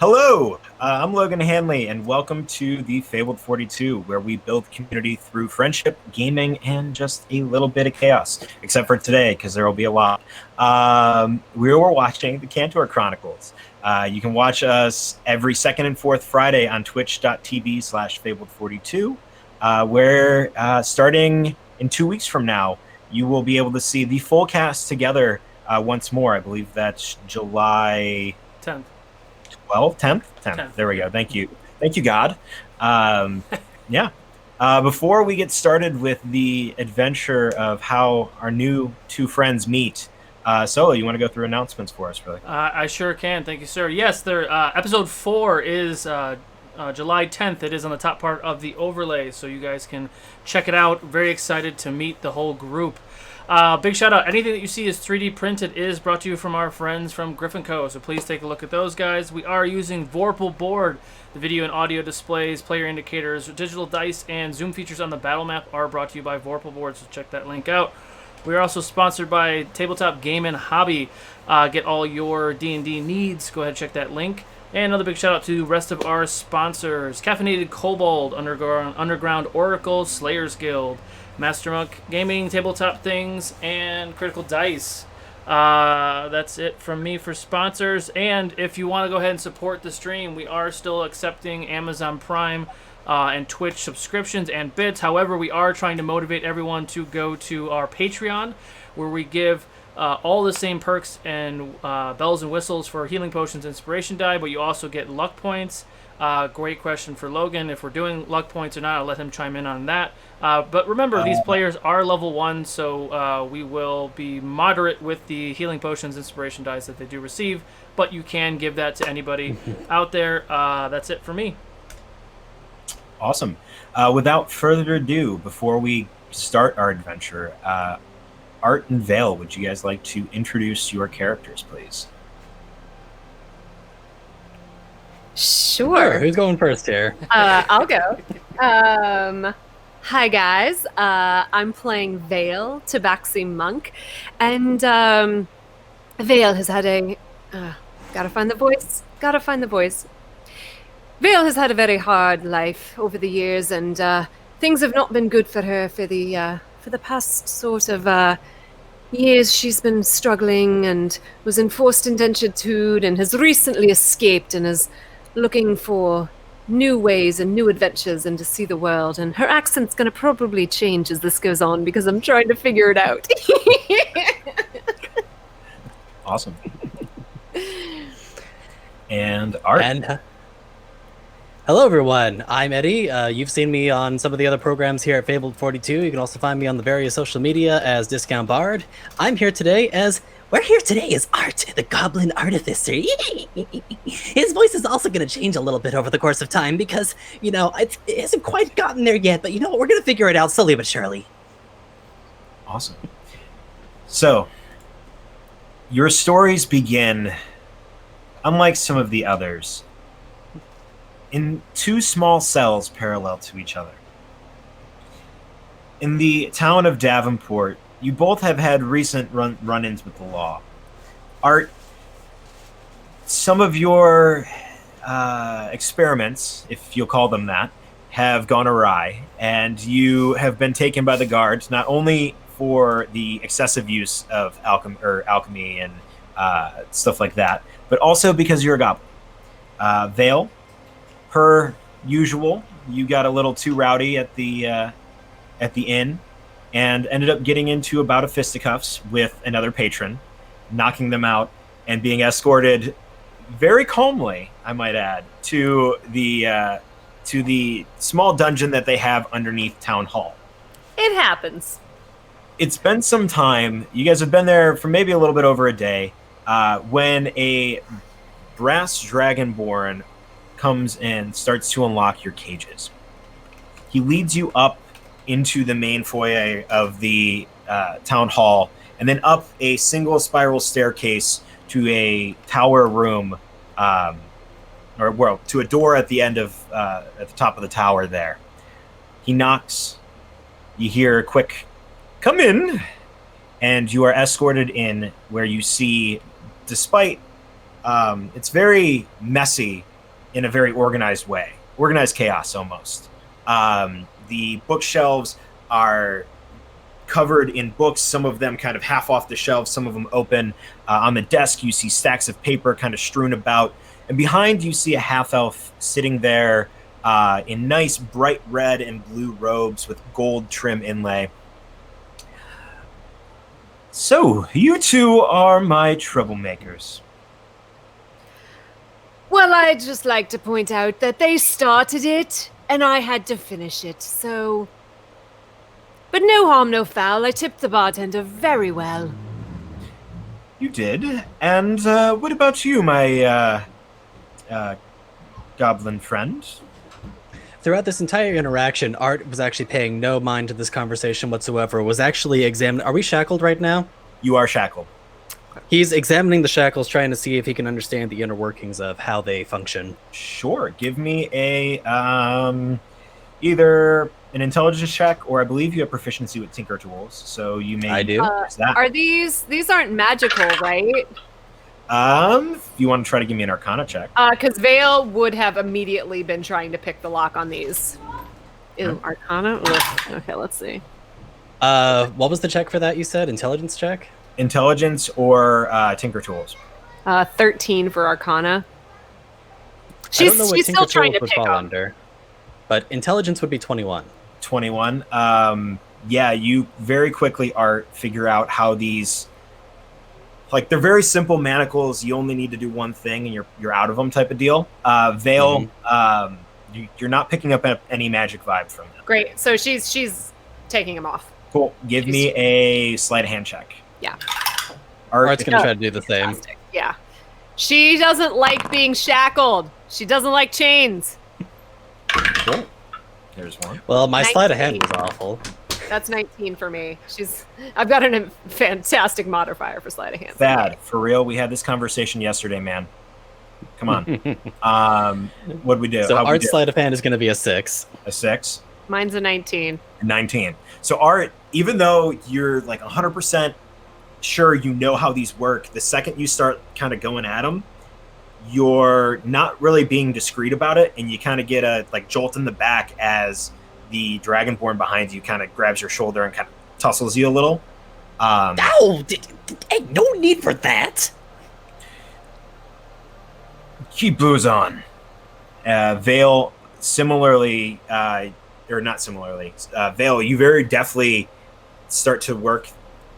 Hello, I'm Logan Hanley, and welcome to the Fabled 42, where we build community through friendship, gaming, and just a little bit of chaos. Except for today, because there will be a lot. We were watching the Kantor Chronicles. You can watch us every second and fourth Friday on twitch.tv/Fabled42, where starting in 2 weeks from now, you will be able to see the full cast together once more. I believe that's July 10th. 10th. There we go. Thank you, God. Yeah. Before we get started with the adventure of how our new two friends meet, Solo, you want to go through announcements for us, really? I sure can. Thank you, sir. Yes, episode 4 is July 10th. It is on the top part of the overlay, so you guys can check it out. Very excited to meet the whole group. Big shout out. Anything that you see is 3D printed is brought to you from our friends from Griffin Co. So please take a look at those guys. We are using Vorpal board. The video and audio displays, player indicators, digital dice, and zoom features on the battle map are brought to you by Vorpal board. So check that link out. We are also sponsored by Tabletop Game and Hobby. Get all your D&D needs. Go ahead and check that link. And another big shout out to the rest of our sponsors: Caffeinated Kobold, Underground Oracle, Slayers Guild, Master Monk Gaming, Tabletop Things, and Critical Dice. That's it from me for sponsors. And if you want to go ahead and support the stream, we are still accepting Amazon Prime and Twitch subscriptions and bits. However, we are trying to motivate everyone to go to our Patreon, where we give all the same perks and bells and whistles for healing potions, inspiration die, but you also get luck points. Great question for Logan. If we're doing luck points or not, I'll let him chime in on that. But remember, these players are level 1, so we will be moderate with the healing potions, inspiration dice that they do receive, but you can give that to anybody out there. That's it for me. Awesome. Without further ado, before we start our adventure, Art and Vale, would you guys like to introduce your characters, please? Sure. Who's going first here? I'll go. Hi, guys. I'm playing Vale, tabaxi monk, and Vale has had a... Gotta find the voice. Vale has had a very hard life over the years, and things have not been good for her for the past sort of years. She's been struggling and was in forced indentured and has recently escaped and is looking for new ways and new adventures and to see the world. And her accent's going to probably change as this goes on because I'm trying to figure it out. Awesome. And Art. And hello, everyone. I'm Eddie. You've seen me on some of the other programs here at Fabled 42. You can also find me on the various social media as Discount Bard. We're here today as Art, the goblin artificer. His voice is also going to change a little bit over the course of time because, it hasn't quite gotten there yet, but we're going to figure it out slowly but surely. Awesome. So, your stories begin, unlike some of the others, in two small cells parallel to each other. In the town of Davenport, you both have had recent run-ins with the law. Art, some of your experiments, if you'll call them that, have gone awry, and you have been taken by the guards, not only for the excessive use of alchemy and stuff like that, but also because you're a goblin. Vale, per usual, you got a little too rowdy at the inn and ended up getting into a bout of fisticuffs with another patron, knocking them out and being escorted very calmly, I might add, to the small dungeon that they have underneath Town Hall. It happens. It's been some time. You guys have been there for maybe a little bit over a day when a brass dragonborn comes and starts to unlock your cages. He leads you up into the main foyer of the town hall, and then up a single spiral staircase to a tower room, to a door at the end of at the top of the tower there. He knocks. You hear a quick, "Come in," and you are escorted in, where you see, despite It's very messy in a very organized way, organized chaos almost. The bookshelves are covered in books, some of them kind of half off the shelves, some of them open. On the desk, you see stacks of paper kind of strewn about. And behind, you see a half-elf sitting there in nice bright red and blue robes with gold trim inlay. So, you two are my troublemakers. Well, I'd just like to point out that they started it, and I had to finish it, so... But no harm, no foul. I tipped the bartender very well. You did? And what about you, my goblin friend? Throughout this entire interaction, Art was actually paying no mind to this conversation whatsoever, was actually examining... Are we shackled right now? You are shackled. He's examining the shackles, trying to see if he can understand the inner workings of how they function. Sure. Give me a either an intelligence check, or I believe you have proficiency with Tinker Tools, so you may. I do. use that. Are these aren't magical, right? If you want to try to give me an Arcana check. Because Vale would have immediately been trying to pick the lock on these. Ew, Arcana? Ugh. Okay, let's see. What was the check for that you said? Intelligence check? Intelligence or Tinker Tools. 13 for Arcana. I don't know what She's Tinker still trying to Tools would pick fall them. under. But intelligence would be 21. 21. Yeah, you very quickly figure out how these, like, they're very simple manacles. You only need to do one thing and you're out of them type of deal. Vale, you're not picking up any magic vibe from them. Great. So she's taking them off. Cool. Give me a sleight of hand check. Yeah. Art's going to try to do the same. Fantastic. Yeah. She doesn't like being shackled. She doesn't like chains. Cool. There's one. Well, my 19. sleight of hand was awful. That's 19 for me. I've got a fantastic modifier for sleight of hand. Thad, for real, we had this conversation yesterday, man. Come on. What'd we do? So How'd we Art's do? sleight of hand is going to be a 6. A 6? Mine's a 19. 19. So Art, even though you're like 100% sure you know how these work, the second you start kind of going at them, you're not really being discreet about it, and you kind of get a like jolt in the back as the dragonborn behind you kind of grabs your shoulder and kind of tussles you a little. Ow! Hey, no need for that! Keep booze on. Vale, similarly, or not similarly, Vale, you very deftly start to work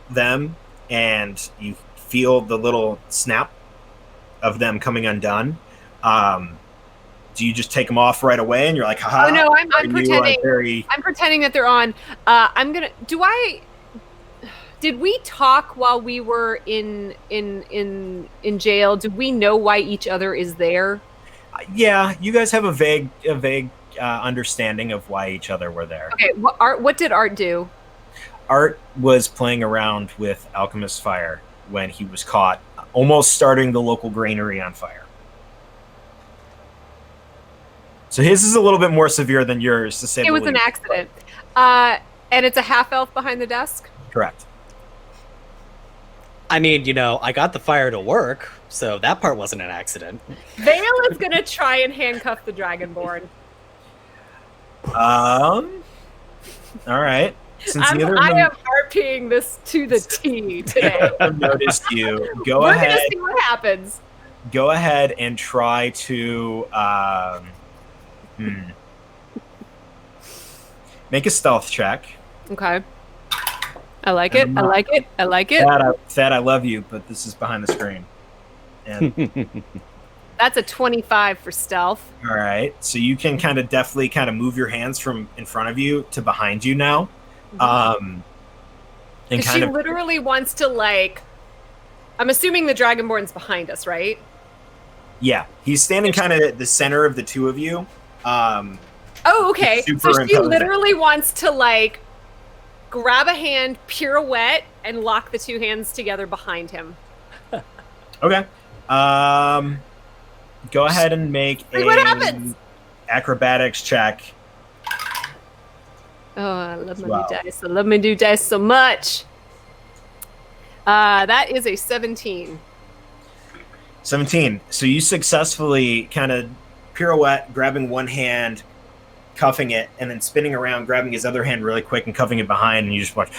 them, and you feel the little snap of them coming undone. Do you just take them off right away and you're like, haha? Oh no, I'm pretending. Very... I'm pretending that they're on. Did we talk while we were in jail? Do we know why each other is there? Yeah, you guys have a vague understanding of why each other were there. Okay, what did Art do? Art was playing around with Alchemist's fire when he was caught almost starting the local granary on fire. So his is a little bit more severe than yours, to say the least. It was an accident. And it's a half-elf behind the desk? Correct. I mean, I got the fire to work, so that part wasn't an accident. Vale is going to try and handcuff the Dragonborn. All right. Since I am RPing this to the T today. I've noticed you. We're going to see what happens. Go ahead and try to make a stealth check. Okay. I like it. I like it. I like it. Thad, I love you, but this is behind the screen. And that's a 25 for stealth. All right. So you can kind of deftly move your hands from in front of you to behind you now. And she literally wants to I'm assuming the Dragonborn's behind us, right? Yeah. He's standing kind of at the center of the two of you. Oh, okay. So she literally wants to grab a hand, pirouette, and lock the two hands together behind him. Okay. Go ahead and make what happens? Acrobatics check. Oh, I love my new dice. I love my new dice so much. That is a 17. 17. So you successfully kind of pirouette, grabbing one hand, cuffing it, and then spinning around, grabbing his other hand really quick and cuffing it behind, and you just watch.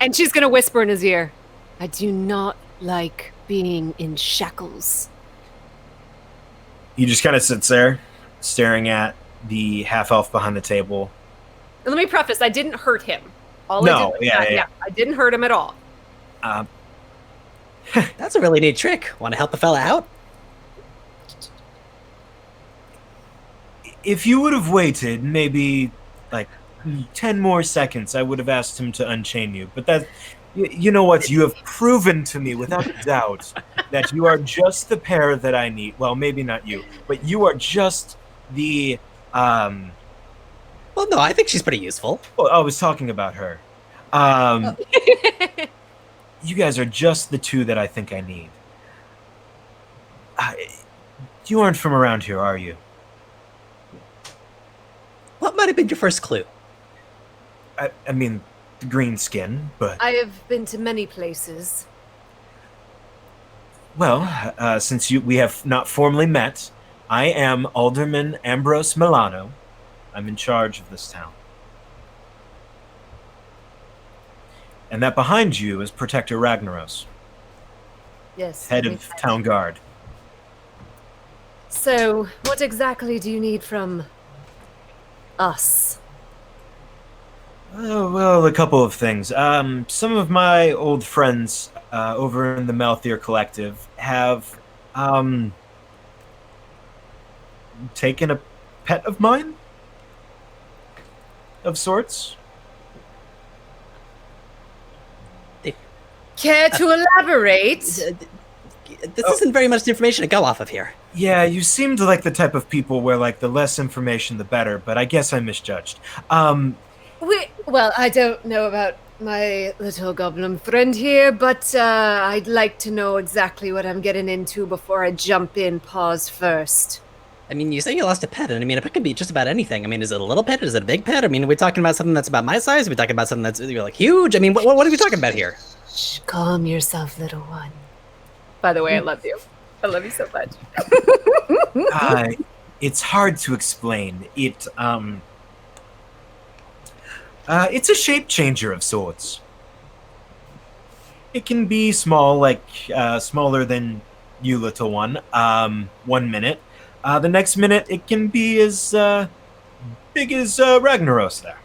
And she's gonna whisper in his ear, I do not like being in shackles. He just kind of sits there, staring at the half-elf behind the table. And let me preface, I didn't hurt him. I didn't hurt him at all. That's a really neat trick. Want to help a fella out? If you would have waited maybe like 10 more seconds, I would have asked him to unchain you. But that, you know what? You have proven to me without a doubt that you are just the pair that I need. Well, maybe not you, but you are just the... Well, no, I think she's pretty useful. Well, I was talking about her. You guys are just the two that I think I need. You aren't from around here, are you? What might have been your first clue? I mean, the green skin, but... I have been to many places. Well, since we have not formally met, I am Alderman Ambrose Milano. I'm in charge of this town. And that behind you is Protector Ragnaros. Yes. Head of town guard. So, what exactly do you need from us? Well, a couple of things. Some of my old friends over in the Malthir Collective have taken a pet of mine? Of sorts? Care to elaborate? This isn't very much information to go off of here. Yeah, you seemed like the type of people where, like, the less information, the better, but I guess I misjudged. Well, I don't know about my little goblin friend here, but I'd like to know exactly what I'm getting into before I jump in paws first. I mean, you say you lost a pet, and I mean, a pet can be just about anything. I mean, is it a little pet? Is it a big pet? I mean, are we talking about something that's about my size? Are we talking about something that's like huge? I mean, what are we talking about here? Shh, calm yourself, little one. By the way, I love you. I love you so much. It's hard to explain. It's a shape changer of sorts. It can be small, like smaller than you, little one. 1 minute. The next minute, it can be as big as Ragnaros there.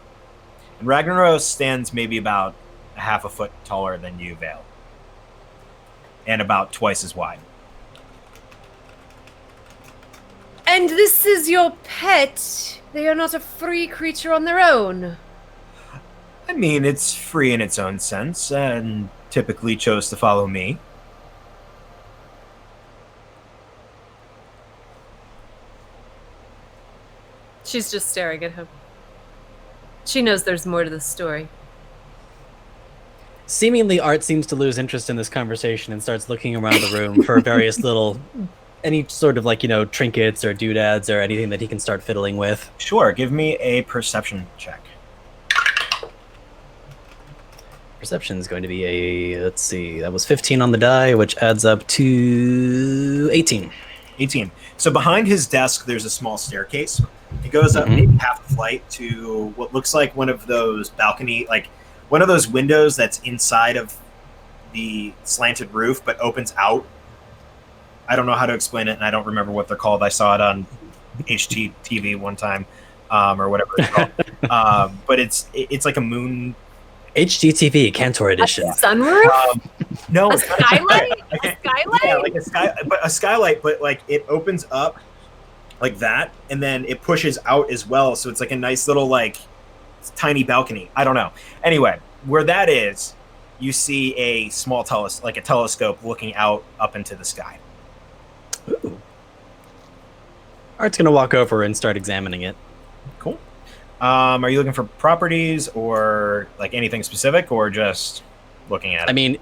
And Ragnaros stands maybe about a half a foot taller than you, Vale. And about twice as wide. And this is your pet? They are not a free creature on their own? I mean, it's free in its own sense, and typically chose to follow me. She's just staring at him. She knows there's more to the story. Seemingly, Art seems to lose interest in this conversation and starts looking around the room for various little, any sort of like, trinkets or doodads or anything that he can start fiddling with. Sure, give me a perception check. Perception is going to be let's see, that was 15 on the die, which adds up to 18. 18. So behind his desk, there's a small staircase. It goes up maybe half the flight to what looks like one of those balcony, like one of those windows that's inside of the slanted roof but opens out. I don't know how to explain it, and I don't remember what they're called. I saw it on HGTV one time, or whatever it's called. But it's like a moon... HGTV, Kantor Edition. A sunroof? No. A skylight? A skylight? Yeah, like a skylight, but like it opens up like that, and then it pushes out as well, so it's like a nice little like tiny balcony. I don't know. Anyway, where that is, you see a small telescope looking out up into the sky. Ooh. Art's gonna walk over and start examining it. Cool. Are you looking for properties or like anything specific, or just looking at it? I mean,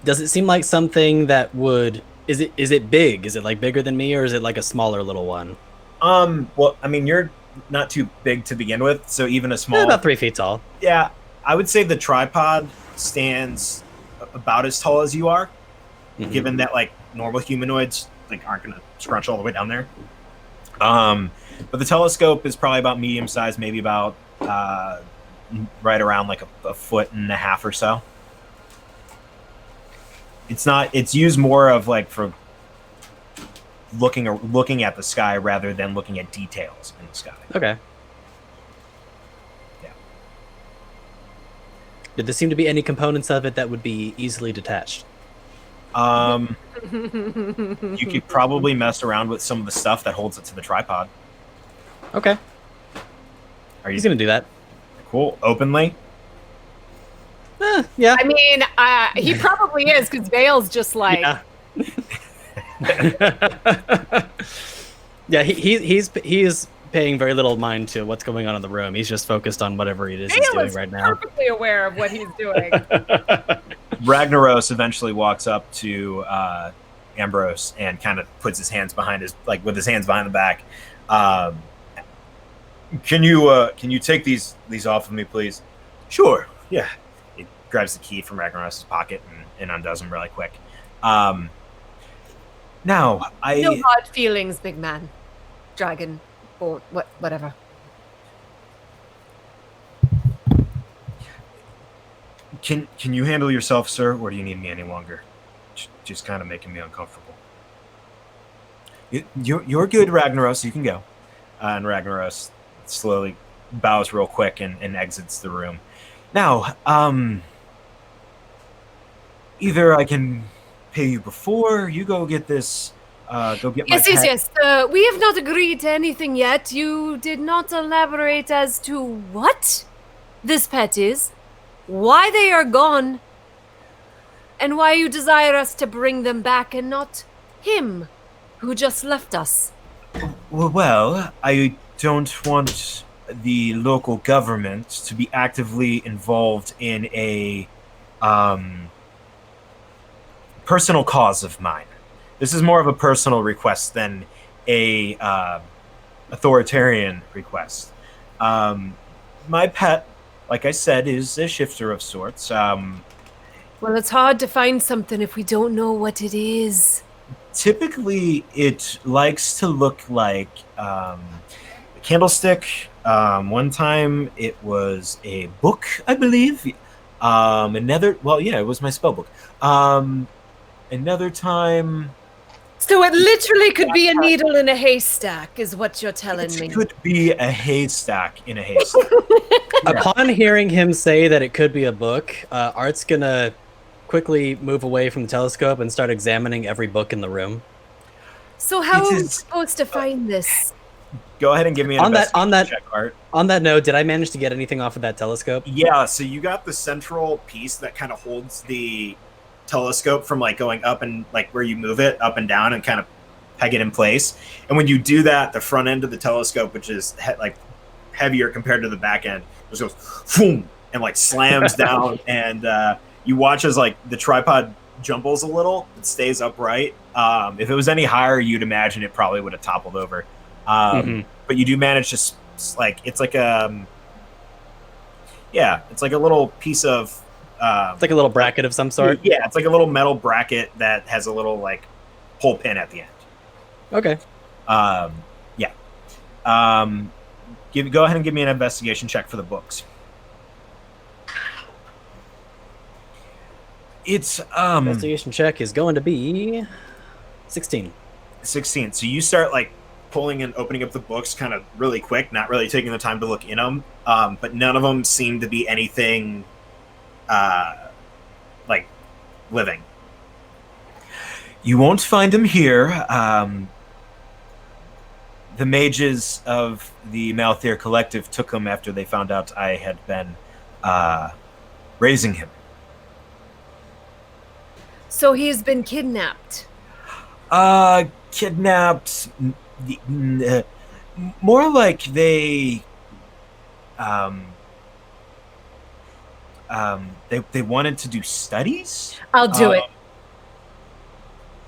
does it seem like something that would... Is it big? Is it like bigger than me, or is it like a smaller little one? Well, I mean, you're not too big to begin with, so even a small... About 3 feet tall. Yeah, I would say the tripod stands about as tall as you are, given that like normal humanoids like aren't going to scrunch all the way down there. But the telescope is probably about medium size, maybe about right around like a foot and a half or so. It's used more of like for looking at the sky rather than looking at details in the sky. Okay. Yeah. Did there seem to be any components of it that would be easily detached? You could probably mess around with some of the stuff that holds it to the tripod. Okay. He's gonna do that. Cool. Openly? Yeah. I mean, he probably is, because Vale's just like... Yeah. Yeah, he is paying very little mind to what's going on in the room. He's just focused on whatever it is he's Vale doing is right now. perfectly aware of what he's doing. Ragnaros eventually walks up to Ambrose and kind of puts his hands behind with his hands behind the back. Can you take these off of me, please? Sure. Yeah. He grabs the key from Ragnaros' pocket and undoes them really quick. Now, No hard feelings, big man. Dragon, or whatever. Can you handle yourself, sir, or do you need me any longer? Just kind of making me uncomfortable. You're good, Ragnaros. You can go. And Ragnaros slowly bows real quick and exits the room. Now, either I can pay you before you go get this. Go get my pet. Yes. We have not agreed to anything yet. You did not elaborate as to what this pet is, why they are gone, and why you desire us to bring them back and not him, who just left us. Well, I don't want the local government to be actively involved in a personal cause of mine. This is more of a personal request than a authoritarian request. My pet, like I said, is a shifter of sorts. Well, it's hard to find something if we don't know what it is. Typically, it likes to look like a candlestick. One time, it was a book, I believe. It was my spell book. Another time... So it literally could be a needle in a haystack, is what you're telling me. It could be a haystack in a haystack. Upon hearing him say that it could be a book, Art's gonna quickly move away from the telescope and start examining every book in the room. So how are we supposed to find this? Go ahead and give me an investigation check, Art. On that note, did I manage to get anything off of that telescope? Yeah, so you got the central piece that kind of holds the telescope from like going up and like where you move it up and down and kind of peg it in place. And when you do that, the front end of the telescope, which is like heavier compared to the back end, just goes boom and like slams down. And you watch as like the tripod jumbles a little. It stays upright. If it was any higher, you'd imagine it probably would have toppled over. But you do manage to it's like a little piece of. It's like a little bracket of some sort. Yeah, it's like a little metal bracket that has a little like hole pin at the end. Okay. Go ahead and give me an investigation check for the books. It's investigation check is going to be 16. 16. So you start like pulling and opening up the books kind of really quick, not really taking the time to look in them. But none of them seem to be anything like living. You won't find them here. The mages of the Malthir Collective took him after they found out I had been raising him. So he's been kidnapped. Kidnapped. More like they wanted to do studies. I'll do it.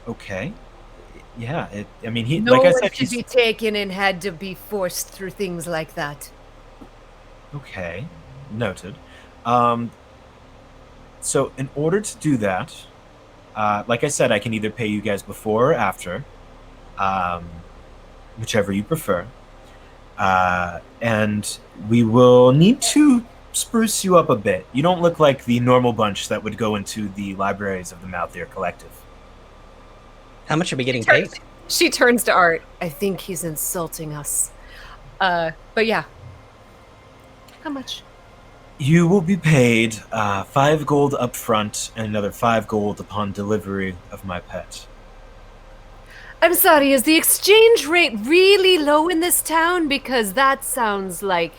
Okay. Yeah. No one should be taken and had to be forced through things like that. Okay. Noted. So in order to do that, like I said, I can either pay you guys before or after. whichever you prefer. And we will need to spruce you up a bit. You don't look like the normal bunch that would go into the libraries of the Malthir Collective. How much are we getting paid? She turns to Art. I think he's insulting us. But yeah. How much? You will be paid 5 gold up front and another 5 gold upon delivery of my pet. I'm sorry, is the exchange rate really low in this town? Because that sounds like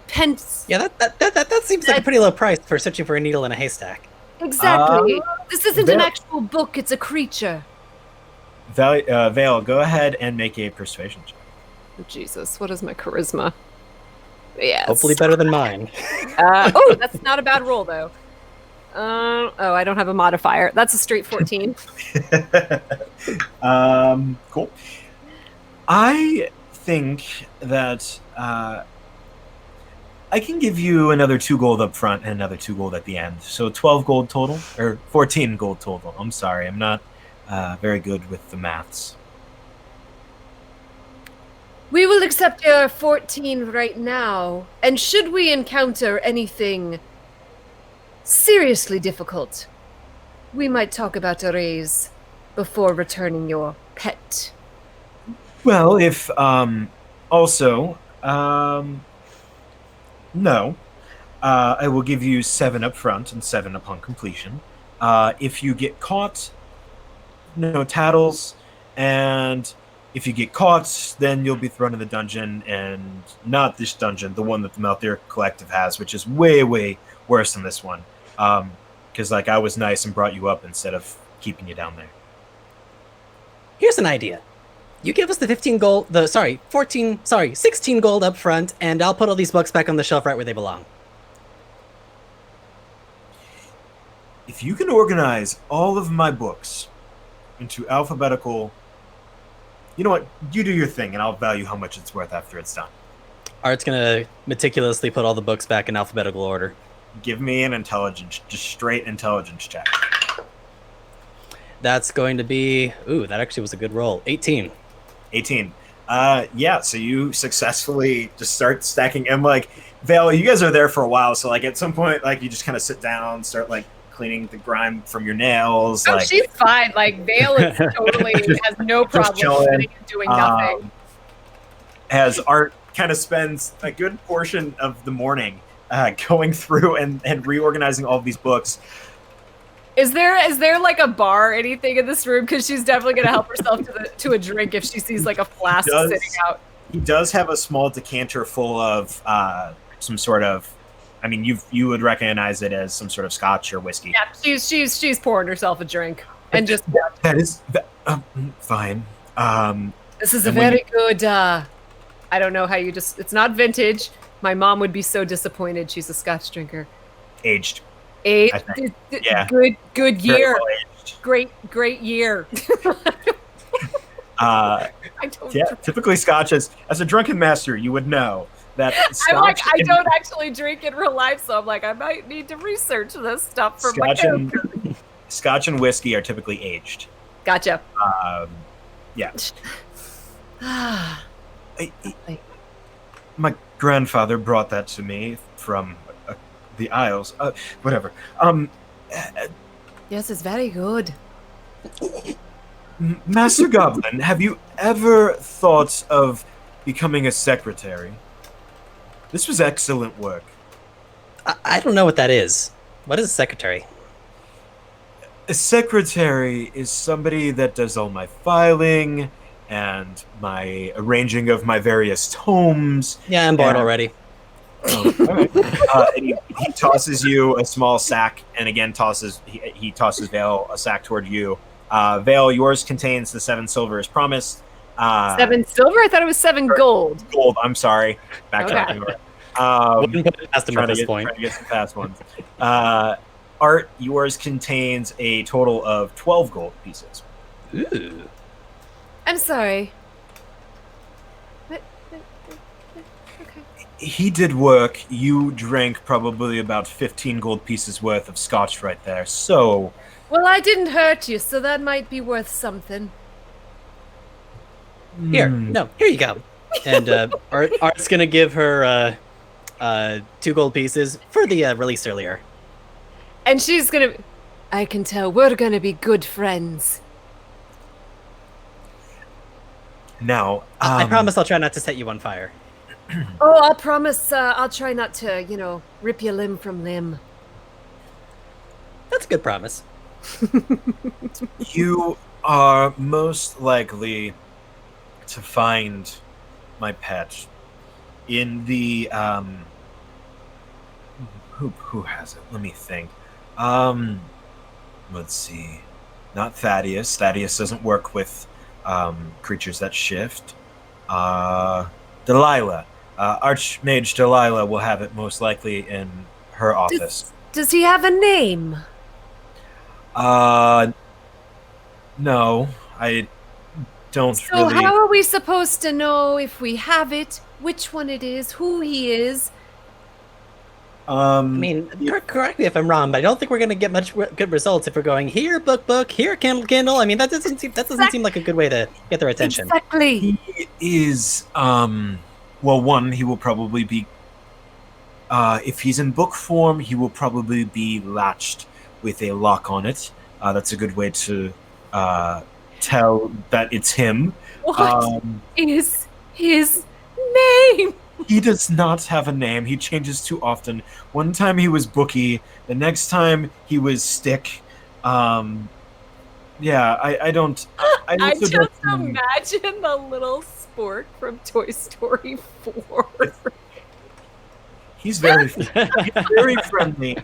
pence. Yeah, that seems like a pretty low price for searching for a needle in a haystack. Exactly. This isn't an actual book, it's a creature. Vale, go ahead and make a persuasion check. Oh, Jesus, what is my charisma? Yes. Hopefully better than mine. Oh, that's not a bad roll, though. I don't have a modifier. That's a straight 14. Cool. I think that I can give you another 2 gold up front and another 2 gold at the end. So 12 gold total, or 14 gold total. I'm sorry, I'm not very good with the maths. We will accept your 14 right now, and should we encounter anything seriously difficult, we might talk about a raise before returning your pet. Well, if also no, I will give you 7 up front and 7 upon completion. If you get caught, no tattles, and if you get caught, then you'll be thrown in the dungeon, and not this dungeon, the one that the Malthir Collective has, which is way, way worse than this one. Because like I was nice and brought you up instead of keeping you down there. Here's an idea. You give us the 16 gold up front, and I'll put all these books back on the shelf right where they belong. If you can organize all of my books into alphabetical... You know what? You do your thing, and I'll value how much it's worth after it's done. Art's gonna meticulously put all the books back in alphabetical order. Give me an intelligence, just straight intelligence check. That's going to be... Ooh, that actually was a good roll. 18. 18. Yeah, so you successfully just start stacking. And, like, Vale, you guys are there for a while, so, like, at some point, like, you just kind of sit down, start, like, cleaning the grime from your nails. Oh, like, she's fine. Like, Vale is totally has no problem sitting and doing nothing. As Art kind of spends a good portion of the morning going through and reorganizing all of these books. Is there like a bar or anything in this room? Because she's definitely going to help herself to a drink if she sees like a flask sitting out. He does have a small decanter full of some sort of... I mean, you would recognize it as some sort of scotch or whiskey. Yeah, she's pouring herself a drink and just. That is fine. This is a very good. I don't know how you just. It's not vintage. My mom would be so disappointed. She's a scotch drinker. Aged. Yeah. Good year. Great year. Typically scotch as a drunken master, you would know. That I'm like, I don't actually drink in real life, so I'm like, I might need to research this stuff for my character. Scotch and whiskey are typically aged. Gotcha. Yeah. My grandfather brought that to me from the Isles. Whatever. Yes, it's very good. Master Goblin, have you ever thought of becoming a secretary? This was excellent work. I don't know what that is. What is a secretary? A secretary is somebody that does all my filing and my arranging of my various tomes. Yeah, I'm bored already. Oh, all right. And he tosses you a small sack, and again he tosses Vale a sack toward you. Vale, yours contains the 7 silver as promised. 7 silver? I thought it was 7 gold. Gold. I'm sorry. Back to that. Wouldn't put it past him at this point. Trying to get some fast ones. Art, yours contains a total of 12 gold pieces. Ooh. I'm sorry. Okay. He did work. You drank probably about 15 gold pieces worth of scotch right there. So... Well, I didn't hurt you, so that might be worth something. Here, no, here you go. And Art's gonna give her 2 gold pieces for the release earlier. And she's gonna... I can tell we're gonna be good friends. Now, I promise I'll try not to set you on fire. Oh, I'll promise I'll try not to, rip you limb from limb. That's a good promise. you are most likely to find my pet in the who has it? Let me think. Let's see. Not Thaddeus. Thaddeus doesn't work with creatures that shift. Delilah. Archmage Delilah will have it most likely in her office. Does he have a name? No, I don't So really. how are we supposed to know if we have it, which one it is, who he is? I mean, correct me if I'm wrong, but I don't think we're gonna get much good results if we're going here, book, here, candle. I mean, that doesn't seem like a good way to get their attention. Exactly. He is, well, one, he will probably be, if he's in book form, he will probably be latched with a lock on it. That's a good way to tell that it's him. What is his name? He does not have a name. He changes too often. One time he was Bookie. The next time he was Stick. Yeah, I don't. I just imagine the little spork from Toy Story 4. He's very friendly.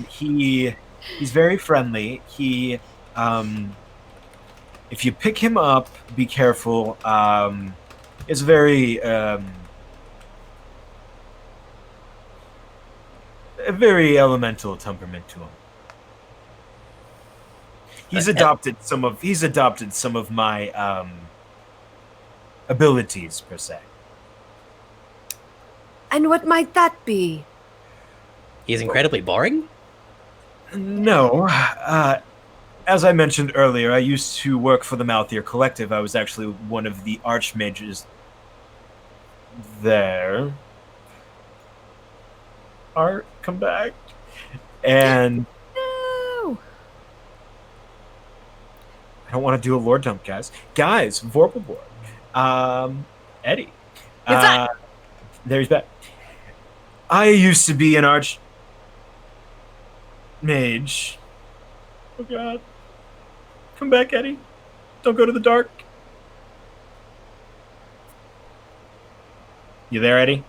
He's very friendly. He if you pick him up, be careful. It's very a very elemental temperament to him. He's adopted some of my abilities per se. And what might that be? He's incredibly boring? No. As I mentioned earlier, I used to work for the Malthir Collective. I was actually one of the archmages there. Art, come back. And No. I don't want to do a lore dump, guys. Vorpal board. Eddie. There he's back. I used to be an arch mage. Oh god. Come back, Eddie. Don't go to the dark. You there, Eddie?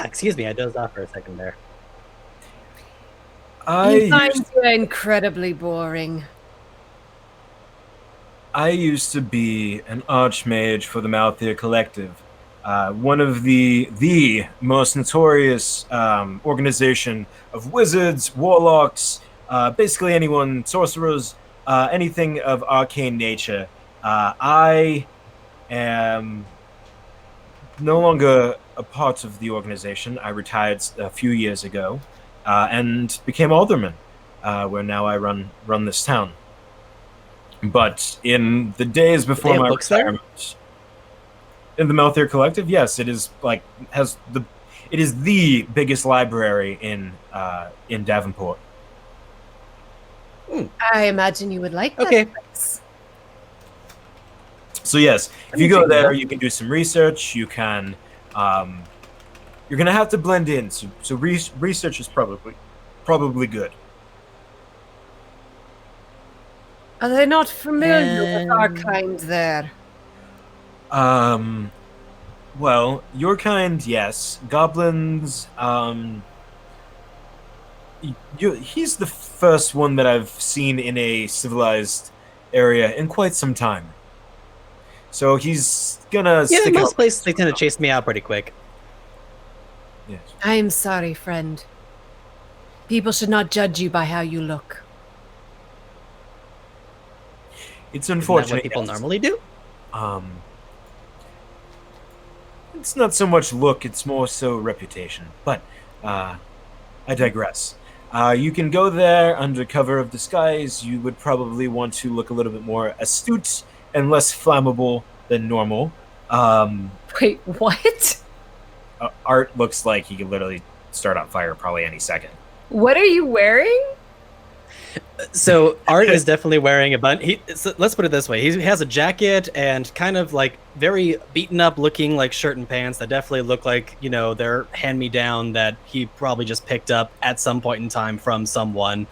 Excuse me, I dozed off for a second there. He finds you incredibly boring. I used to be an archmage for the Malthir Collective, one of the most notorious organization of wizards, warlocks, basically anyone, sorcerers, anything of arcane nature. I am no longer a part of the organization. I retired a few years ago and became alderman, where now I run this town. But in the days before my retirement, in the Malthir Collective, yes, it is it is the biggest library in Davenport. I imagine you would like that. Okay. Place. So yes, if you go there, you can do some research. You can, you're gonna have to blend in. So research is probably good. Are they not familiar with our kind there? Well, your kind, yes. Goblins, he's the first one that I've seen in a civilized area in quite some time. So he's gonna stick in most out. places they tend to chase me out pretty quick. Yes. I am sorry, friend. People should not judge you by how you look. It's Isn't unfortunate. that what people normally do? It's not so much look; it's more so reputation. But I digress. You can go there under cover of disguise. You would probably want to look a little bit more astute and less flammable than normal. Wait, what? Art looks like he could literally start on fire probably any second. What are you wearing? So Art is definitely wearing a bun. Let's put it this way: he has a jacket and kind of like very beaten up looking like shirt and pants that definitely look like they're hand me down that he probably just picked up at some point in time from someone,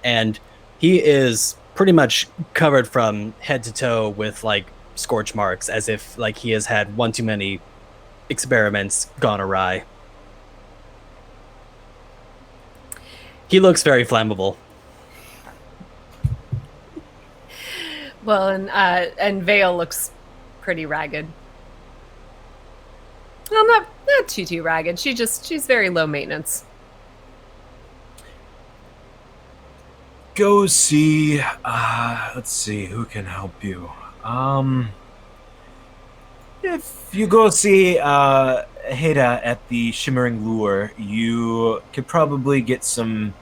and he is pretty much covered from head to toe with like scorch marks, as if like he has had one too many experiments gone awry. He looks very flammable. Well, and Vale looks pretty ragged. Well, not too ragged. She's very low maintenance. Go see. Let's see who can help you. If you go see Heda at the Shimmering Lure, you could probably get some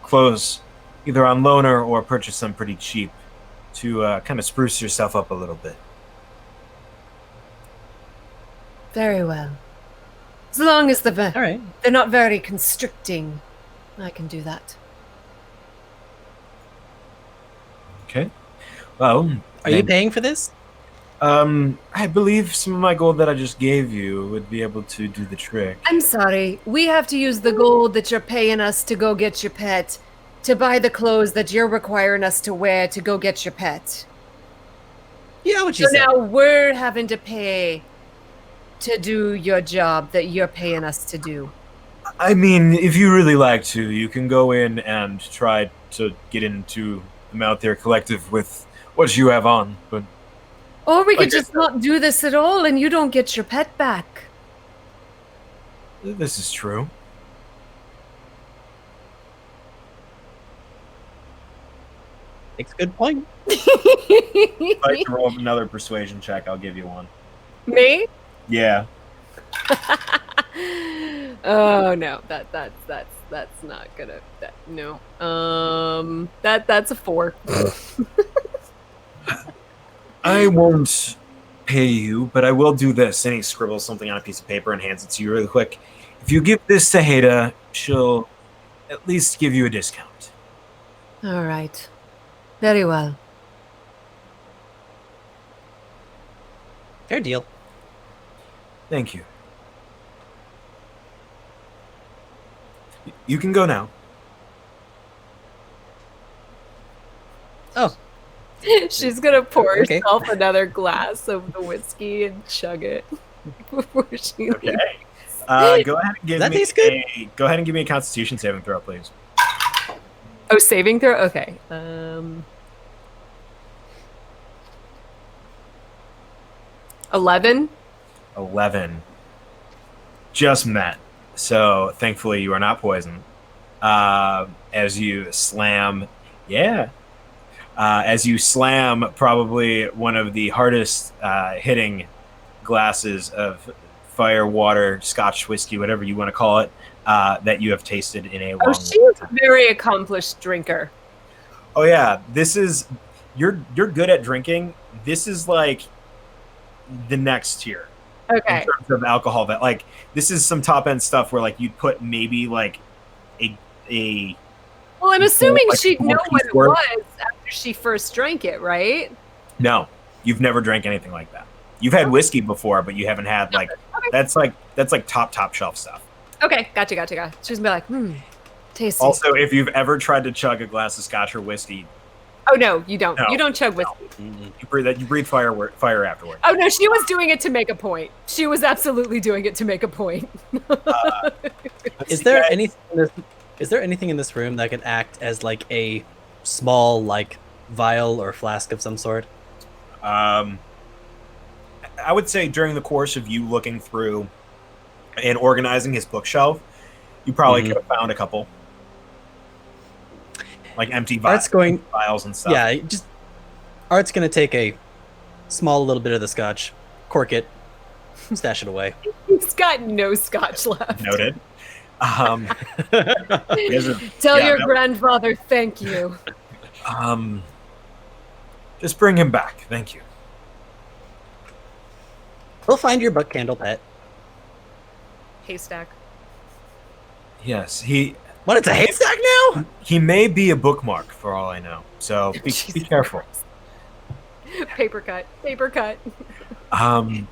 clothes either on loaner or purchase them pretty cheap to kind of spruce yourself up a little bit. Very well. As long as All right. they're not very constricting, I can do that. Okay. Well, Are you paying for this? I believe some of my gold that I just gave you would be able to do the trick. I'm sorry. We have to use the gold that you're paying us to go get your pet to buy the clothes that you're requiring us to wear to go get your pet. Yeah, what you So said. now we're having to pay to do your job that you're paying us to do. I mean, if you really like to, you can go in and try to get into the Malthir Collective with what you have on, but Or we could Like I just not do this at all and you don't get your pet back. this is true. Makes a good point. If I can roll another persuasion check, I'll give you one. Me? Yeah. Oh no, that's not gonna. No. That's a 4. I won't pay you, but I will do this. And he scribbles something on a piece of paper and hands it to you really quick. If you give this to Heda, she'll at least give you a discount. All right. Very well. Fair deal. Thank you. You can go now. Oh, She's gonna pour Okay. herself another glass of the whiskey and chug it before she Okay. leaves. Go ahead and give That me tastes good. go ahead and give me a Constitution saving throw, please. Oh, saving throw. Okay. 11. 11. Just met. So thankfully you are not poisoned. As you slam, as you slam probably one of the hardest hitting glasses of fire, water, Scotch whiskey, whatever you want to call it, that you have tasted in a long Oh, she's a time. very accomplished drinker. Oh yeah, this is you're good at drinking. This is like the next tier. Okay. In terms of alcohol, that like this is some top end stuff where like you'd put maybe like a Well, I'm assuming like she'd know what it worth. was after she first drank it, right? No, you've never drank anything like that. You've had whiskey before, but you haven't had like that's like top shelf stuff. Okay, gotcha. She's gonna be like, tasty. Also, if you've ever tried to chug a glass of Scotch or whiskey, Oh no, you don't. No, You don't chug whiskey. you breathe fire afterward. Oh no, she was doing it to make a point. She was absolutely doing it to make a point. Is there anything in this room that can act as like a small like vial or flask of some sort? I would say during the course of you looking through and organizing his bookshelf, you probably could have found a couple, like empty vials and stuff. Yeah, Art's gonna take a small little bit of the scotch, cork it, stash it away. He's got no scotch left. Noted. You guys are- Tell yeah, your that- grandfather thank you. Just bring him back. Thank you. We'll find your book candle pet. Haystack. Yes, he What? It's a haystack now? may be a bookmark for all I know. So be Jesus careful. Paper cut. Paper cut. Oh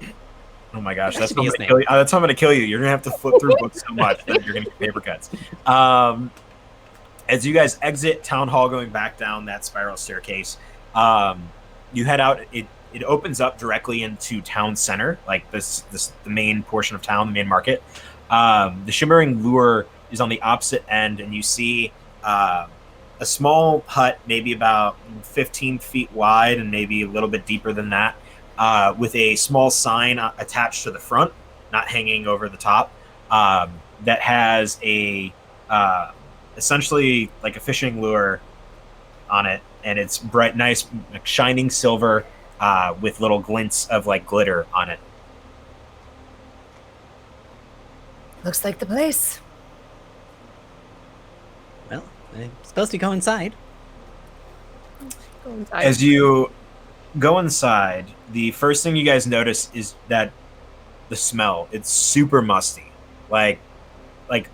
my gosh, That that's should how be I'm his gonna kill you. That's how I'm gonna kill you. You're gonna have to flip through books so much that you're gonna get paper cuts. As you guys exit town hall, going back down that spiral staircase, you head out. It opens up directly into town center, like the main portion of town, the main market. The shimmering lure is on the opposite end, and you see a small hut, maybe about 15 feet wide and maybe a little bit deeper than that, with a small sign attached to the front, not hanging over the top, that has a essentially like a fishing lure on it, and it's bright, nice, like, shining silver with little glints of like glitter on it. Looks like the place. Well, I'm supposed to go inside. Go inside. As you go inside, the first thing you guys notice is that the smell. It's super musty, like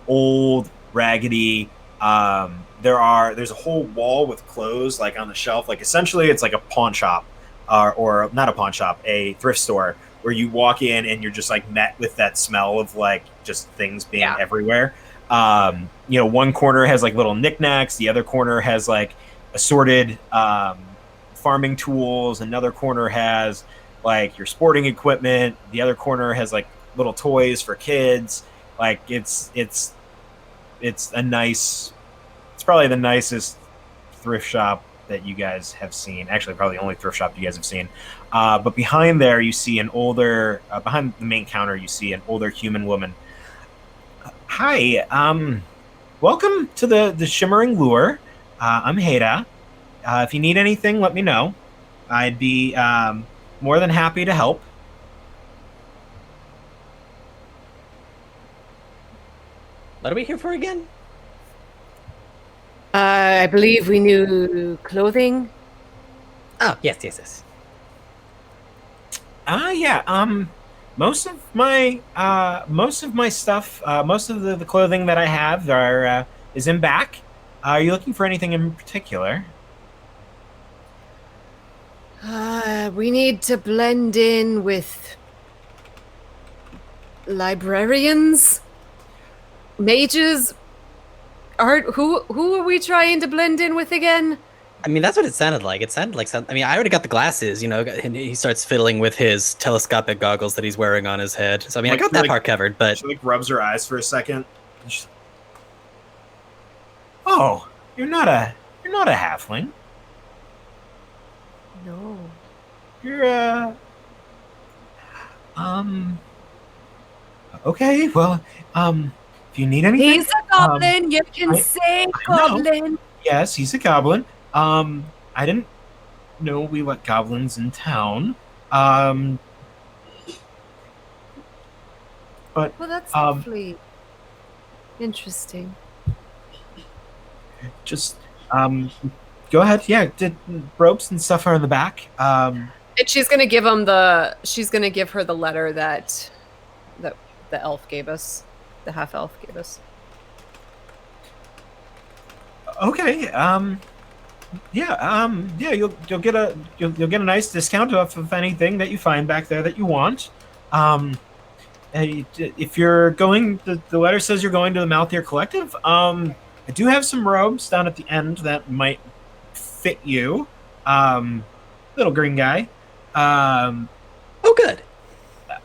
old, raggedy. There's a whole wall with clothes like on the shelf. Like essentially, it's like a pawn shop, or not a pawn shop, a thrift store where you walk in and you're just like met with that smell of like just things being everywhere. One corner has like little knickknacks. The other corner has like assorted farming tools. Another corner has like your sporting equipment. The other corner has like little toys for kids. Like it's a nice. It's probably the nicest thrift shop that you guys have seen. Actually, probably the only thrift shop you guys have seen. But behind there, you see an older. Behind the main counter, you see an older human woman. Hi, welcome to the Shimmering Lure. I'm Haida. If you need anything, let me know. I'd be more than happy to help. What are we here for again? I believe we knew clothing. Oh, yes. Yeah. Most of my stuff, most of the clothing that I have is in back. Are you looking for anything in particular? We need to blend in with librarians, mages, art. Who are we trying to blend in with again? I mean, that's what it sounded like. It sounded like something. I mean, I already got the glasses, and he starts fiddling with his telescopic goggles that he's wearing on his head. So, I mean, I got that part covered, but... She, rubs her eyes for a second. Oh, you're not a halfling. No. You're, Okay, well, if you need anything... He's a goblin, you can say goblin. Yes, he's a goblin. I didn't know we let goblins in town. But Well, that's lovely. Interesting. just go ahead. Yeah, ropes and stuff are in the back. And she's gonna give her the letter that the elf gave us, the half elf gave us. Okay. Yeah. You'll get a nice discount off of anything that you find back there that you want. If you're going, the letter says you're going to the Malthir Collective. I do have some robes down at the end that might fit you, little green guy. Oh, good.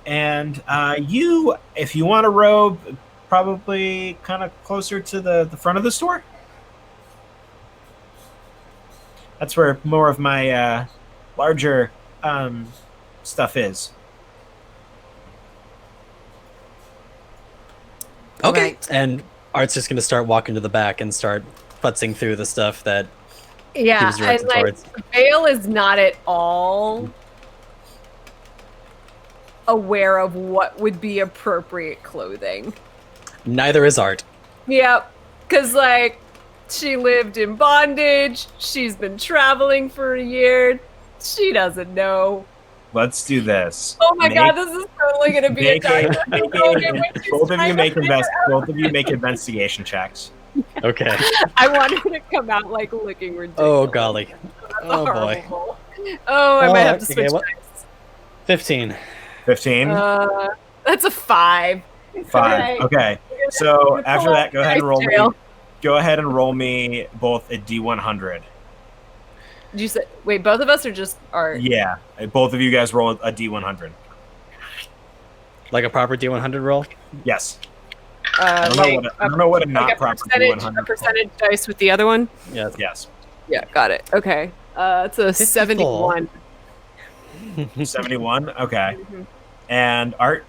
And if you want a robe, probably kind of closer to the front of the store. That's where more of my larger stuff is. Okay. Right. And Art's just going to start walking to the back and start futzing through the stuff that Yeah, he was directed and towards. Vale is not at all aware of what would be appropriate clothing. Neither is Art. Yep. Because, like, she lived in bondage. She's been traveling for a year. She doesn't know. Let's do this. Oh my god, this is totally going to be a dark both of you make investigation checks. Okay. I want her to come out, like, looking ridiculous. Oh, golly. That's Oh, boy. horrible. Oh, I might have to switch dice. 15. 15? That's a 5. 5. Right. Okay. So after that, go ahead and roll me both a D100. Did you say wait, both of us or just Art? Yeah, both of you guys roll a D100. Like a proper D100 roll? Yes. I don't know what a not proper D100. A percentage dice with the other one? Yes. Yes. Yeah, got it. Okay. It's a 71. 71? Okay. And Art?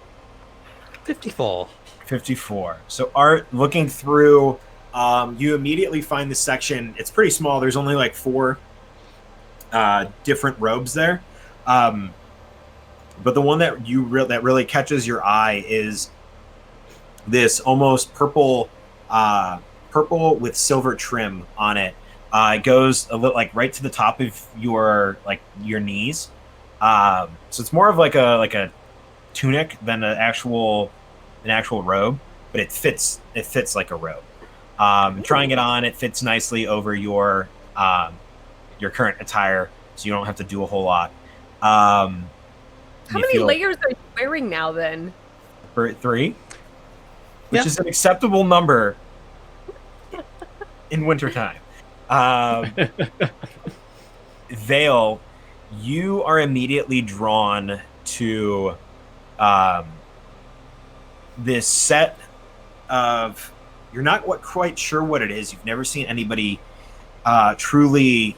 54. 54. So Art, looking through, you immediately find the section. It's pretty small. There's only like 4 different robes there. But the one that that really catches your eye is this almost purple with silver trim on it. It goes a little like right to the top of your knees. So it's more of like a tunic than an actual robe, but it fits like a robe. Trying it on, it fits nicely over your current attire, so you don't have to do a whole lot. How many layers are you wearing now then? 3, which is an acceptable number in wintertime. Vale, you are immediately drawn to this set of, you're not quite sure what it is. You've never seen anybody truly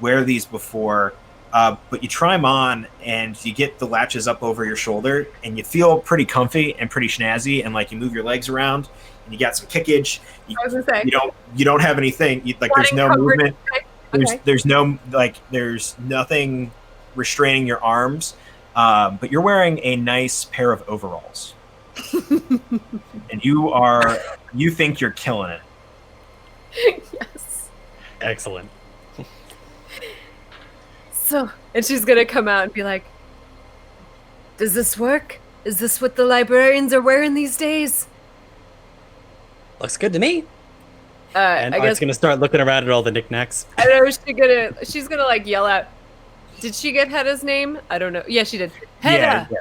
wear these before, but you try them on and you get the latches up over your shoulder and you feel pretty comfy and pretty snazzy, and like you move your legs around and you got some kickage. You don't have anything there's no movement. There's nothing restraining your arms, but you're wearing a nice pair of overalls. And you think you're killing it. Yes. Excellent. So, and she's gonna come out and be like, does this work? Is this what the librarians are wearing these days? Looks good to me. And I guess Art's gonna start looking around at all the knickknacks. I know she's gonna like yell out. Did she get Hedda's name? I don't know. Yeah, she did. Hedda! Yeah.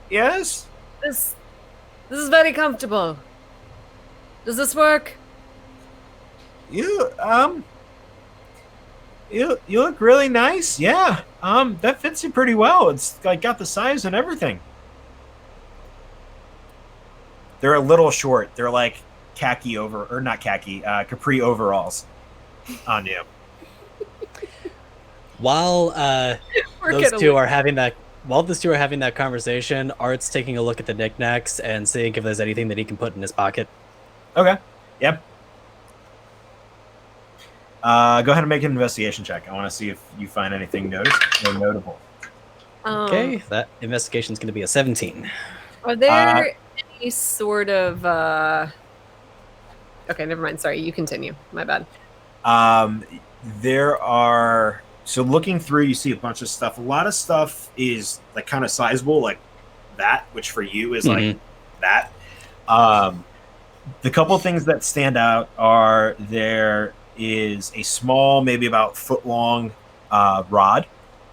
Yes? This is very comfortable. Does this work? You look really nice. Yeah. That fits you pretty well. It's like got the size and everything. They're a little short. They're like capri overalls on you. While those two are having that conversation, Art's taking a look at the knickknacks and seeing if there's anything that he can put in his pocket. Okay. Yep. Go ahead and make an investigation check. I want to see if you find anything notable. Okay, that investigation's going to be a 17. Are there any sort of... Okay, never mind. Sorry, you continue. My bad. There are... So looking through, you see a bunch of stuff. A lot of stuff is like kind of sizable, like that, which for you is like that. The couple things that stand out are there is a small, maybe about foot long rod,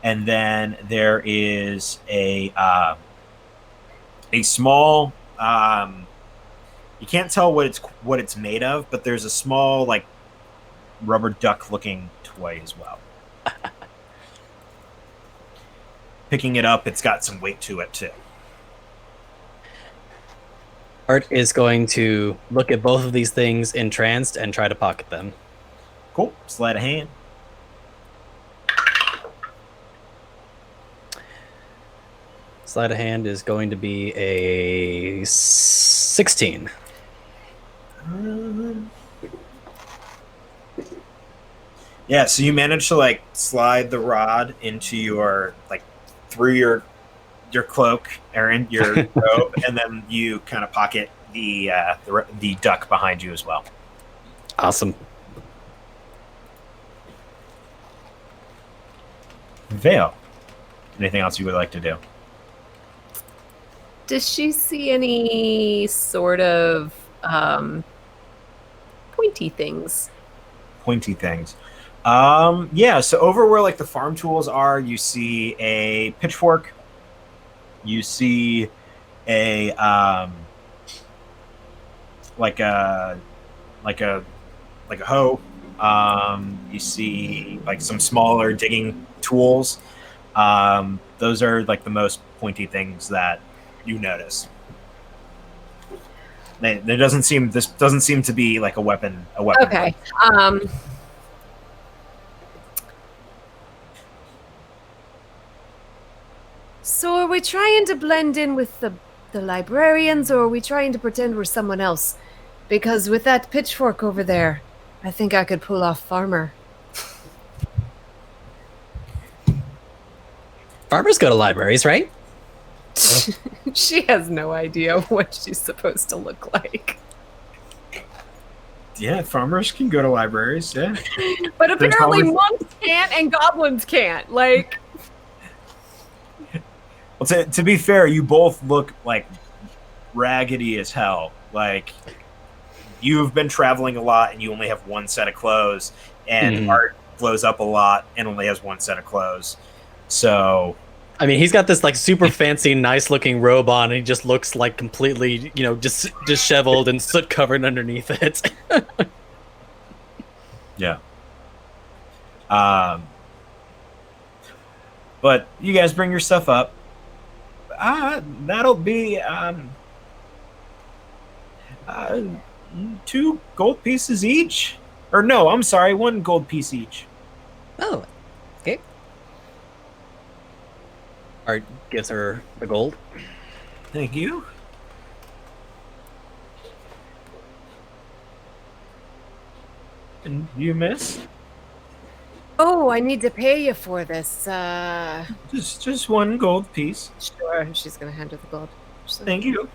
and then there is a small. You can't tell what it's made of, but there's a small like rubber duck looking toy as well. Picking it up, it's got some weight to it too. Art is going to look at both of these things entranced and try to pocket them. Cool. Sleight of hand. Sleight of hand is going to be a 16. Yeah, so you manage to like slide the rod into your through your cloak or in your robe, and then you kind of pocket the duck behind you as well. Awesome. Vale, anything else you would like to do? Does she see any sort of pointy things? Pointy things. Yeah, so over where like the farm tools are, you see a pitchfork. You see a like a hoe. You see like some smaller digging tools. Those are like the most pointy things that you notice. This doesn't seem to be like a weapon. Okay. So are we trying to blend in with the librarians, or are we trying to pretend we're someone else? Because with that pitchfork over there, I think I could pull off farmer. Farmers go to libraries, right? She has no idea what she's supposed to look like. Yeah, farmers can go to libraries. Yeah, But apparently monks can't and goblins can't. Like, well, to be fair, you both look like raggedy as hell. Like, you've been traveling a lot and you only have one set of clothes, and Art blows up a lot and only has one set of clothes. So, I mean, he's got this like super fancy, nice looking robe on, and he just looks like completely, just disheveled and soot covered underneath it. yeah. But you guys bring your stuff up. That'll be 2 gold pieces each. Or no, I'm sorry, 1 gold piece each. Oh, okay. Art gives her the gold. Thank you. And you, miss? oh, I need to pay you for this. Just 1 gold piece. Sure. She's gonna hand her the gold. Thank you.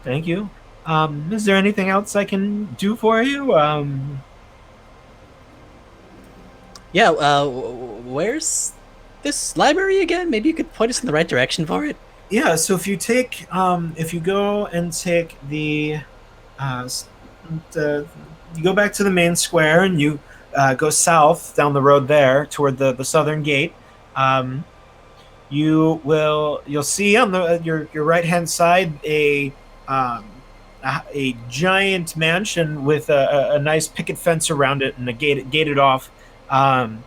Thank you. Is there anything else I can do for you? Yeah, where's this library again? Maybe you could point us in the right direction for it. Yeah, so if you go and take you go back to the main square and you go south down the road there toward the southern gate, you'll see on your right hand side a giant mansion with a nice picket fence around it and a gated off, and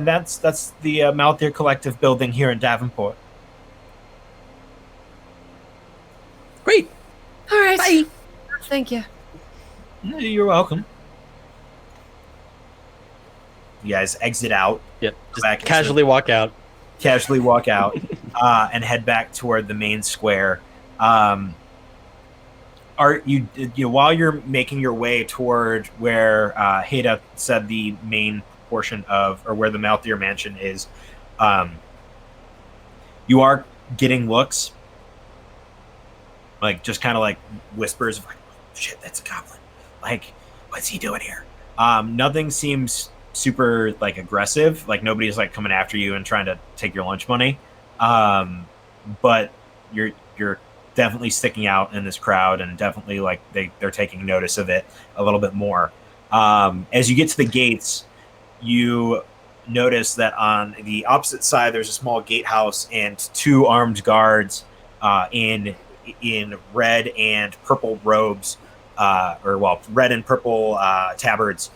that's the Malthir Collective building here in Davenport. Great. All right. Bye. Thank you. You're welcome. You guys exit out. Yep. Just casually walk out. Casually walk out and head back toward the main square. Art, you while you're making your way toward where Haida said the main portion of, or where the Malthir mansion is, you are getting looks, like just kind of like whispers of like, oh, shit, that's a goblin. Like, what's he doing here? Nothing seems super like aggressive. Like nobody's like coming after you and trying to take your lunch money. But you're definitely sticking out in this crowd, and definitely like they're taking notice of it a little bit more. As you get to the gates, you notice that on the opposite side there's a small gatehouse and 2 armed guards in red and purple robes, red and purple tabards,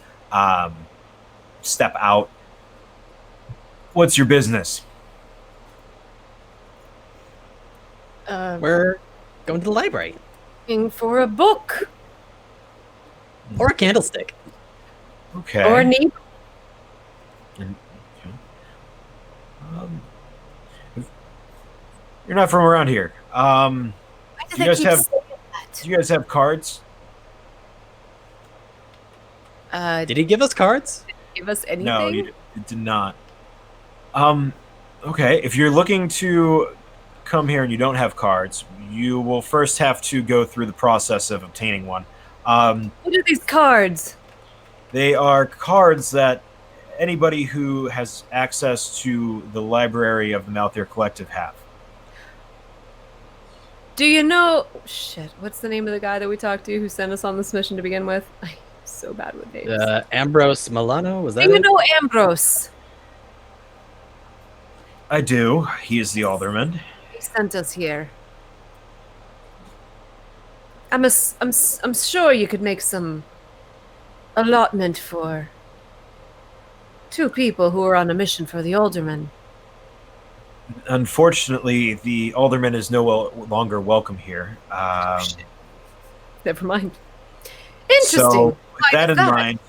step out. What's your business? We're going to the library. Looking for a book. Or a candlestick. Okay. Or a needle. You're not from around here. Why do Do they you guys keep have- saying that? Do you guys have cards? Did he give us cards? Give us anything? No, you did not. Okay, if you're looking to come here and you don't have cards, you will first have to go through the process of obtaining one. What are these cards? They are cards that anybody who has access to the library of the Malthir Collective have. Do you know... Shit, what's the name of the guy that we talked to who sent us on this mission to begin with? I'm so bad with names. Ambrose Milano, was that Do you it? know Ambrose? I do. He is the alderman. He sent us here. I'm sure you could make some allotment for 2 people who are on a mission for the alderman. Unfortunately, the alderman is no longer welcome here. Never mind. Interesting. So, with Why that is in mind,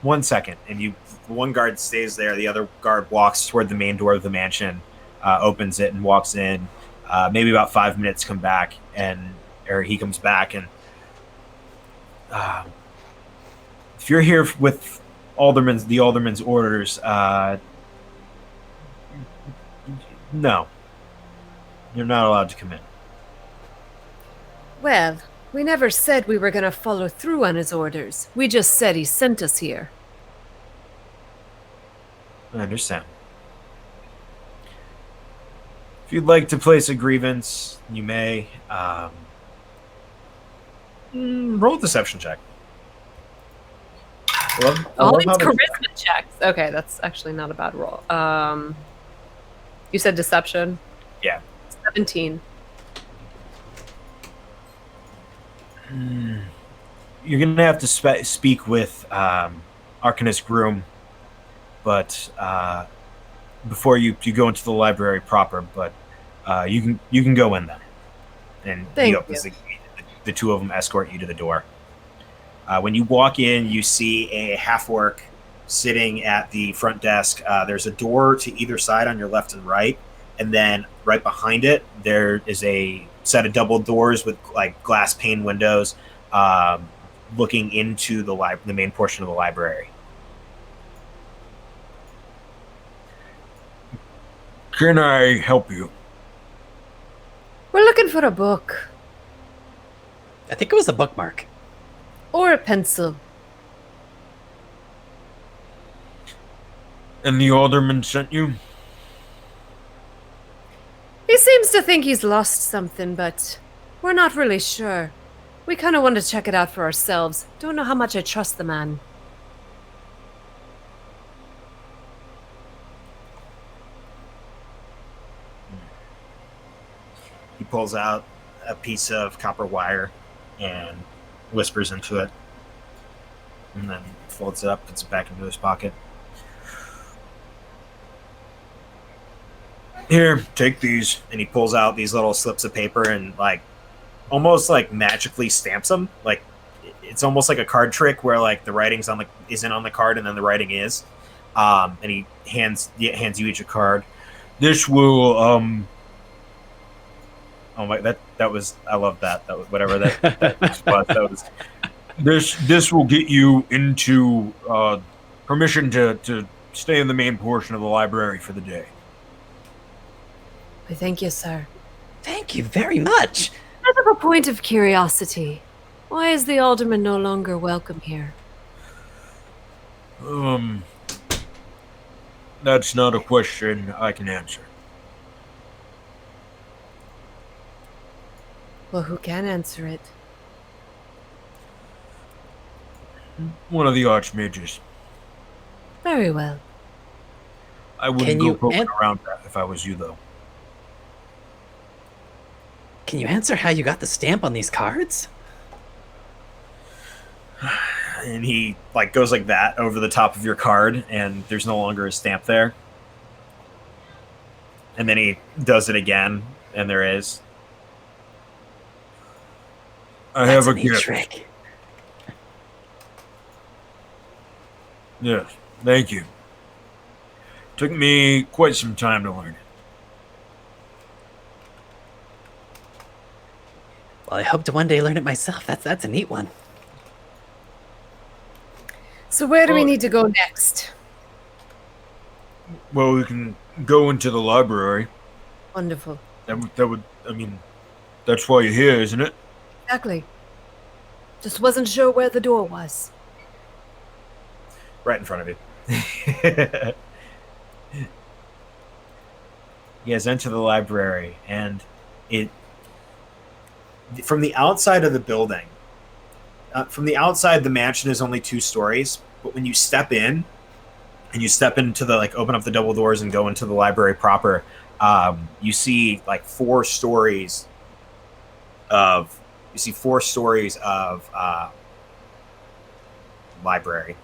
1 second, and one guard stays there. The other guard walks toward the main door of the mansion, opens it, and walks in. Maybe about 5 minutes, come back, or he comes back, and if you're here with the alderman's orders, no, you're not allowed to come in. Well, we never said we were going to follow through on his orders. We just said he sent us here. I understand. If you'd like to place a grievance, you may. Roll a deception check. All these charisma checks. Okay, that's actually not a bad roll. You said deception? Yeah. 17. You're going to have to speak with Arcanist Groom, but before you go into the library proper, but you can go in then. And Thank he opens the 2 of them escort you to the door. When you walk in, you see a half-orc sitting at the front desk. There's a door to either side on your left and right, and then right behind it, there is a set of double doors with like glass pane windows looking into the main portion of the library. Can I help you? We're looking for a book. I think it was a bookmark. Or a pencil. And the alderman sent you? He seems to think he's lost something, but we're not really sure. We kind of want to check it out for ourselves. Don't know how much I trust the man. He pulls out a piece of copper wire and whispers into it, and then folds it up, puts it back into his pocket. Here, take these. And he pulls out these little slips of paper and almost magically stamps them. Like it's almost like a card trick where the writing's isn't on the card and then the writing is. And he hands you each a card. This will oh my, that was, I love that. That was whatever that was. That was this will get you into permission to stay in the main portion of the library for the day. We thank you, sir. Thank you very much. Out of a point of curiosity, why is the alderman no longer welcome here? That's not a question I can answer. Well, who can answer it? One of the archmages. Very well. I wouldn't go poking around that if I was you, though. Can you answer how you got the stamp on these cards? And he goes like that over the top of your card, and there's no longer a stamp there. And then he does it again, and there is. That's a neat trick. Yes, thank you. Took me quite some time to learn it. Well, I hope to one day learn it myself. That's a neat one. So where do we need to go next? Well, we can go into the library. Wonderful. That would. I mean, that's why you're here, isn't it? Exactly. Just wasn't sure where the door was. Right in front of you. You guys enter the library, and it from the outside of the building. From the outside, the mansion is only 2 stories, but when you step in, and you step into the open up the double doors and go into the library proper, you see 4 stories of library.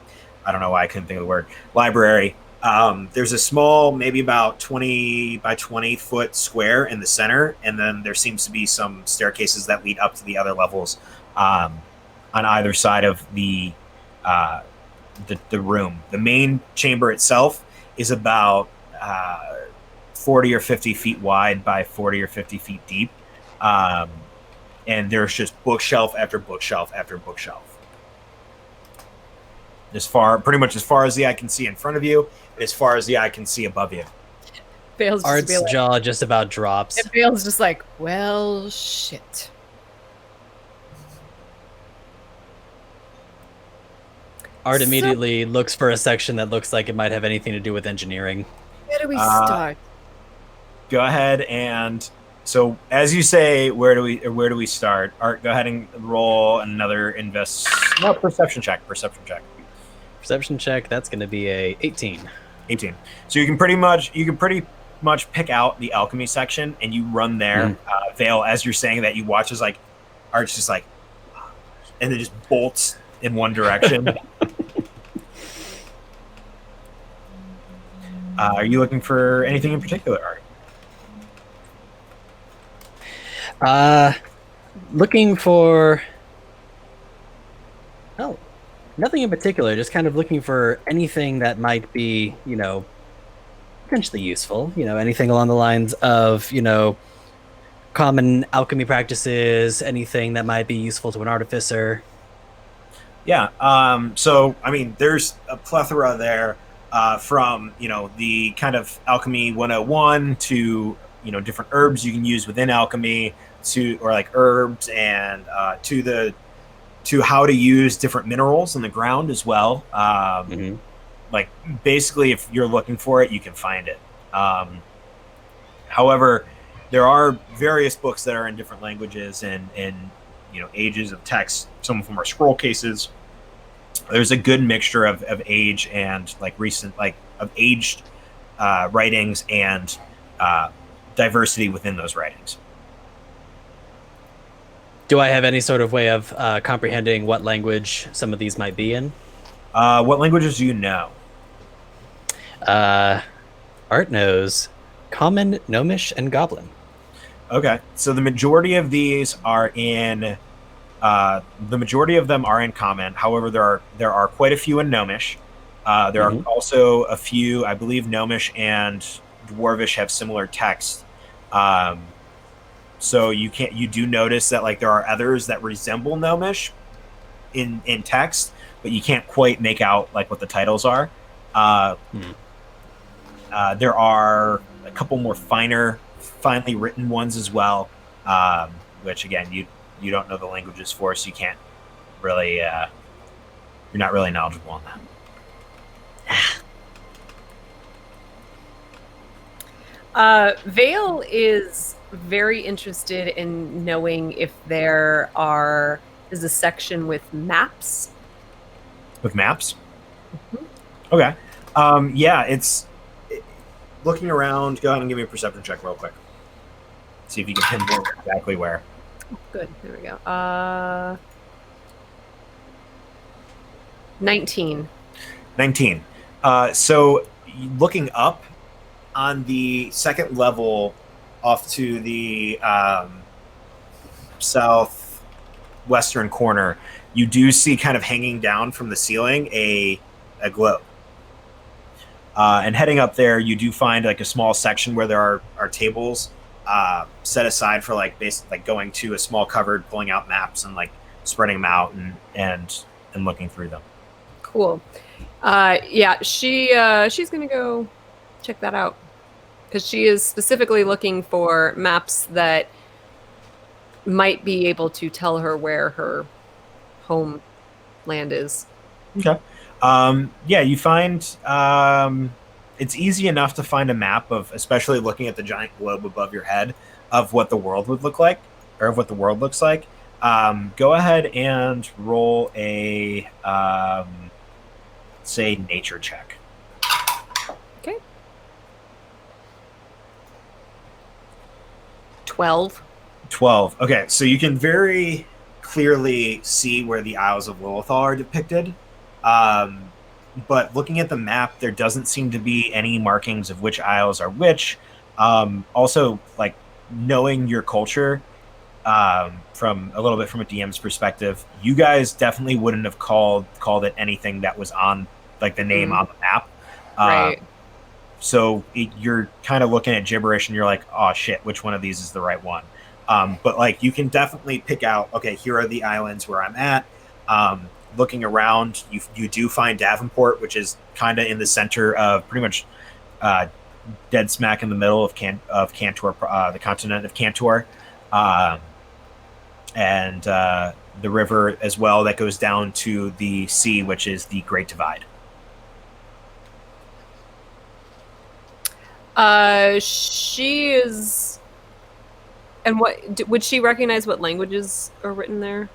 I don't know why I couldn't think of the word library. There's a small, maybe about 20 by 20 foot square in the center, and then there seems to be some staircases that lead up to the other levels on either side of the room. The main chamber itself is about 40 or 50 feet wide by 40 or 50 feet deep, and there's just bookshelf after bookshelf after bookshelf. Pretty much as far as the eye can see in front of you, as far as the eye can see above you. Vale's just Art's like, jaw just about drops. and Vale's just like, well, shit. Art immediately looks for a section that looks like it might have anything to do with engineering. Where do we start? Go ahead and so as you say, where do we start? Art, go ahead and roll another perception check. Perception check, that's going to be a 18. 18. So you can pretty much pick out the alchemy section, and you run there. Vale, as you're saying that, you watch as Art's just and it just bolts in one direction. Are you looking for anything in particular, Art? Looking for... Oh, nothing in particular. Just kind of looking for anything that might be, potentially useful. Anything along the lines of, common alchemy practices, anything that might be useful to an artificer. Yeah. So, I mean, there's a plethora there from, the kind of alchemy 101 to, different herbs you can use within alchemy or herbs and to how to use different minerals in the ground as well. Basically, if you're looking for it, you can find it. However, there are various books that are in different languages and ages of text. Some of them are scroll cases. There's a good mixture of age and recent of aged writings and diversity within those writings. Do I have any sort of way of comprehending what language some of these might be in? What languages do you know? Art knows Common, Gnomish, and Goblin. Okay, so the majority of these are in. The majority of them are in Common. However, there are quite a few in Gnomish. There are also a few, I believe, Gnomish and Dwarvish have similar text. So you do notice that there are others that resemble Gnomish in text, but you can't quite make out what the titles are. There are a couple more finely written ones as well, which again you don't know the languages for, so you can't really you're not really knowledgeable on that. Vale is very interested in knowing if there is a section with maps. With maps? Okay. Yeah, it's looking around. Go ahead and give me a perception check real quick. See if you can pinpoint exactly where. Good. There we go. 19. 19. So looking up on the second level off to the southwestern corner, you do see kind of hanging down from the ceiling a globe. And heading up there, you do find a small section where there are tables set aside for going to a small cupboard, pulling out maps and spreading them out and looking through them. Cool. Yeah, she's gonna go check that out. because she is specifically looking for maps that might be able to tell her where her homeland is. Okay. Yeah, you find it's easy enough to find a map of, especially looking at the giant globe above your head, of what the world would look like, or of what the world looks like. Go ahead and roll a, say, nature check. Okay. 12. 12. Okay, so you can very clearly see where the Isles of Lilithal are depicted. But looking at the map, there doesn't seem to be any markings of which isles are which. Also, like, knowing your culture, from a little bit from a DM's perspective, you guys definitely wouldn't have called it anything that was on, like, the name on the map. Right. So you're kind of looking at gibberish and you're like, oh shit, which one of these is the right one? But like, you can definitely pick out, okay, here are the islands where I'm at. Looking around, you do find Davenport, which is kind of in the center of pretty much dead smack in the middle of Kantor, the continent of Kantor, and the river as well that goes down to the sea, which is the Great Divide. She is. And would she recognize what languages are written there?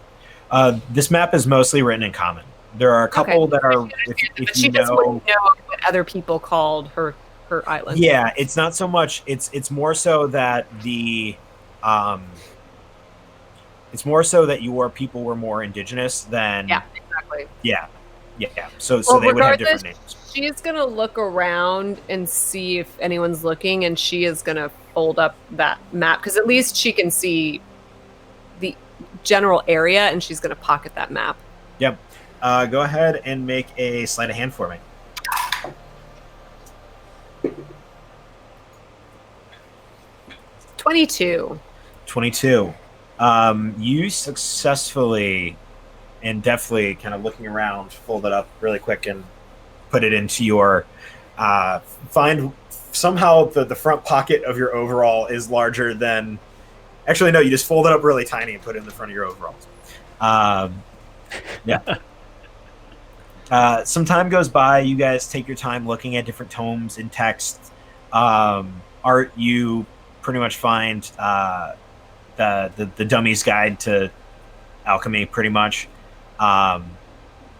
This map is mostly written in Common. There are a couple that are. If she you just know, wouldn't know what other people called her island. Yeah, it's not so much. It's more so that it's more so that your people were more indigenous than. Yeah, exactly. Yeah. So they would have different names. She's gonna look around and see if anyone's looking, and she is gonna fold up that map because at least she can see the general area, and she's gonna pocket that map. Yep. Go ahead and make a sleight of hand for me. 22. 22. You successfully and deftly, kind of looking around, fold it up really quick and put it into your find somehow the front pocket of your overall is larger than, actually no, you just fold it up really tiny and put it in the front of your overalls. Yeah. Some time goes by. You guys take your time looking at different tomes and text. Art, you pretty much find the dummy's guide to alchemy, pretty much,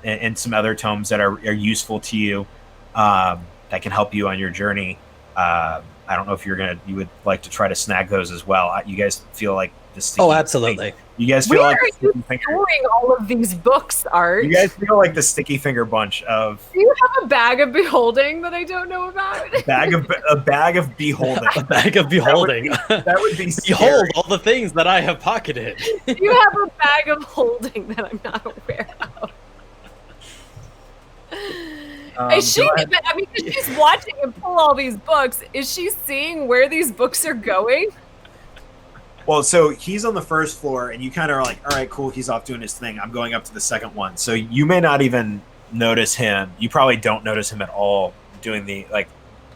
and some other tomes that are useful to you, that can help you on your journey. I don't know if you would like to try to snag those as well. You guys feel like the sticky. Oh, absolutely. You guys feel Where like are you storing all of these books, Art? You guys feel like the sticky finger bunch of. Do you have a bag of beholding that I don't know about? a bag of beholding. A bag of beholding. That would be scary. Behold all the things that I have pocketed. Do you have a bag of holding that I'm not aware of? Is she? I mean, if she's watching him pull all these books, is she seeing where these books are going? Well, so he's on the first floor, and you kind of are like, all right, cool, he's off doing his thing. I'm going up to the second one. So you may not even notice him. You probably don't notice him at all doing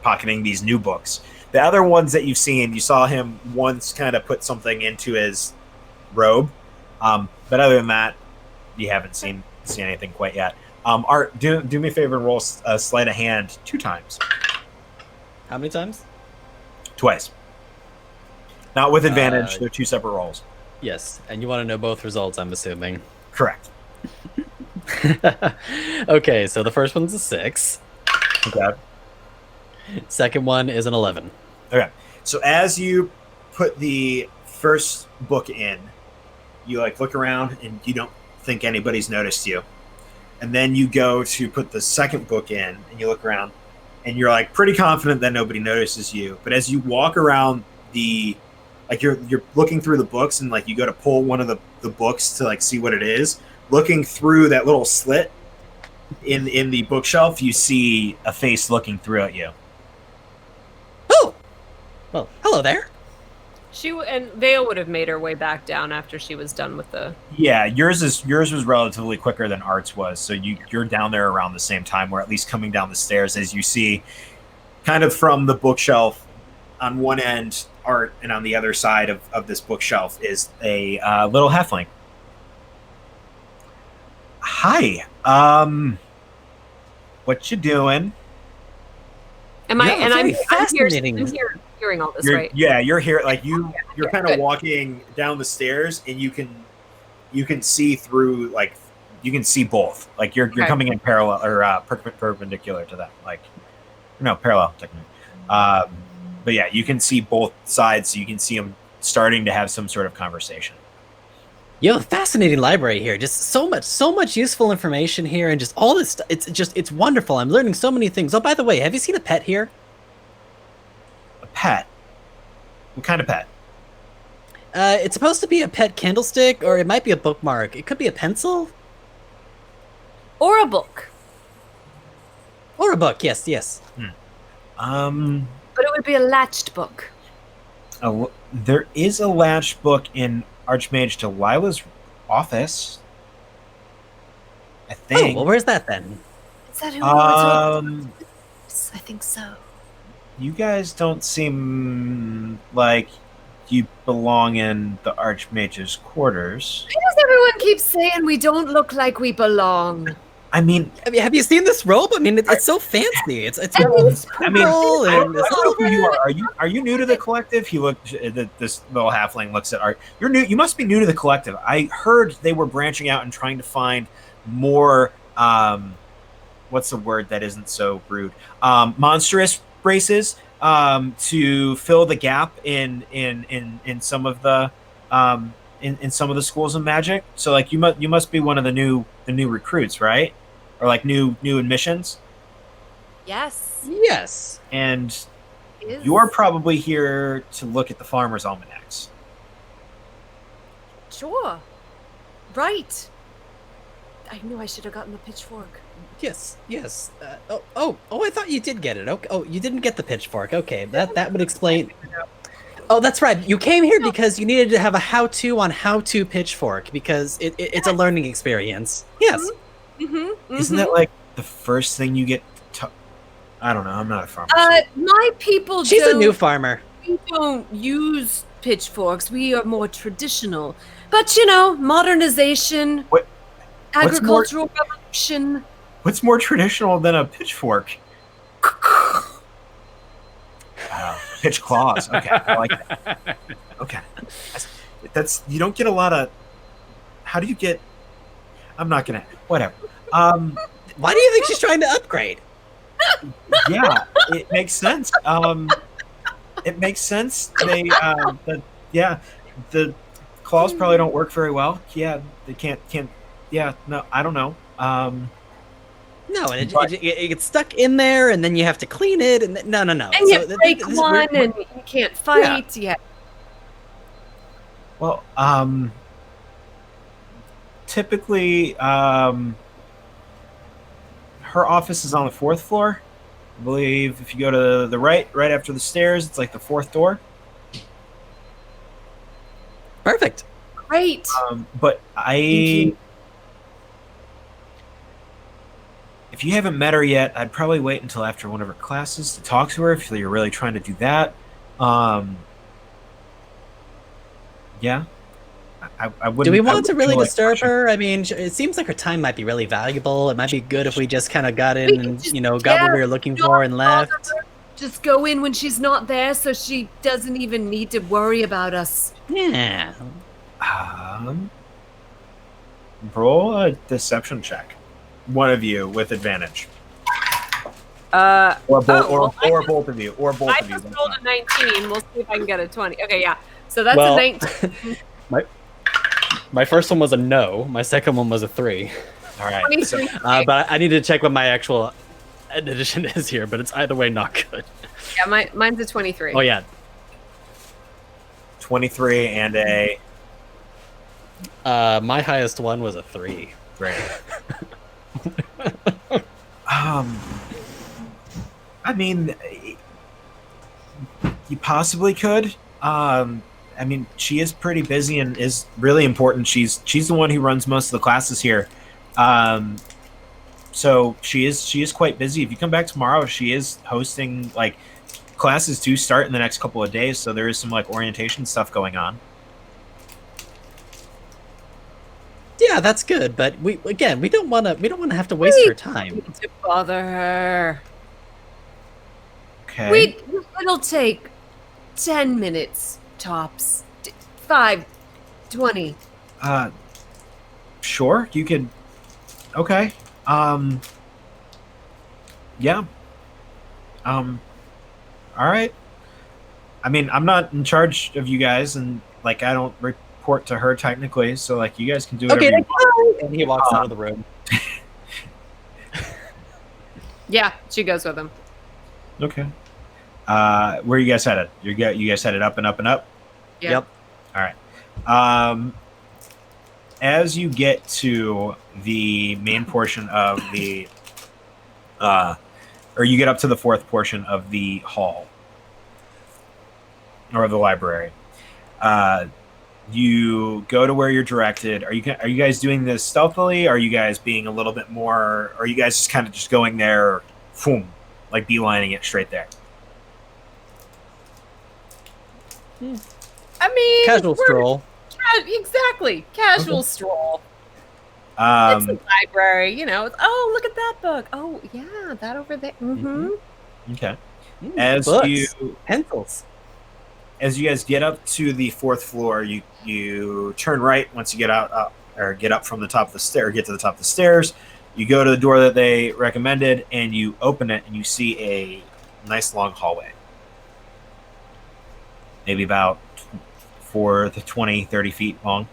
pocketing these new books. The other ones that you've seen, you saw him once kind of put something into his robe. But other than that, you haven't seen anything quite yet. Art, do me a favor and roll a sleight of hand 2 times. How many times? Twice. Not with advantage. They're 2 separate rolls. Yes, and you want to know both results, I'm assuming. Correct. Okay, so the first one's a 6. Okay. Second one is an 11. Okay. So as you put the first book in, you look around and you don't think anybody's noticed you. And then you go to put the second book in and you look around and you're pretty confident that nobody notices you. But as you walk around you're looking through the books and you go to pull one of the books to see what it is, looking through that little slit in the bookshelf, you see a face looking through at you. Oh, well, hello there. And Vale would have made her way back down after she was done with the. Yeah, yours was relatively quicker than Art's was, so you're down there around the same time, or at least coming down the stairs as you see, kind of from the bookshelf, on one end art, and on the other side of this bookshelf is a little halfling. Hi. What you doing? Am I? Yeah, And I'm fascinating. I'm here hearing all this, You're, right? Yeah, you're here. Like you're kind of good. walking down the stairs, and you can see through. Like you can see both. Like you're Okay. coming in parallel or perpendicular to them. Like no, parallel technically. But yeah, you can see both sides. So you can see them starting to have some sort of conversation. You have a fascinating library here. Just so much useful information here, and just all this. It's wonderful. I'm learning so many things. Oh, by the way, have you seen a pet here? A pet. What kind of pet? It's supposed to be a pet candlestick, or it might be a bookmark. It could be a pencil Or a book. or a book. Yes, yes. But it would be a latched book. There is a latch book in Archmage Delilah's office. I Oh, think. well, where's that then? Is that who we were talking Um, about? I think so. you guys don't seem like you belong in the Archmage's quarters. Why does everyone keep saying we don't look like we belong? I mean, Have you seen this robe? I mean, it's so fancy. It's And it's I mean, purple I and don't know who you are. Are you new to the collective? He looked. This little halfling looks at Art. You're new. You must be new to the collective. I heard they were branching out and trying to find more. What's the word that isn't so rude? Monstrous races to fill the gap in some of the in some of the schools of magic. So like you must be one of the new recruits, right? Or like new admissions. Yes. yes. And Is- you're probably here to look at the farmer's almanacs. Sure. Right. I knew I should have gotten the pitchfork. Yes, yes. Oh! I thought you did get it. Okay. Oh, you didn't get the pitchfork. Okay, that would explain. Oh, that's right. You came here because you needed to have a how-to on how to pitchfork because it's a learning experience. Yes. Mm-hmm. Isn't that like the first thing you get? I don't know. I'm not a farmer. My people She's a don't, new farmer. we don't use pitchforks. We are more traditional. But, you know, modernization, What's more- agricultural revolution. What's more traditional than a pitchfork? Pitch claws. Okay, I like that. Okay, that's you don't get a lot of. How do you get? I'm not gonna. Whatever. Why do you think she's trying to upgrade? Yeah, it makes sense. It makes sense. The claws probably don't work very well. Yeah, they can't. Yeah, no, I don't know. No, and it gets stuck in there, and then you have to clean it, and no. And you break one and you can't fight. Yeah. Well, typically, her office is on the 4th floor. I believe if you go to the right after the stairs, it's like the 4th door. Perfect. Great. But Thank you. if you haven't met her yet, I'd probably wait until after one of her classes to talk to her if you're really trying to do that. Yeah. I wouldn't. Do we I want to wouldn't really feel like disturb pushing. her? I mean, it seems like her time might be really valuable. It might be good if we just kind of got We in could and, just- got what yeah, we were looking don't for and bother left. her. Just go in when she's not there so she doesn't even need to worry about us. Yeah. Roll a deception check. One of you with advantage. Or Or both, well, or both of you. Or both I of you. just that's rolled fine. a 19. We'll see if I can get a 20. Okay, yeah. So that's Well- a 19. My first one was a no. My second one was a 3. All right. So, 23. But I need to check what my actual addition is here. But it's either way not good. Yeah, mine's a 23. Oh yeah. 23 and a My highest one was a 3. great. I mean, you possibly could. I mean, she is pretty busy and is really important. She's the one who runs most of the classes here. So she is quite busy. If you come back tomorrow, she is hosting like classes do start in the next couple of days, so there is some like orientation stuff going on. Yeah, that's good, but we don't want to have to waste her time. Need to bother her. Okay. It'll take 10 minutes tops. 5, 20. Sure, you could. Okay. Yeah. All right. I mean, I'm not in charge of you guys, and like I don't report to her technically, so like you guys can do whatever you want. And he walks out of the room. Yeah, she goes with him. Okay. Where are you guys headed? You guys headed up and up and up? Yeah. Yep. All right. As you get to the main portion of the, or you get up to the fourth portion of the hall, or the library, you go to where you're directed. Are you guys doing this stealthily? Are you guys being a little bit more? Or are you guys just kind of just going there, boom, like beelining it straight there? I mean, Casual stroll. Exactly. Casual stroll. It's Um, a library, you know. Oh, look at that book. Oh, yeah, that over there. Mm-hmm. okay. Mm, As books. you Pencils. as you guys get up to the fourth floor, you turn right once you get out or get up from the top of the stair, get to the top of the stairs. You go to the door that they recommended, and you open it, and you see a nice long hallway, maybe about 20, 30 feet long.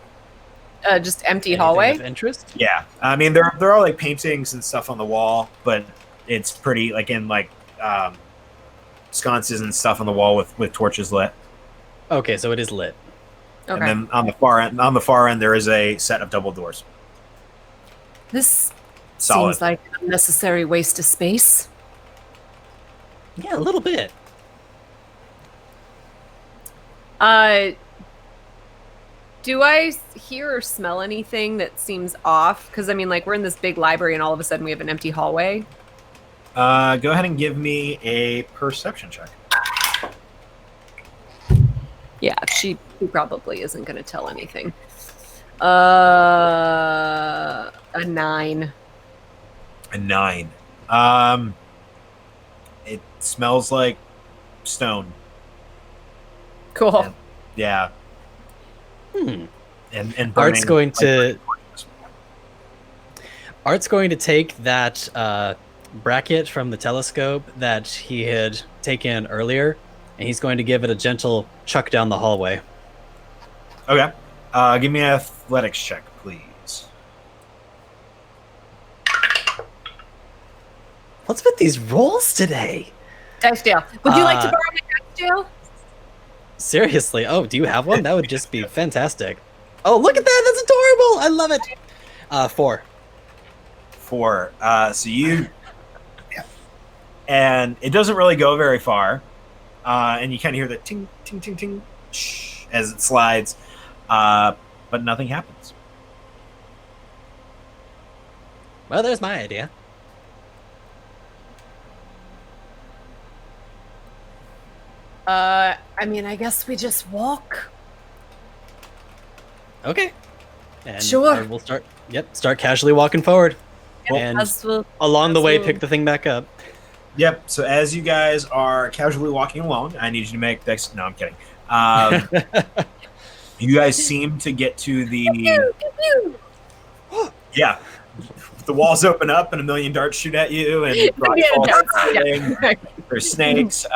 Just empty Anything hallway. of interest? Yeah, I mean there are like paintings and stuff on the wall, but it's pretty like in like sconces and stuff on the wall with torches lit. Okay, so it is lit. Okay. And then on the far end there is a set of double doors. This Solid. seems like an unnecessary waste of space. Yeah, a little bit. Do I hear or smell anything that seems off? Because I mean, like we're in this big library, and all of a sudden we have an empty hallway. Go ahead and give me a perception check. Yeah, she probably isn't going to tell anything. A 9. A 9. It smells like stone. Cool. Yeah. Hmm. And burning. Art's going to take that bracket from the telescope that he had taken earlier, and he's going to give it a gentle chuck down the hallway. Okay. Give me an athletics check, please. What's with these rolls today? Dice jail. Would you like to borrow my dice jail? Seriously? Oh, do you have one? That would just be fantastic. Oh, look at that! That's adorable! I love it! 4. 4. So you... Yeah. And it doesn't really go very far. And you kind of hear the ting, ting, ting, ting, shh, as it slides. But nothing happens. Well, there's my idea. I mean, I guess we just walk. Okay. And Sure. We'll start casually walking forward. And along the way, pick the thing back up. Yep. So as you guys are casually walking along, I need you to make dex. No, I'm kidding. You guys seem to get to the. Yeah. The walls open up and a million darts shoot at you, and there's snakes.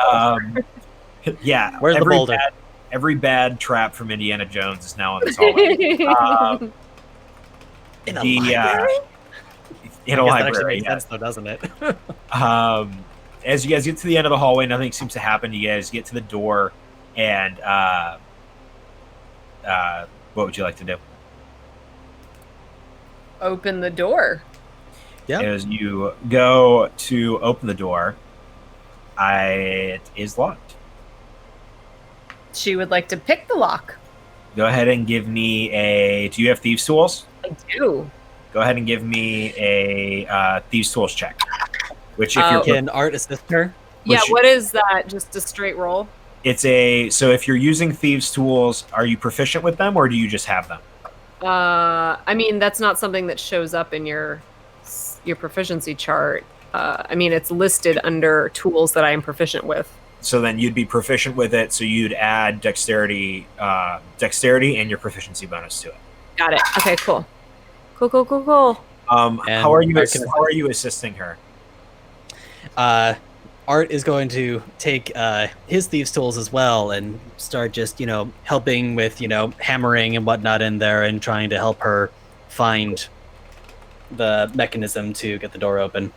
Yeah. Where's the boulder? Every bad trap from Indiana Jones is now on this hallway. In a library? In a That library, actually makes yeah. sense, though, doesn't it? As you guys get to the end of the hallway, nothing seems to happen. You guys get to the door, and what would you like to do? Open the door. Yeah. As you go to open the door, it is locked. She would like to pick the lock. Go ahead and give me a. Do you have thieves' tools? I do. Go ahead and give me a thieves' tools check. Which, if you're Can Art assist her? Yeah, what is that? Just a straight roll? So if you're using thieves' tools, are you proficient with them or do you just have them? I mean, that's not something that shows up in your proficiency chart. I mean, it's listed under tools that I am proficient with. So then you'd be proficient with it. So you'd add dexterity and your proficiency bonus to it. Got it. Okay, cool. Cool. How are you assisting her? Art is going to take his thieves' tools as well and start just, helping with, hammering and whatnot in there and trying to help her find the mechanism to get the door open.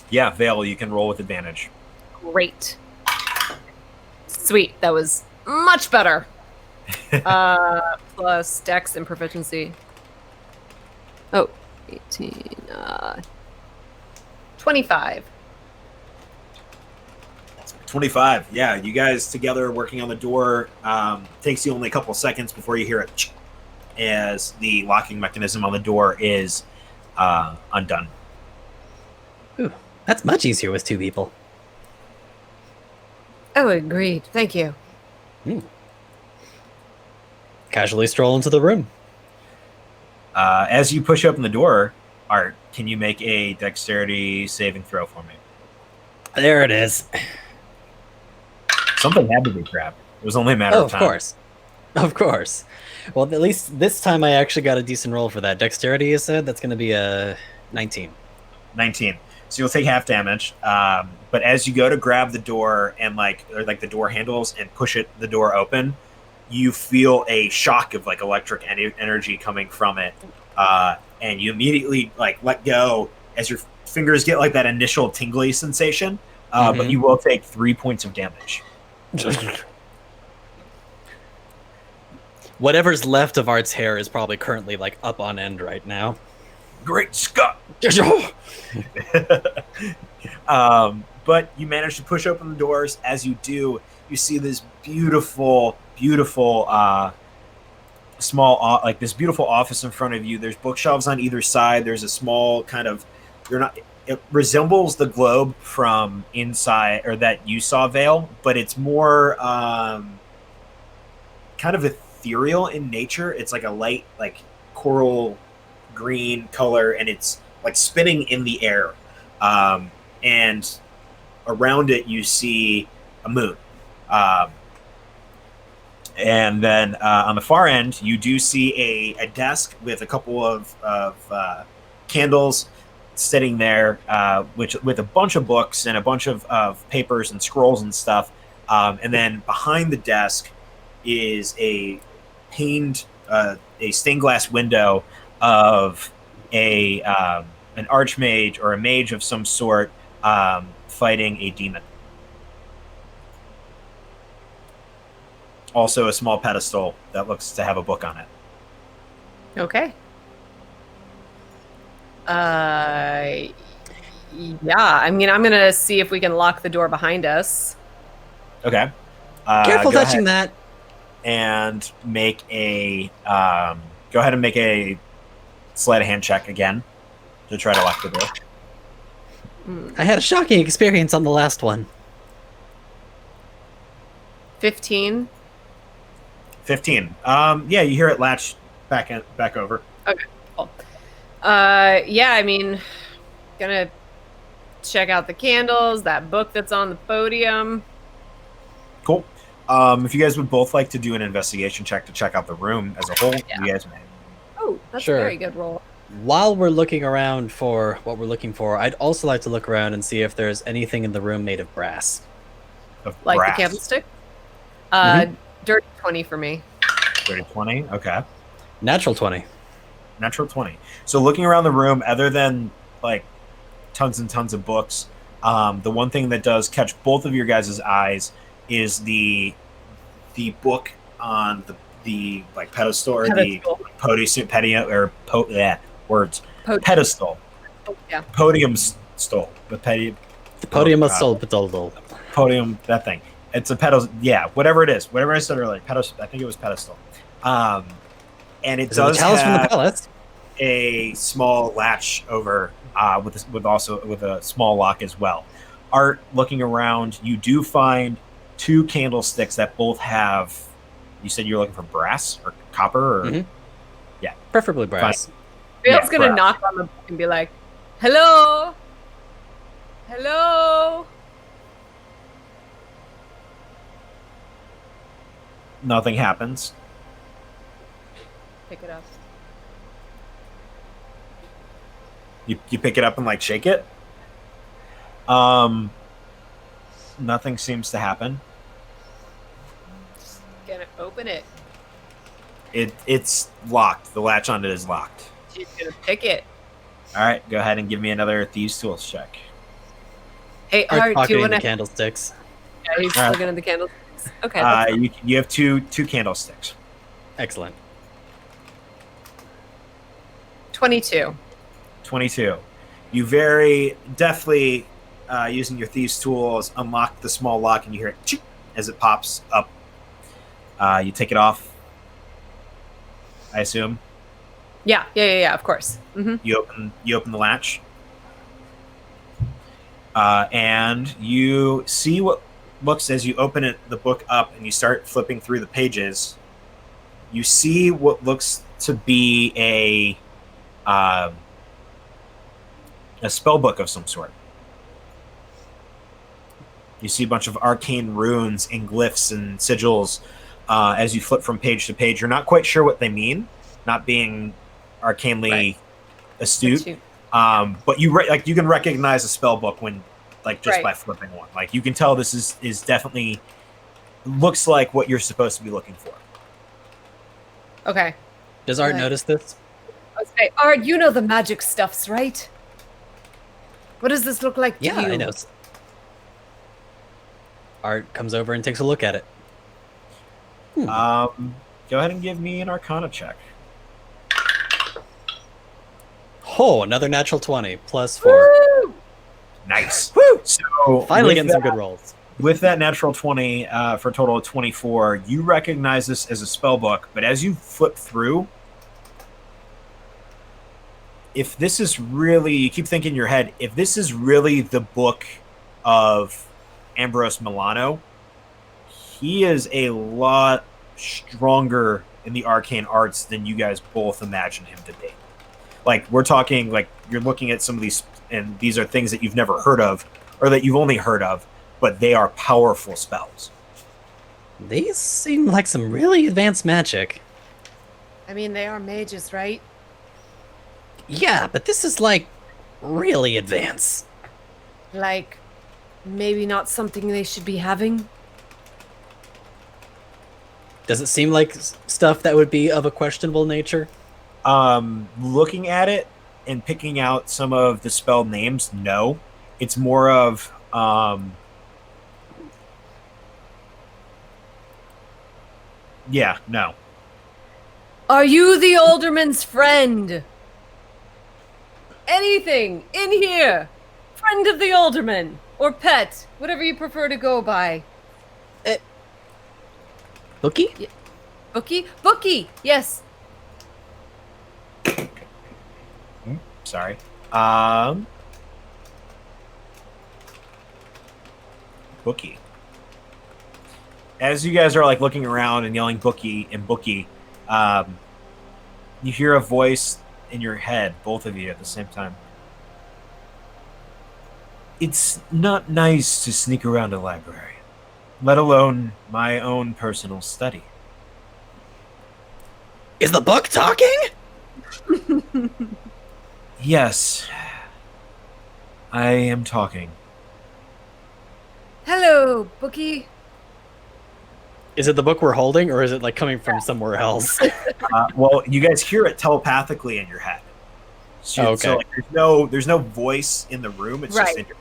Yeah, Vale, you can roll with advantage. Great. Sweet. That was much better. Plus dex and proficiency. Oh, 18. 25. 25. Yeah, you guys together working on the door. Takes you only a couple seconds before you hear it as the locking mechanism on the door is undone. Ooh, that's much easier with 2 people. Oh, agreed. Thank you. Casually stroll into the room. As you push open the door, Art, can you make a dexterity saving throw for me? There it is. Something had to be grabbed. It was only a matter of time. Of course. Well, at least this time I actually got a decent roll for that. Dexterity, you said? That's going to be a 19. 19. So you'll take half damage. But as you go to grab the door and the door handles and push the door open, you feel a shock of electric energy coming from it. And you immediately let go as your fingers get that initial tingly sensation. But you will take 3 points of damage. Whatever's left of Art's hair is probably currently up on end right now. Great Scott! But you manage to push open the doors. As you do, you see this beautiful small this beautiful office in front of you. There's bookshelves on either side. There's a small it resembles the globe from inside, or that you saw, Vale, but it's more kind of ethereal in nature. It's a light coral green color, and it's spinning in the air. And around it you see a moon. And then on the far end you do see a desk with a couple of candles sitting there, with a bunch of books and a bunch of papers and scrolls and stuff. And then behind the desk is a stained glass window of an archmage or a mage of some sort fighting a demon. Also a small pedestal that looks to have a book on it. Okay. Yeah, I mean, I'm gonna see if we can lock the door behind us. Okay. Careful touching that. And make a go ahead and make a sleight of hand check again to try to lock the door. I had a shocking experience on the last one. 15. 15. Yeah, you hear it latch back over. Okay, cool. Yeah, I mean, gonna check out the candles, that book that's on the podium. Cool. If you guys would both like to do an investigation check to check out the room as a whole, you guys may. Oh, that's Sure. a very good roll. While we're looking around for what we're looking for, I'd also like to look around and see if there's anything in the room made of brass. Like brass. the candlestick? Dirty 20 for me. Dirty 20, okay. Natural 20. Natural 20. So looking around the room, other than tons and tons of books, the one thing that does catch both of your guys' eyes is the book on the pedestal, or the pedestal. Yeah. Podium stole. The Podium of Soul. Podium, that thing. It's a pedestal. Yeah, whatever it is. Whatever I said earlier. Pedestal. I think it was pedestal. And it does Chalice from the have palace. a small latch over with a small lock as well. Art, looking around, you do find 2 candlesticks that both have. You said you're looking for brass or copper, or yeah, Preferably brass. Bale's Yeah, gonna brass. knock on the book and be like, "Hello, hello." Nothing happens. Pick it up. You pick it up and like shake it. Nothing seems to happen. Gonna open it. It's locked. The latch on it is locked. She's gonna pick it. All right, go ahead and give me another Thieves' Tools check. Hey, Art Art, do you pocketing wanna? the candlesticks. Yeah, he's All right. looking at the candles. Okay. Let's go. You have two candlesticks. Excellent. 22. 22. You very deftly, using your Thieves' Tools, unlock the small lock, and you hear it chink as it pops up. You take it off, I assume. Yeah. Of course. Mm-hmm. You open the latch, and you see what looks, as you open the book up and you start flipping through the pages. You see what looks to be a spell book of some sort. You see a bunch of arcane runes and glyphs and sigils as you flip from page to page. You're not quite sure what they mean, not being arcanely astute. But you you can recognize a spell book when just by flipping one. Like, you can tell this is definitely looks like what you're supposed to be looking for. Okay. Does Art Right. notice this? Okay, Art, you know the magic stuffs, right? What does this look like to Yeah, you? I know. Art comes over and takes a look at it. Go ahead and give me an Arcana check. Oh, another natural 20 plus 4. Woo! Nice. Woo! So Finally with getting some good rolls. With that natural 20 for a total of 24, you recognize this as a spell book, but as you flip through, if this is really, you keep thinking in your head, if this is really the book of Ambrose Milano, he is a lot stronger in the arcane arts than you guys both imagine him to be. Like, we're talking, like, you're looking at some of these, and these are things that you've never heard of, or that you've only heard of, but they are powerful spells. These seem like some really advanced magic. I mean, they are mages, right? Yeah, but this is like really advanced. Like, maybe not something they should be having. Does it seem like stuff that would be of a questionable nature? Looking at it and picking out some of the spell names, no. It's more of yeah, no. Are you the alderman's friend? Anything in here? Friend of the alderman or pet, whatever you prefer to go by. Bookie? Bookie? Bookie! Yes. Sorry. Bookie. As you guys are like looking around and yelling "Bookie" and "Bookie," you hear a voice in your head, both of you at the same time. It's not nice to sneak around a library, let alone my own personal study. Is the book talking? Yes, I am talking. Hello, Bookie. Is it the book we're holding, or is it like coming from somewhere else? Well, you guys hear it telepathically in your head. So, Okay. so like, there's no voice in the room. It's just Right. in your.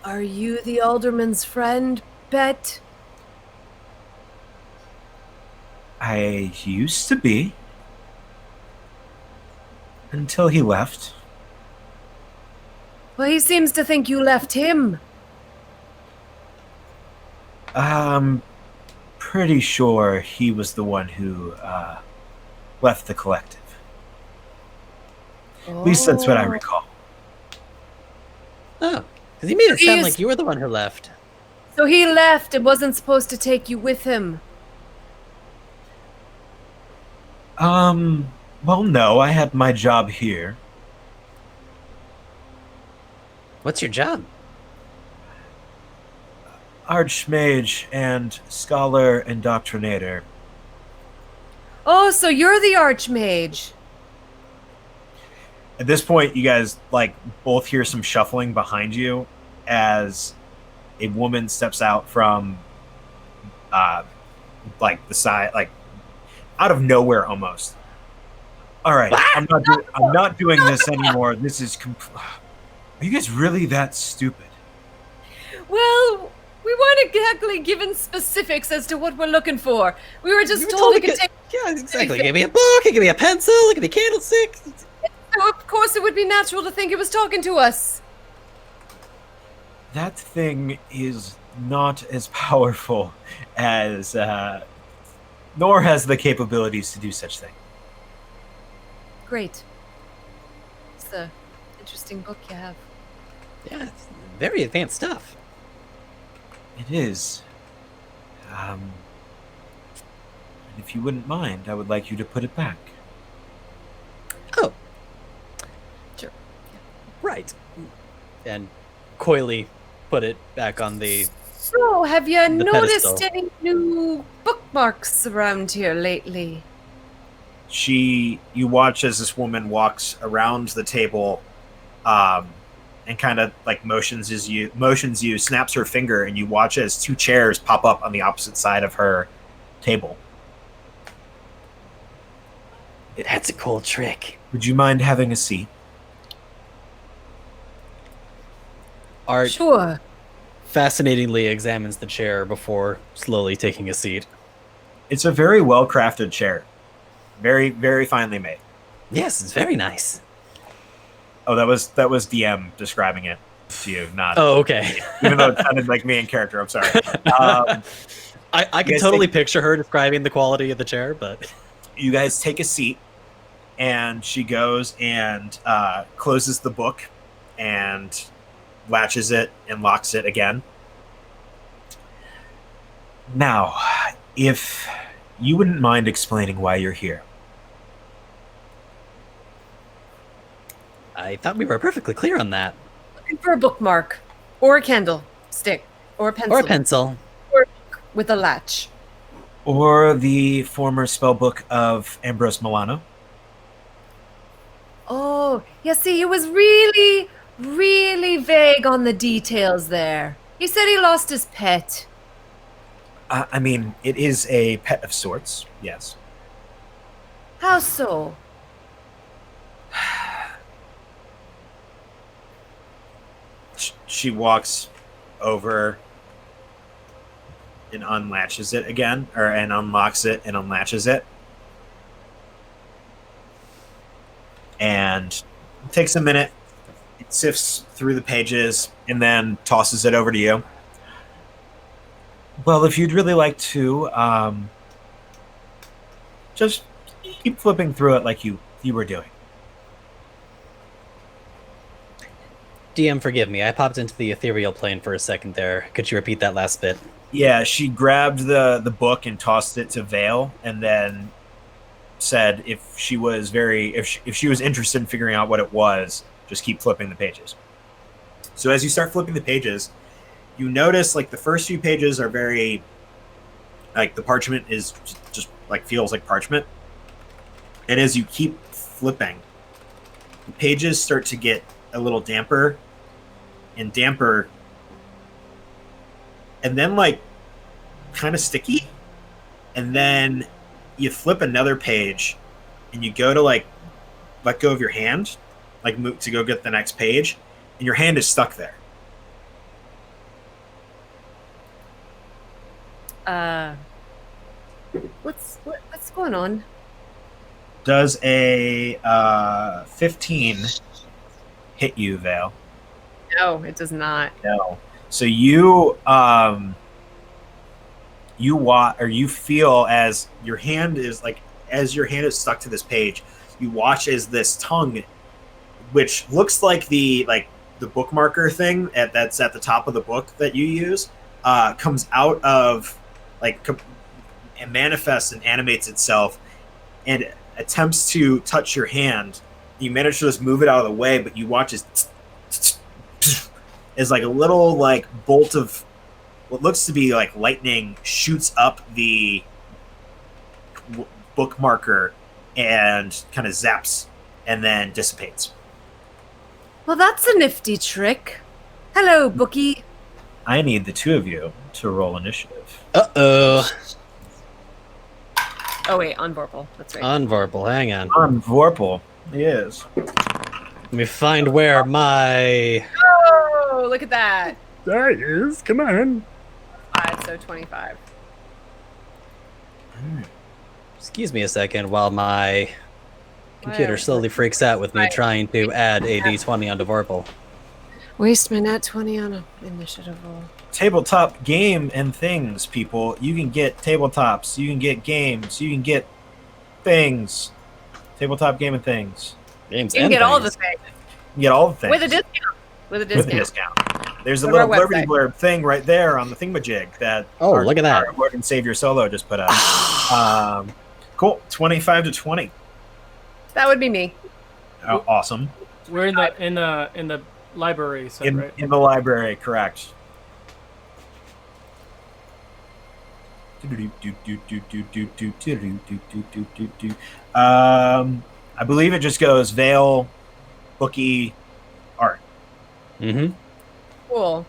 Are you the alderman's friend, Bet? I used to be. Until he left. Well, he seems to think you left him. Pretty sure he was the one who left the collective. At least that's what I recall. Because you made it sound He's- like you were the one who left. So he left and wasn't supposed to take you with him. Well, no, I had my job here. What's your job? Archmage and scholar indoctrinator. Oh, so you're the Archmage. At this point, you guys like both hear some shuffling behind you as a woman steps out from like the side, like out of nowhere almost. All right, I'm not doing this anymore. This is Are you guys really that stupid? Well, we weren't exactly given specifics as to what we're looking for. We were just told we could take. Yeah, exactly. Give me a book, give me a pencil, give me a candlestick. So of course, it would be natural to think it was talking to us. That thing is not as powerful as, nor has the capabilities to do such thing. Great. It's an interesting book you have. Yeah, it's very advanced stuff. It is. And if you wouldn't mind, I would like you to put it back. Oh. Sure. Right. And coyly put it back on the... So, have you noticed pedestal. any new bookmarks around here lately? You watch as this woman walks around the table, and kind of like motions you, snaps her finger, and you watch as two chairs pop up on the opposite side of her table. That's a cool trick. Would you mind having a seat? Art Sure. fascinatingly examines the chair before slowly taking a seat. It's a very well-crafted chair. Very, very finely made. Yes, it's very nice. Oh, that was DM describing it to you, not Oh, okay. even though it sounded like me in character. I'm sorry. I can guys totally think- picture her describing the quality of the chair, but... You guys take a seat, and she goes and closes the book and latches it and locks it again. Now, if you wouldn't mind explaining why you're here. I thought we were perfectly clear on that. Looking for a bookmark, or a candlestick, or a pencil. Or a pencil. Or a book with a latch. Or the former spellbook of Ambrose Milano. Oh, yeah, see, he was really, really vague on the details there. He said he lost his pet. I mean, it is a pet of sorts, yes. How so? She walks over and unlatches it again, and unlocks it and unlatches it. And it takes a minute. It sifts through the pages and then tosses it over to you. Well, if you'd really like to, just keep flipping through it like you were doing. DM, forgive me. I popped into the ethereal plane for a second there. Could you repeat that last bit? Yeah, she grabbed the book and tossed it to Vale, and then said if she was interested in figuring out what it was, just keep flipping the pages. So as you start flipping the pages, you notice like the first few pages are very like the parchment is just like feels like parchment. And as you keep flipping, the pages start to get a little damper and damper, and then like kind of sticky. And then you flip another page and you go to like let go of your hand, like move to go get the next page, and your hand is stuck there. What's going on? Does a 15 hit you, Vale? No, it does not. No. So you you feel as your hand is stuck to this page, you watch as this tongue, which looks like the bookmarker thing that's at the top of the book that you use comes out of and manifests and animates itself and attempts to touch your hand. You manage to just move it out of the way, but you watch as like a little like bolt of what looks to be like lightning shoots up the bookmarker and kind of zaps and then dissipates. Well, that's a nifty trick. Hello, bookie. I need the two of you to roll initiative. Uh-oh. Oh, wait, on Vorpal. That's right. On Vorpal, hang on. On Vorpal, yes. Let me find where my... Oh, look at that. There it is. Come on. 5, so 25. Excuse me a second while my computer slowly freaks out with me trying to add a d20 onto Vorpal. Waste my nat 20 on an initiative roll. Tabletop game and things, people. You can get tabletops, you can get games, you can get things. Tabletop game and things. Games You can and get all the things. things. You can get all the things. With a discount. With a discount. There's a Go to little our blurby website. blurb thing right there on the thingamajig that Oh, look at that. our Lord and Savior Solo just put up. Cool. 25 to 20. That would be me. Oh, awesome. We're in the library, so, right? In the library, correct. I believe it just goes Veil, Bookie, Art. Mm-hmm. Cool.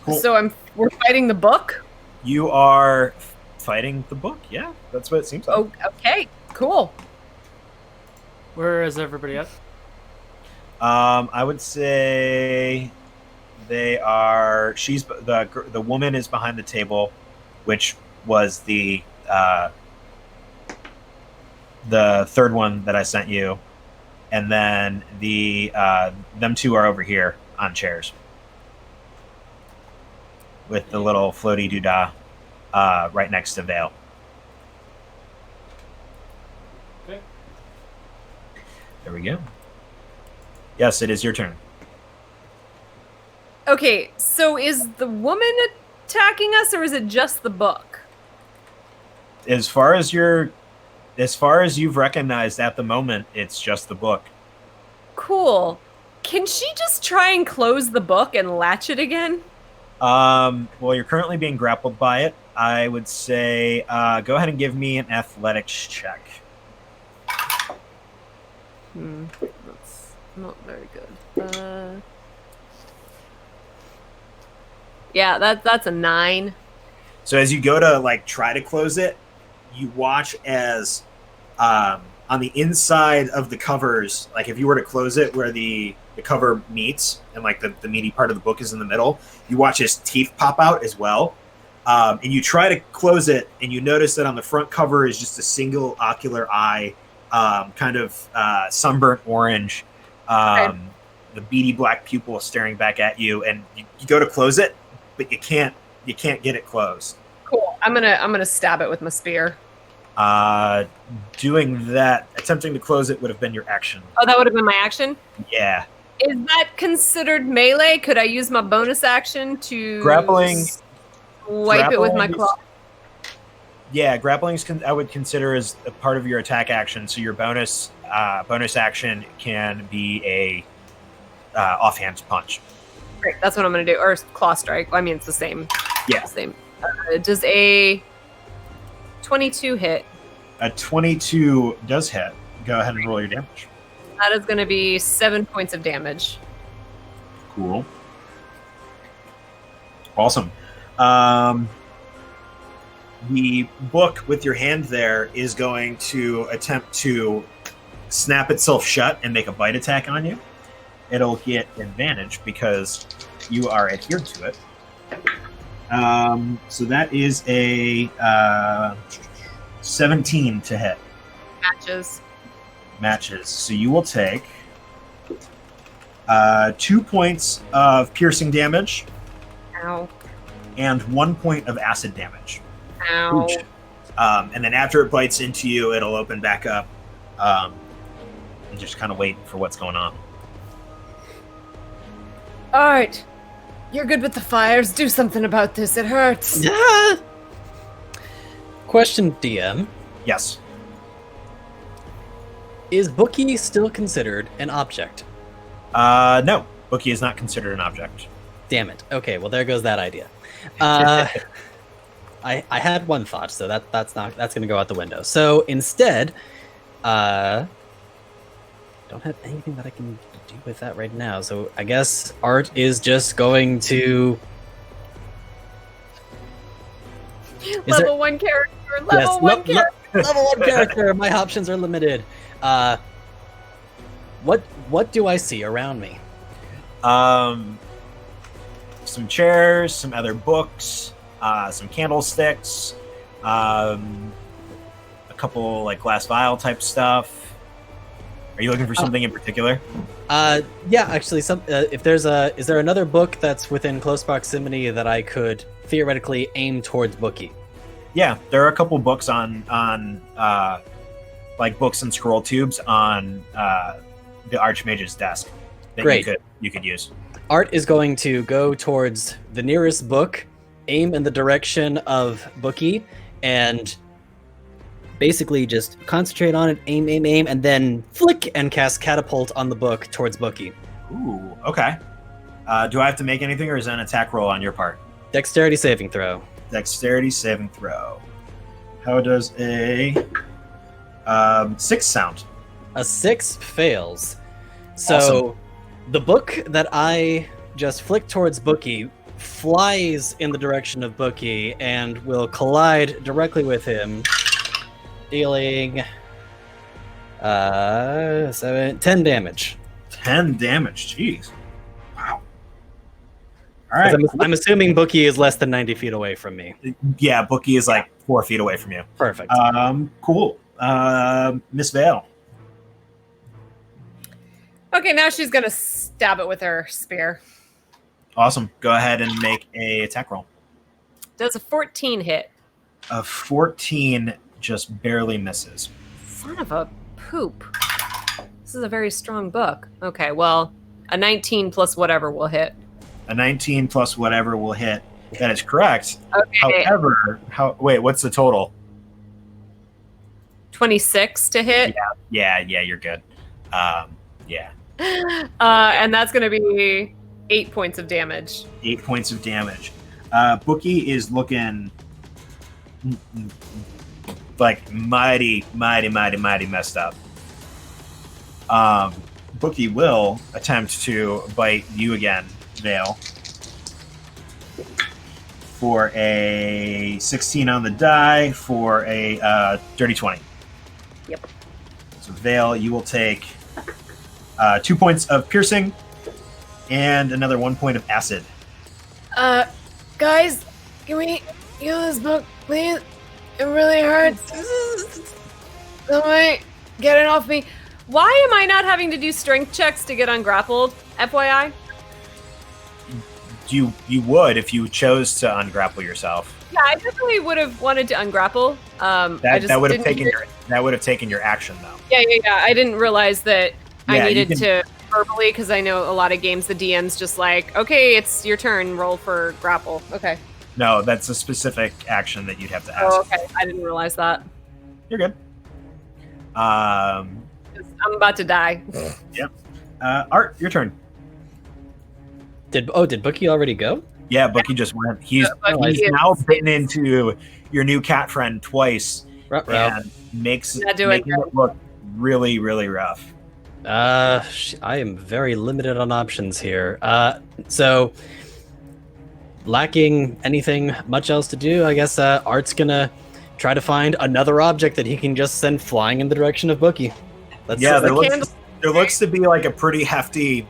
Cool. So we're fighting the book? You are fighting the book. Yeah, that's what it seems like. Oh, okay. Cool. Where is everybody at? I would say they are. She's the woman is behind the table, which was the third one that I sent you, and then them two are over here on chairs with the little floaty doodah right next to Vale. Okay. There we go. Yes, it is your turn. Okay, so is the woman attacking us, or is it just the book? As far as you've recognized at the moment, it's just the book. Cool. Can she just try and close the book and latch it again? Well, you're currently being grappled by it. I would say go ahead and give me an athletics check. That's not very good. Yeah, that's a 9. So as you go to try to close it, you watch as on the inside of the covers, if you were to close it where the cover meets and the meaty part of the book is in the middle, you watch his teeth pop out as well. And you try to close it, and you notice that on the front cover is just a single ocular eye, kind of sunburnt orange, the beady black pupil staring back at you, and you go to close it, but you can't get it closed. Cool. I'm gonna stab it with my spear. Doing that, attempting to close it would have been your action. Oh, that would have been my action? Yeah. Is that considered melee? Could I use my bonus action to Grappling. Wipe it with my claw? Yeah, grappling's I would consider as a part of your attack action. So your bonus action can be a offhand punch. Great, that's what I'm going to do. Or claw strike. I mean, it's the same. Yeah. Same. Does a 22 hit? A 22 does hit. Go ahead and roll your damage. That is going to be 7 points of damage. Cool. Awesome. The book with your hand there is going to attempt to snap itself shut and make a bite attack on you. It'll get advantage because you are adhered to it. So that is a 17 to hit. Matches. So you will take 2 points of piercing damage. Ow. And 1 point of acid damage. Ow. And then after it bites into you, it'll open back up and just kind of wait for what's going on. Art, you're good with the fires. Do something about this. It hurts. Yeah. Question, DM. Yes. Is Bookie still considered an object? No. Bookie is not considered an object. Damn it. Okay, well there goes that idea. I had one thought, so that's gonna go out the window. So instead, don't have anything that I can do with that right now. So I guess Art is just going to Level 1 character. Level 1 character. Level 1 character. My options are limited. What do I see around me? Some chairs, some other books, some candlesticks, a couple like glass vial type stuff. Are you looking for something in particular? Yeah, actually, is there another book that's within close proximity that I could theoretically aim towards Bookie? Yeah, there are a couple books on like books and scroll tubes on the Archmage's desk that Great. you could use. Art is going to go towards the nearest book, aim in the direction of Bookie, and basically just concentrate on it, aim, and then flick and cast Catapult on the book towards Bookie. Ooh, okay. Do I have to make anything, or is that an attack roll on your part? Dexterity saving throw. Dexterity saving throw. How does a 6 sound? A 6 fails. So Awesome. the book that I just flicked towards Bookie flies in the direction of Bookie and will collide directly with him, dealing 10 damage. 10 damage. Jeez. Wow. All right. I'm assuming Bookie is less than 90 feet away from me. Yeah, Bookie is like 4 feet away from you. Perfect. Cool. Miss Vale. Okay, now she's gonna stab it with her spear. Awesome. Go ahead and make a attack roll. Does a 14 hit? A 14 just barely misses. Son of a poop. This is a very strong book. Okay, well, a 19 plus whatever will hit. A 19 plus whatever will hit. That is correct. Okay. However, what's the total? 26 to hit. Yeah, you're good. Yeah. And that's going to be 8 points of damage. 8 points of damage. Bookie is looking like mighty messed up. Bookie will attempt to bite you again, Vale, for a 16 on the die for a dirty 20. Yep. So Vale, you will take 2 points of piercing and another 1 point of acid. Guys, can we heal this book, please? It really hurts. Somebody get it off me. Why am I not having to do strength checks to get ungrappled? FYI? You would if you chose to ungrapple yourself. Yeah, I definitely would have wanted to ungrapple. That would have taken your action though. Yeah. I didn't realize that I Yeah, needed to verbally, because I know a lot of games the DM's just like, okay, it's your turn, roll for grapple. Okay. No, that's a specific action that you'd have to ask. Oh, okay. I didn't realize that. You're good. 'Cause I'm about to die. Yep. Art, your turn. Did Bookie already go? Yeah, Bookie just went. He's Bookie now is- bitten into your new cat friend twice Ruh-roh. and makes Not doing making it look really rough. I am very limited on options here. So, lacking anything much else to do, I guess Art's gonna try to find another object that he can just send flying in the direction of Bookie. Yeah, there candle- looks to be like a pretty hefty,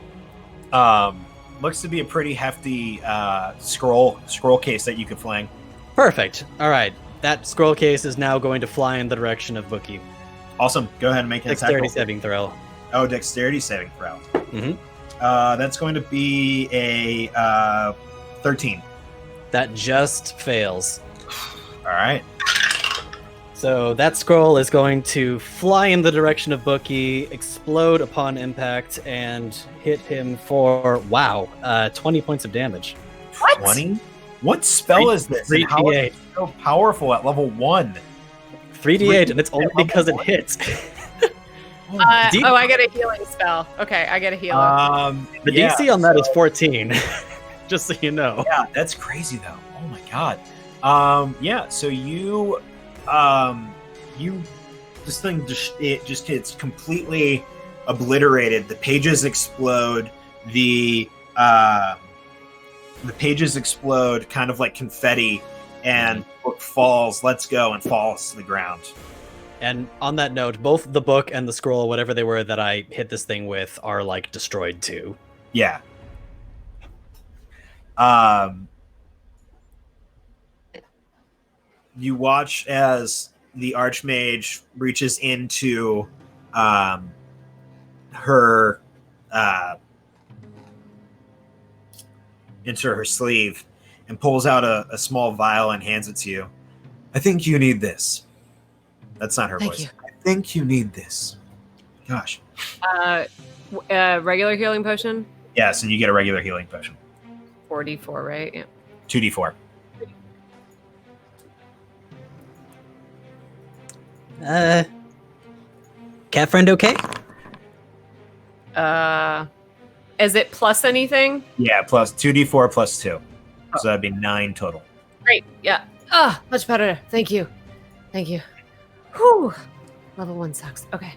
scroll case that you could fling. Perfect. All right, that scroll case is now going to fly in the direction of Bookie. Awesome. Go ahead and make an attack Dexterity roll. saving throw. Oh, dexterity saving throw. Mm-hmm. That's going to be a 13. That just fails. All right. So that scroll is going to fly in the direction of Bookie, explode upon impact, and hit him for 20 points of damage. 20? What spell is this? And how is it so powerful at level 1? 3d8, and it's only because it hits. I get a healing spell. Okay, I get a healing. The DC on that is 14, just so you know. Yeah, that's crazy though. Oh my god. So you this thing just gets completely obliterated. The pages explode. The pages explode, kind of like confetti, and the book falls. Let's go, and falls to the ground. And on that note, both the book and the scroll, whatever they were that I hit this thing with, are like destroyed too. Yeah. You watch as the Archmage reaches into her sleeve and pulls out a small vial and hands it to you. I think you need this. That's not her Thank voice. you. I think you need this. Gosh. Regular healing potion? Yes, and you get a regular healing potion. 44, right? Yeah. 2d4. Cat friend okay? Is it plus anything? Yeah, plus 2d4 plus 2. So that'd be 9 total. Great. Yeah. Much better. Thank you. Thank you. Whew. Level 1 sucks. Okay.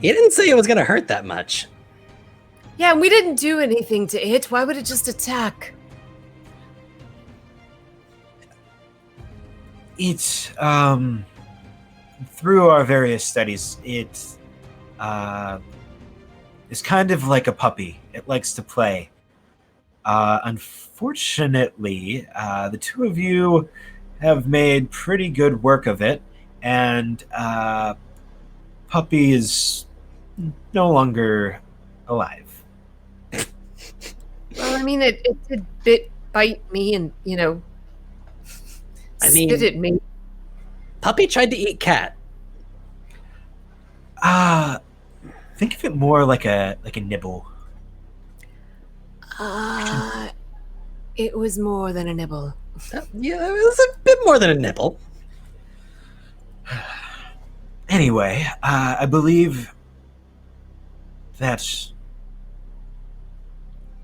He didn't say it was gonna hurt that much. Yeah, and we didn't do anything to it. Why would it just attack? It's through our various studies, it is kind of like a puppy. It likes to play. Unfortunately, the two of you have made pretty good work of it, and Puppy is no longer alive. Well, I mean, it did bite me and, spit at me. Puppy tried to eat cat. Think of it more like a nibble. It was more than a nibble. Yeah, it was a bit more than a nibble. Anyway, I believe that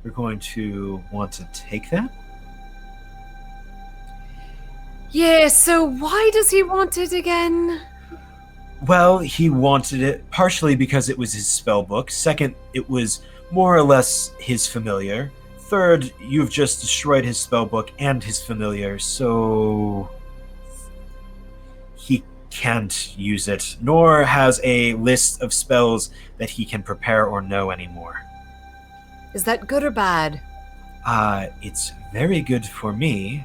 we're going to want to take that. Yeah, so why does he want it again? Well, he wanted it partially because it was his spell book. Second, it was more or less his familiar. Third, you've just destroyed his spell book and his familiar, so he can't use it, nor has a list of spells that he can prepare or know anymore. Is that good or bad? It's very good for me,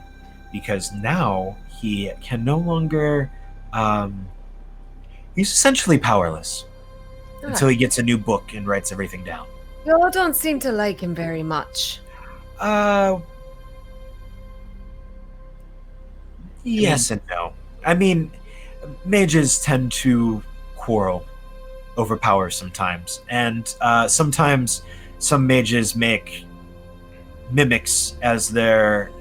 because now he can no longer, he's essentially powerless until he gets a new book and writes everything down. You all don't seem to like him very much. Yes and no. I mean, mages tend to quarrel over power sometimes, and sometimes some mages make mimics as their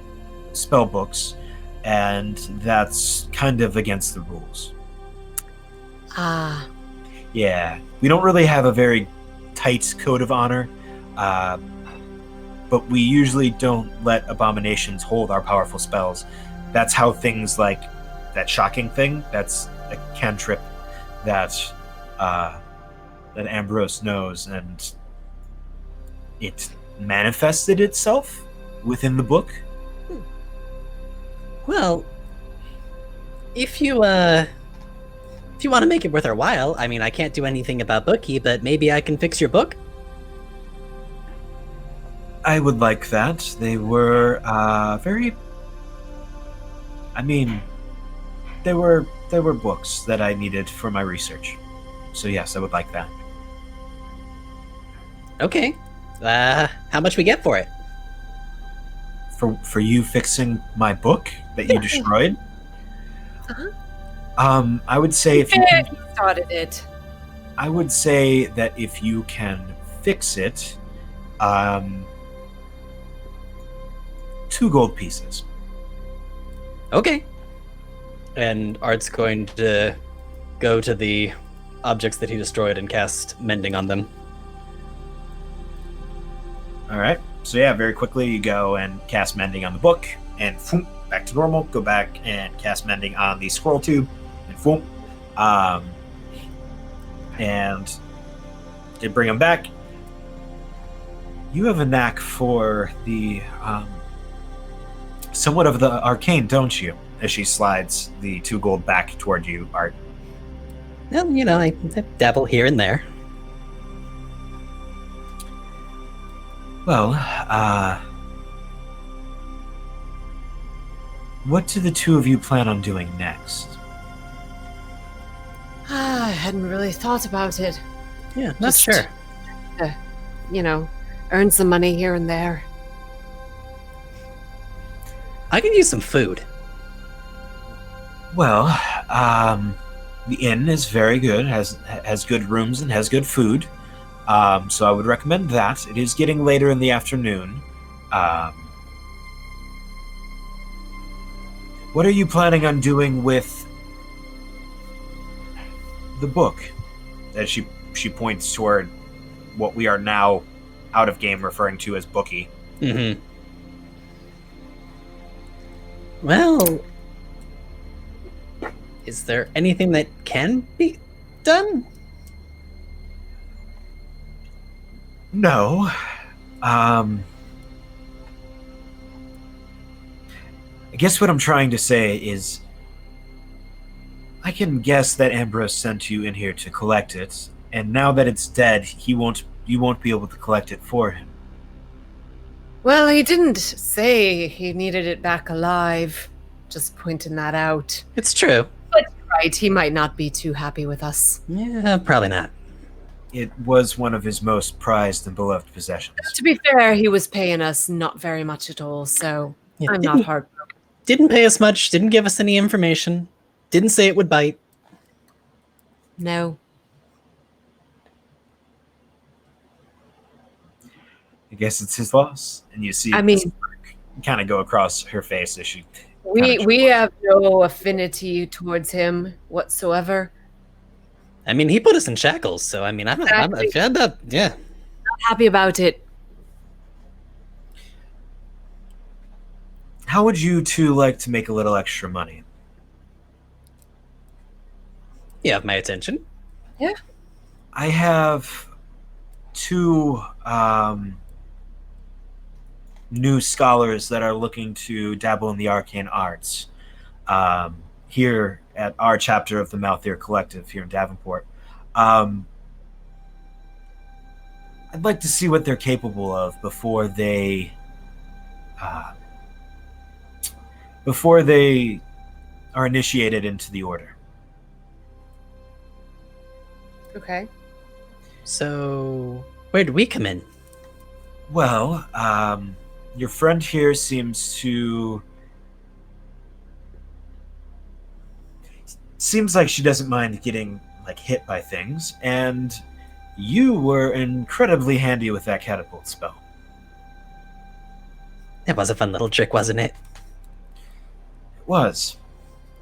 spell books, and that's kind of against the rules. Yeah, we don't really have a very tight code of honor, but we usually don't let abominations hold our powerful spells. That's how things like that shocking thing, that's a cantrip that Ambrose knows, and it manifested itself within the book. Well, if you want to make it worth our while, I mean, I can't do anything about Bookie, but maybe I can fix your book. I would like that. They were very. I mean, there were books that I needed for my research, so yes, I would like that. Okay. How much we get for it? For you fixing my book that you destroyed? I would say if you Yeah, can, he started it. I would say that if you can fix it, 2 gold pieces. Okay. And Art's going to go to the objects that he destroyed and cast mending on them. All right. So yeah, very quickly you go and cast mending on the book, and boom, back to normal. Go back and cast mending on the scroll tube, and boom, and they bring them back. You have a knack for the somewhat of the arcane, don't you? As she slides the 2 gold back toward you, Art. Well, you know, I dabble here and there. Well, what do the 2 of you plan on doing next? I hadn't really thought about it. Yeah, not Just- sure. Earn some money here and there. I could use some food. Well, the inn is very good, has good rooms and has good food. So I would recommend that. It is getting later in the afternoon. What are you planning on doing with the book? As she points toward what we are now out of game referring to as Bookie. Mm-hmm. Well, is there anything that can be done? No. I guess what I'm trying to say is I can guess that Ambrose sent you in here to collect it, and now that it's dead, you won't be able to collect it for him. Well, he didn't say he needed it back alive. Just pointing that out. It's true. Right, he might not be too happy with us. Yeah, probably not. It was one of his most prized and beloved possessions. To be fair, he was paying us not very much at all, so Yeah, I'm not heartbroken. Didn't pay us much, didn't give us any information, didn't say it would bite. No. I guess it's his loss, and you see I mean- this smirk kind of go across her face as she. We have no affinity towards him whatsoever. I mean, he put us in shackles, so I mean, I'm Exactly. yeah. Not happy about it. How would you 2 like to make a little extra money? You have my attention. I have 2 new scholars that are looking to dabble in the arcane arts here at our chapter of the Malthir Collective here in Davenport. I'd like to see what they're capable of before they are initiated into the order. Okay. So, where do we come in? Well, your friend here seems like she doesn't mind getting hit by things, and you were incredibly handy with that catapult spell. That was a fun little trick, wasn't it? It was.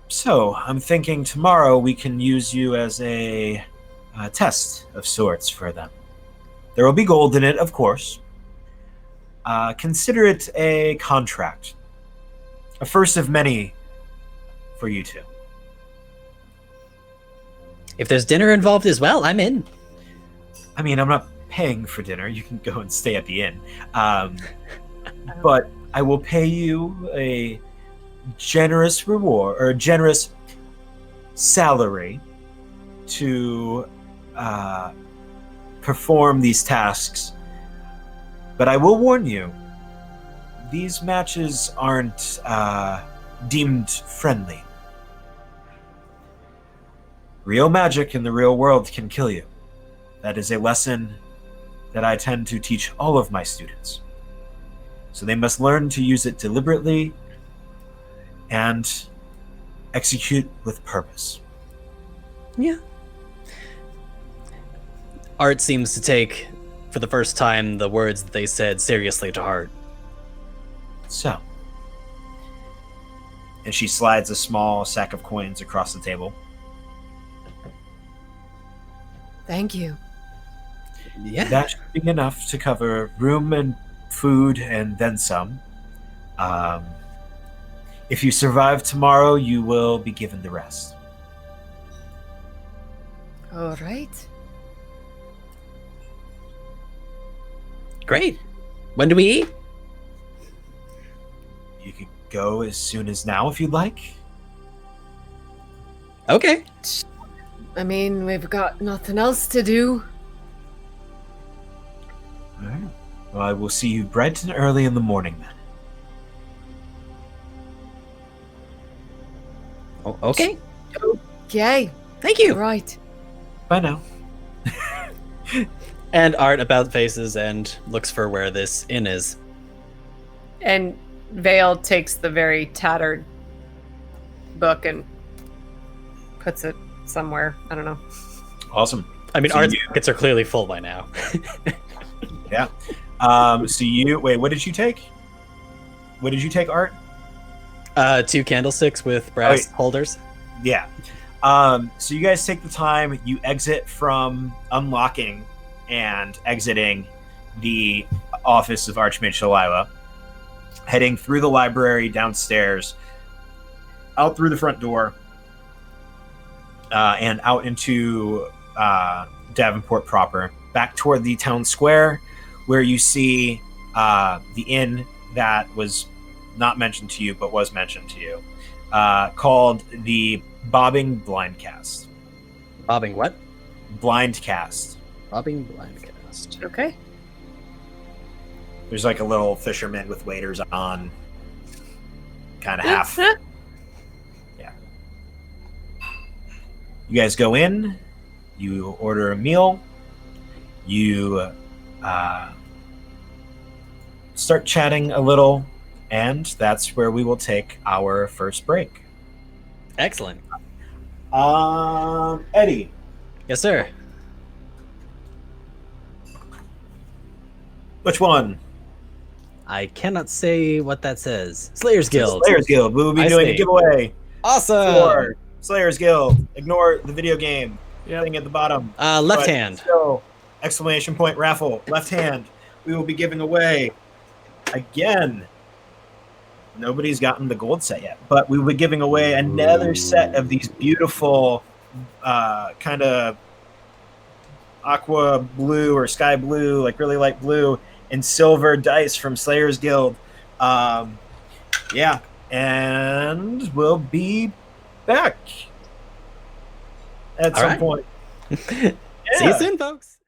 So, I'm thinking tomorrow we can use you as a test of sorts for them. There will be gold in it, of course. Consider it a contract. A first of many for you 2. If there's dinner involved as well, I'm in. I mean, I'm not paying for dinner. You can go and stay at the inn. But I will pay you a generous reward, or a generous salary to perform these tasks. But I will warn you, these matches aren't deemed friendly. Real magic in the real world can kill you. That is a lesson that I tend to teach all of my students. So they must learn to use it deliberately and execute with purpose. Yeah. Art seems to take, for the first time, the words that they said seriously to heart. So. And she slides a small sack of coins across the table. Thank you. Yeah. That should be enough to cover room and food and then some. If you survive tomorrow, you will be given the rest. All right. Great. When do we eat? You could go as soon as now if you'd like. Okay. I mean, we've got nothing else to do. All right. Well, I will see you bright and early in the morning then. Oh, okay. Okay. Thank you. Right. Bye now. And Art about faces and looks for where this inn is. And Vale takes the very tattered book and puts it somewhere. I don't know. Awesome. I mean, So Art's you- pockets are clearly full by now. Yeah. So you wait. What did you take? What did you take, Art? 2 candlesticks with brass holders. Yeah. So you guys take the time. You exit from unlocking and exiting the office of Archmage Shalila, heading through the library, downstairs, out through the front door, and out into Davenport proper, back toward the town square, where you see the inn that was not mentioned to you, but was mentioned to you, called the Bobbing Blindcast. Bobbing what? Blindcast. Bobbing Blindcast. Okay. There's like a little fisherman with waders on, kind of half. Yeah. You guys go in, you order a meal, you start chatting a little, and that's where we will take our first break. Excellent. Eddie, Yes, sir. which one? I cannot say what that says. Slayer's Guild. Slayer's Guild. We will be I doing see. a giveaway Awesome. for Slayer's Guild. Ignore the video game Yep. thing at the bottom. Left But hand. still, exclamation point raffle, left hand. We will be giving away again. Nobody's gotten the gold set yet, but we will be giving away another set of these beautiful kind of aqua blue or sky blue, like really light blue, and silver dice from Slayer's Guild. Yeah, and we'll be back at All some right. point. See you Yeah. soon, folks.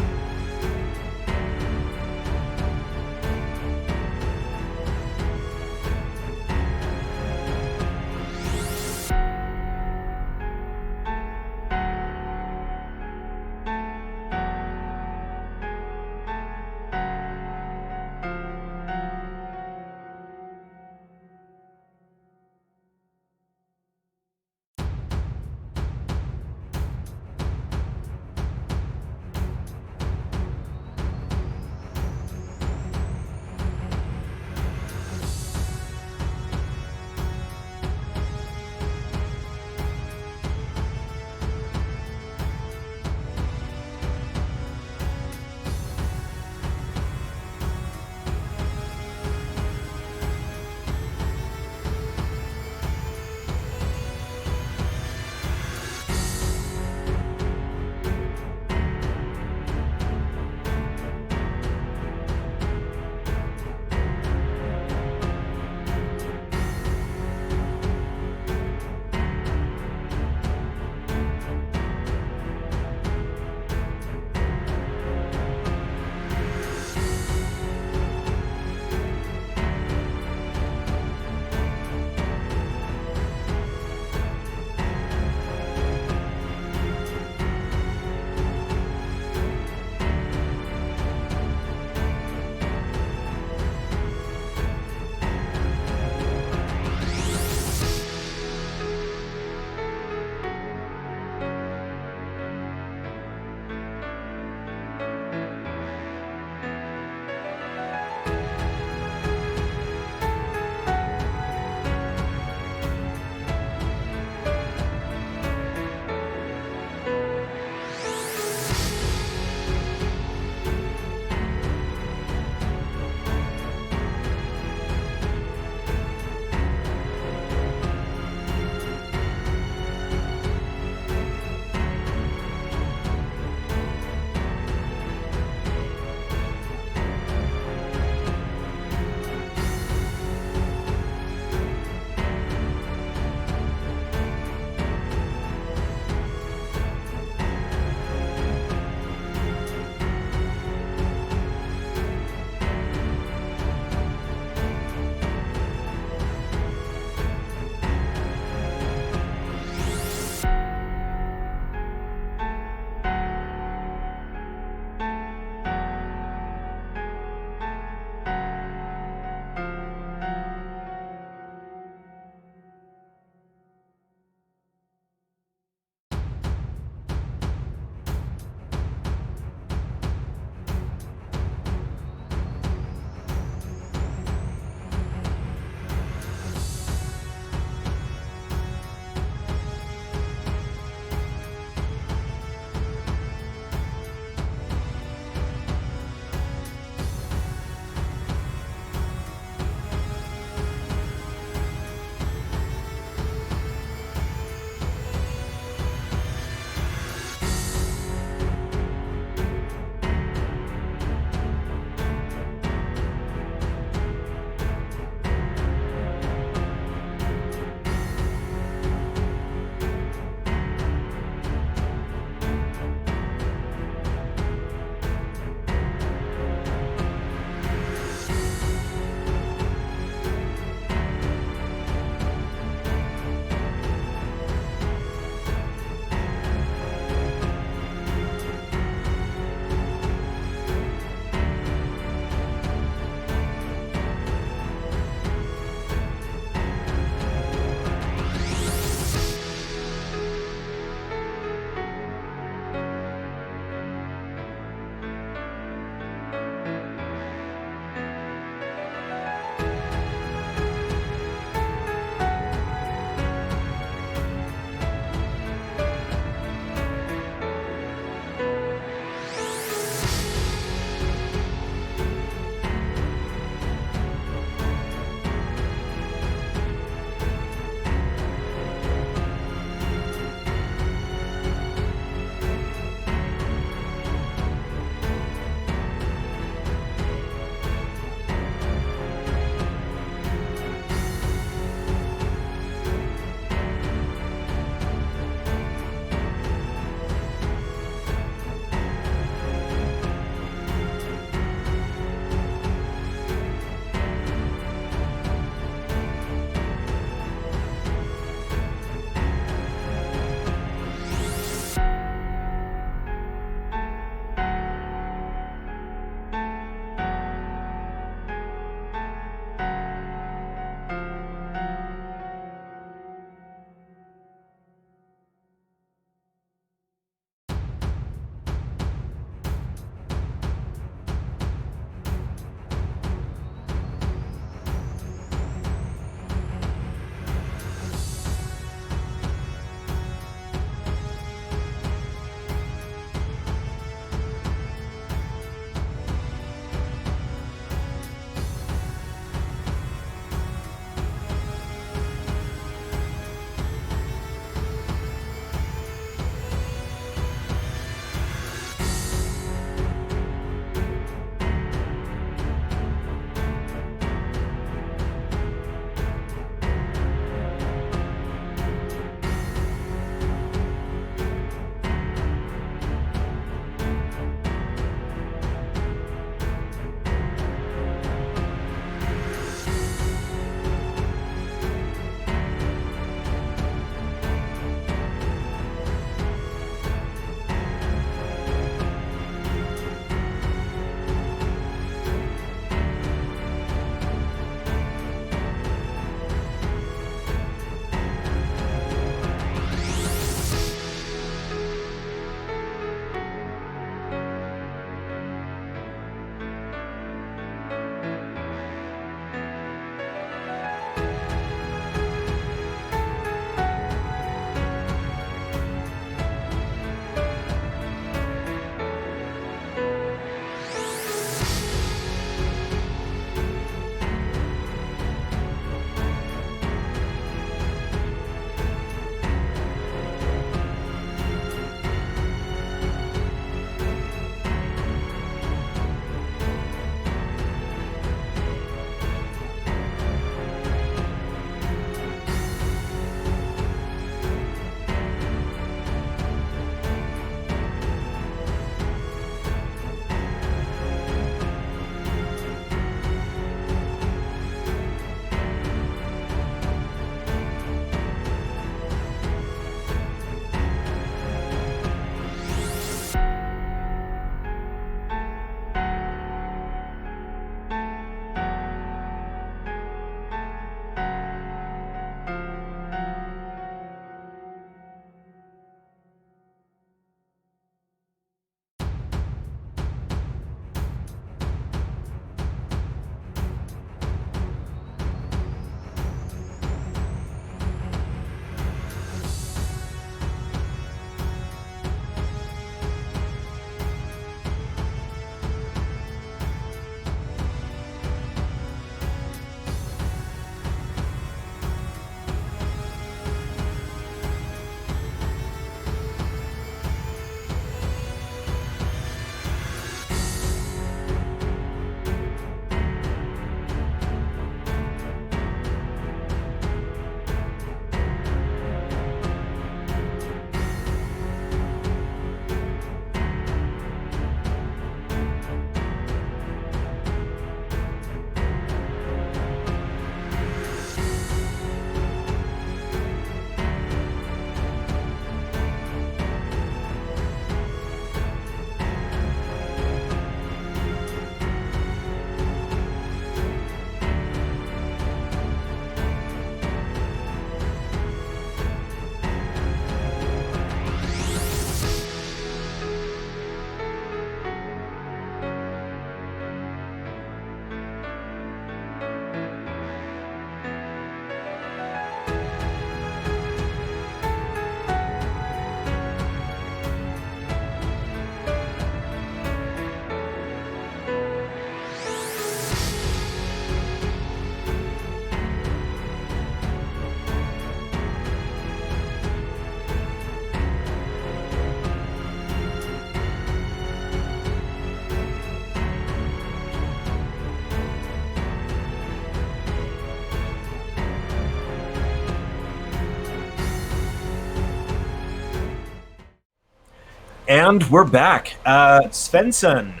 And we're back. Svensson,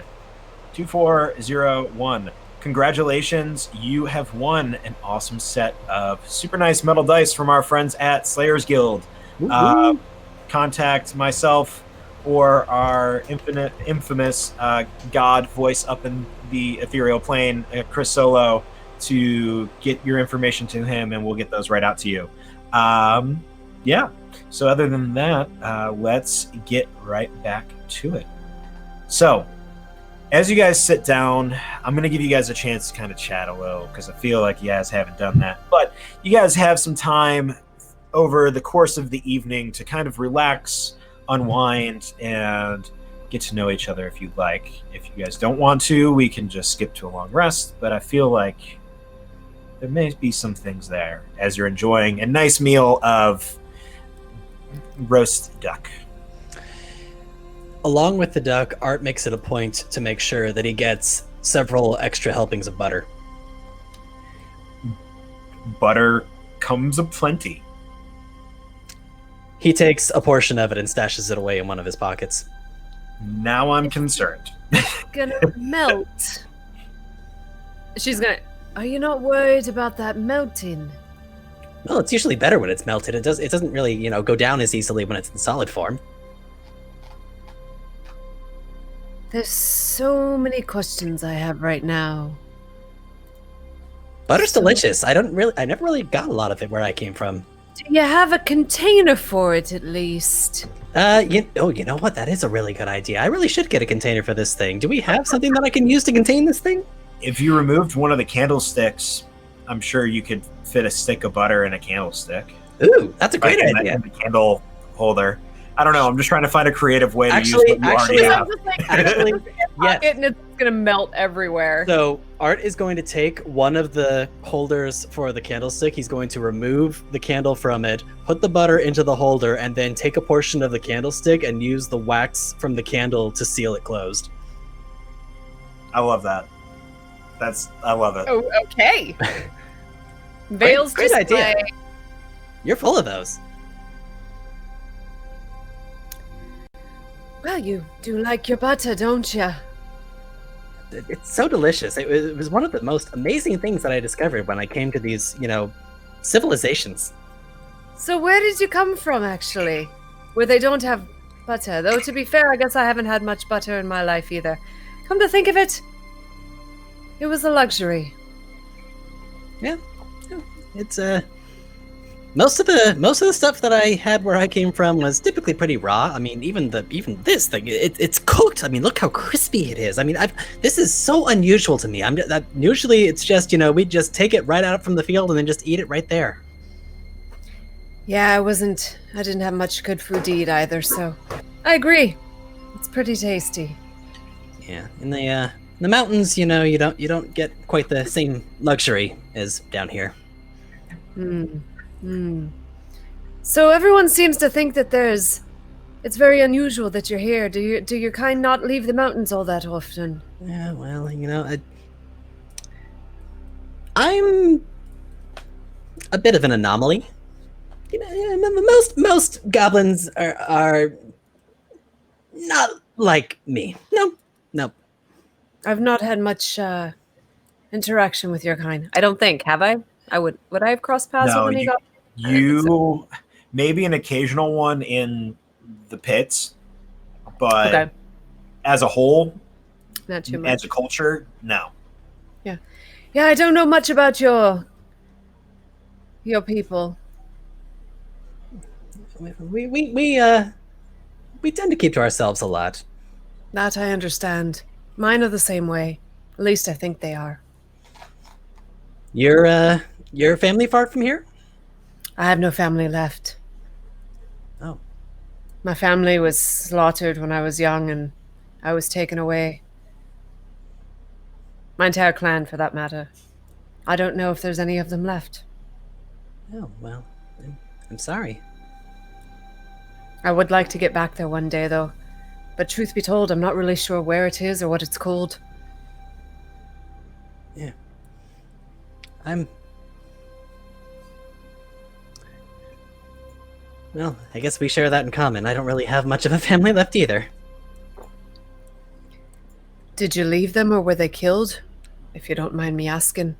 2401. Congratulations, you have won an awesome set of super nice metal dice from our friends at Slayers Guild. Contact myself or our infamous god voice up in the ethereal plane, Chris Solo, to get your information to him, and we'll get those right out to you. Yeah. So other than that, let's get right back to it. So, as you guys sit down, I'm going to give you guys a chance to kind of chat a little, because I feel like you guys haven't done that. But you guys have some time over the course of the evening to kind of relax, unwind, and get to know each other if you'd like. If you guys don't want to, we can just skip to a long rest, but I feel like there may be some things there as you're enjoying a nice meal of roast duck. Along with the duck, Art makes it a point to make sure that he gets several extra helpings of butter. Butter comes aplenty. He takes a portion of it and stashes it away in one of his pockets. Now I'm concerned. Gonna melt. She's gonna. Are you not worried about that melting? Well, it's usually better when it's melted. It doesn't really, go down as easily when it's in solid form. There's so many questions I have right now. Butter's delicious. I never really got a lot of it where I came from. Do you have a container for it at least? You know what? That is a really good idea. I really should get a container for this thing. Do we have something that I can use to contain this thing? If you removed one of the candlesticks, I'm sure you could fit a stick of butter in a candlestick. Ooh, that's a great idea. In the candle holder. I don't know. I'm just trying to find a creative way to use what you already have. Actually, yes. And it's gonna melt everywhere. So Art is going to take one of the holders for the candlestick. He's going to remove the candle from it, put the butter into the holder, and then take a portion of the candlestick and use the wax from the candle to seal it closed. I love that. I love it. Oh, okay. Vale's great just idea. like, You're full of those. Well, you do like your butter, don't you? It's so delicious. It was one of the most amazing things that I discovered when I came to these, civilizations. So where did you come from, actually? Where they don't have butter. Though, to be fair, I guess I haven't had much butter in my life either. Come to think of it, it was a luxury. Yeah. It's most of the stuff that I had where I came from was typically pretty raw. I mean, even this thing, it's cooked. I mean, look how crispy it is. I mean, this is so unusual to me. Usually it's just we just take it right out from the field and then just eat it right there. Yeah, I didn't have much good food to eat either, so I agree. It's pretty tasty. Yeah, in the mountains, you don't get quite the same luxury as down here. So everyone seems to think that it's very unusual that you're here. Do your kind not leave the mountains all that often? Yeah, well, I'm a bit of an anomaly. Most goblins are not like me. No. I've not had much interaction with your kind. I don't think. Have I? Would I have crossed paths with any goblins? You maybe an occasional one in the pits, but as a whole, not too much. As a culture, no. Yeah, I don't know much about your people. We tend to keep to ourselves a lot. That I understand. Mine are the same way. At least I think they are. Your family far from here? I have no family left. Oh. My family was slaughtered when I was young, and I was taken away. My entire clan, for that matter. I don't know if there's any of them left. Oh, well, I'm sorry. I would like to get back there one day, though. But truth be told, I'm not really sure where it is or what it's called. Yeah. Well, I guess we share that in common. I don't really have much of a family left either. Did you leave them or were they killed? If you don't mind me asking.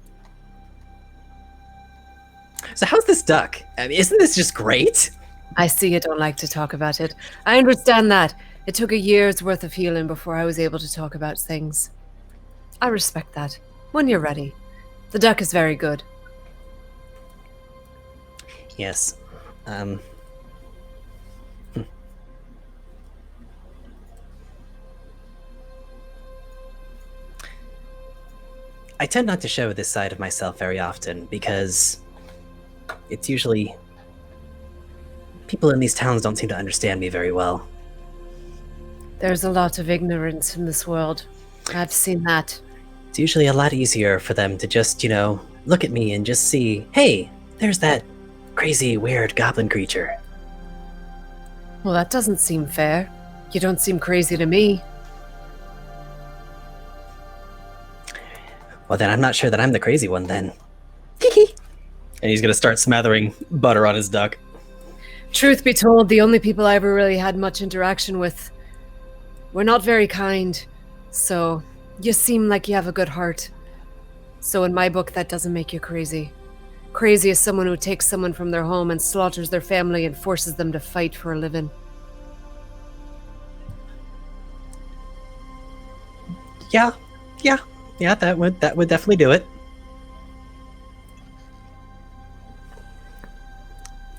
So how's this duck? I mean, isn't this just great? I see you don't like to talk about it. I understand that. It took a year's worth of healing before I was able to talk about things. I respect that. When you're ready. The duck is very good. Yes. I tend not to show this side of myself very often because it's usually people in these towns don't seem to understand me very well. There's a lot of ignorance in this world. I've seen that. It's usually a lot easier for them to just, look at me and just see, hey, there's that crazy, weird goblin creature. Well, that doesn't seem fair. You don't seem crazy to me. Well, then I'm not sure that I'm the crazy one then. And he's gonna start smathering butter on his duck. Truth be told, the only people I ever really had much interaction with were not very kind. So, you seem like you have a good heart. So in my book, that doesn't make you crazy. Crazy is someone who takes someone from their home and slaughters their family and forces them to fight for a living. Yeah, that would definitely do it.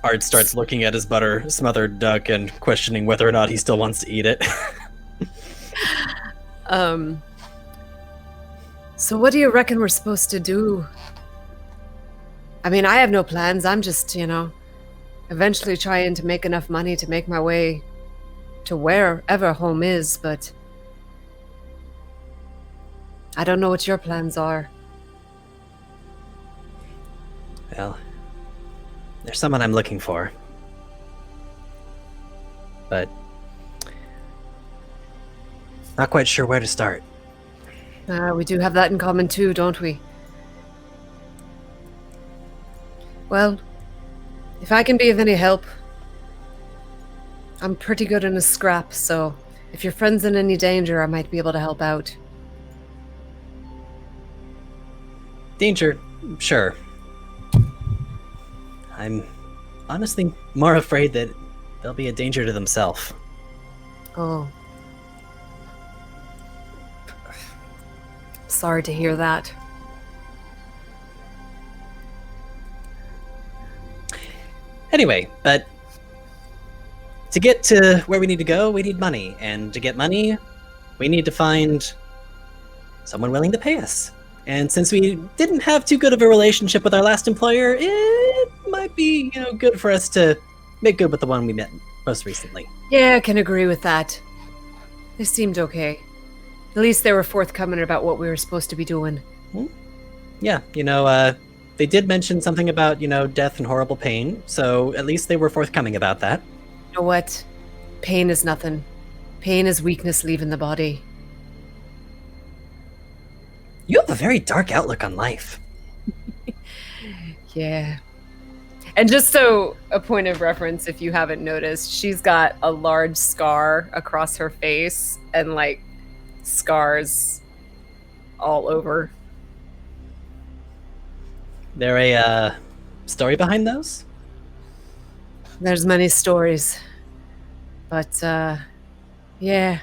Art starts looking at his butter smothered duck and questioning whether or not he still wants to eat it. So what do you reckon we're supposed to do? I mean, I have no plans. I'm just, eventually trying to make enough money to make my way to wherever home is, but I don't know what your plans are. Well, there's someone I'm looking for. But not quite sure where to start. We do have that in common too, don't we? Well, if I can be of any help, I'm pretty good in a scrap, so if your friend's in any danger, I might be able to help out. Danger, sure. I'm honestly more afraid that they'll be a danger to themselves. Oh. Sorry to hear that. Anyway, but to get to where we need to go, we need money. And to get money, we need to find someone willing to pay us. And since we didn't have too good of a relationship with our last employer, it might be, good for us to make good with the one we met most recently. Yeah, I can agree with that. They seemed okay. At least they were forthcoming about what we were supposed to be doing. Yeah, they did mention something about, death and horrible pain, so at least they were forthcoming about that. You know what? Pain is nothing. Pain is weakness leaving the body. You have a very dark outlook on life. Yeah. And just so a point of reference, if you haven't noticed, she's got a large scar across her face and scars all over. There a story behind those? There's many stories. But, yeah.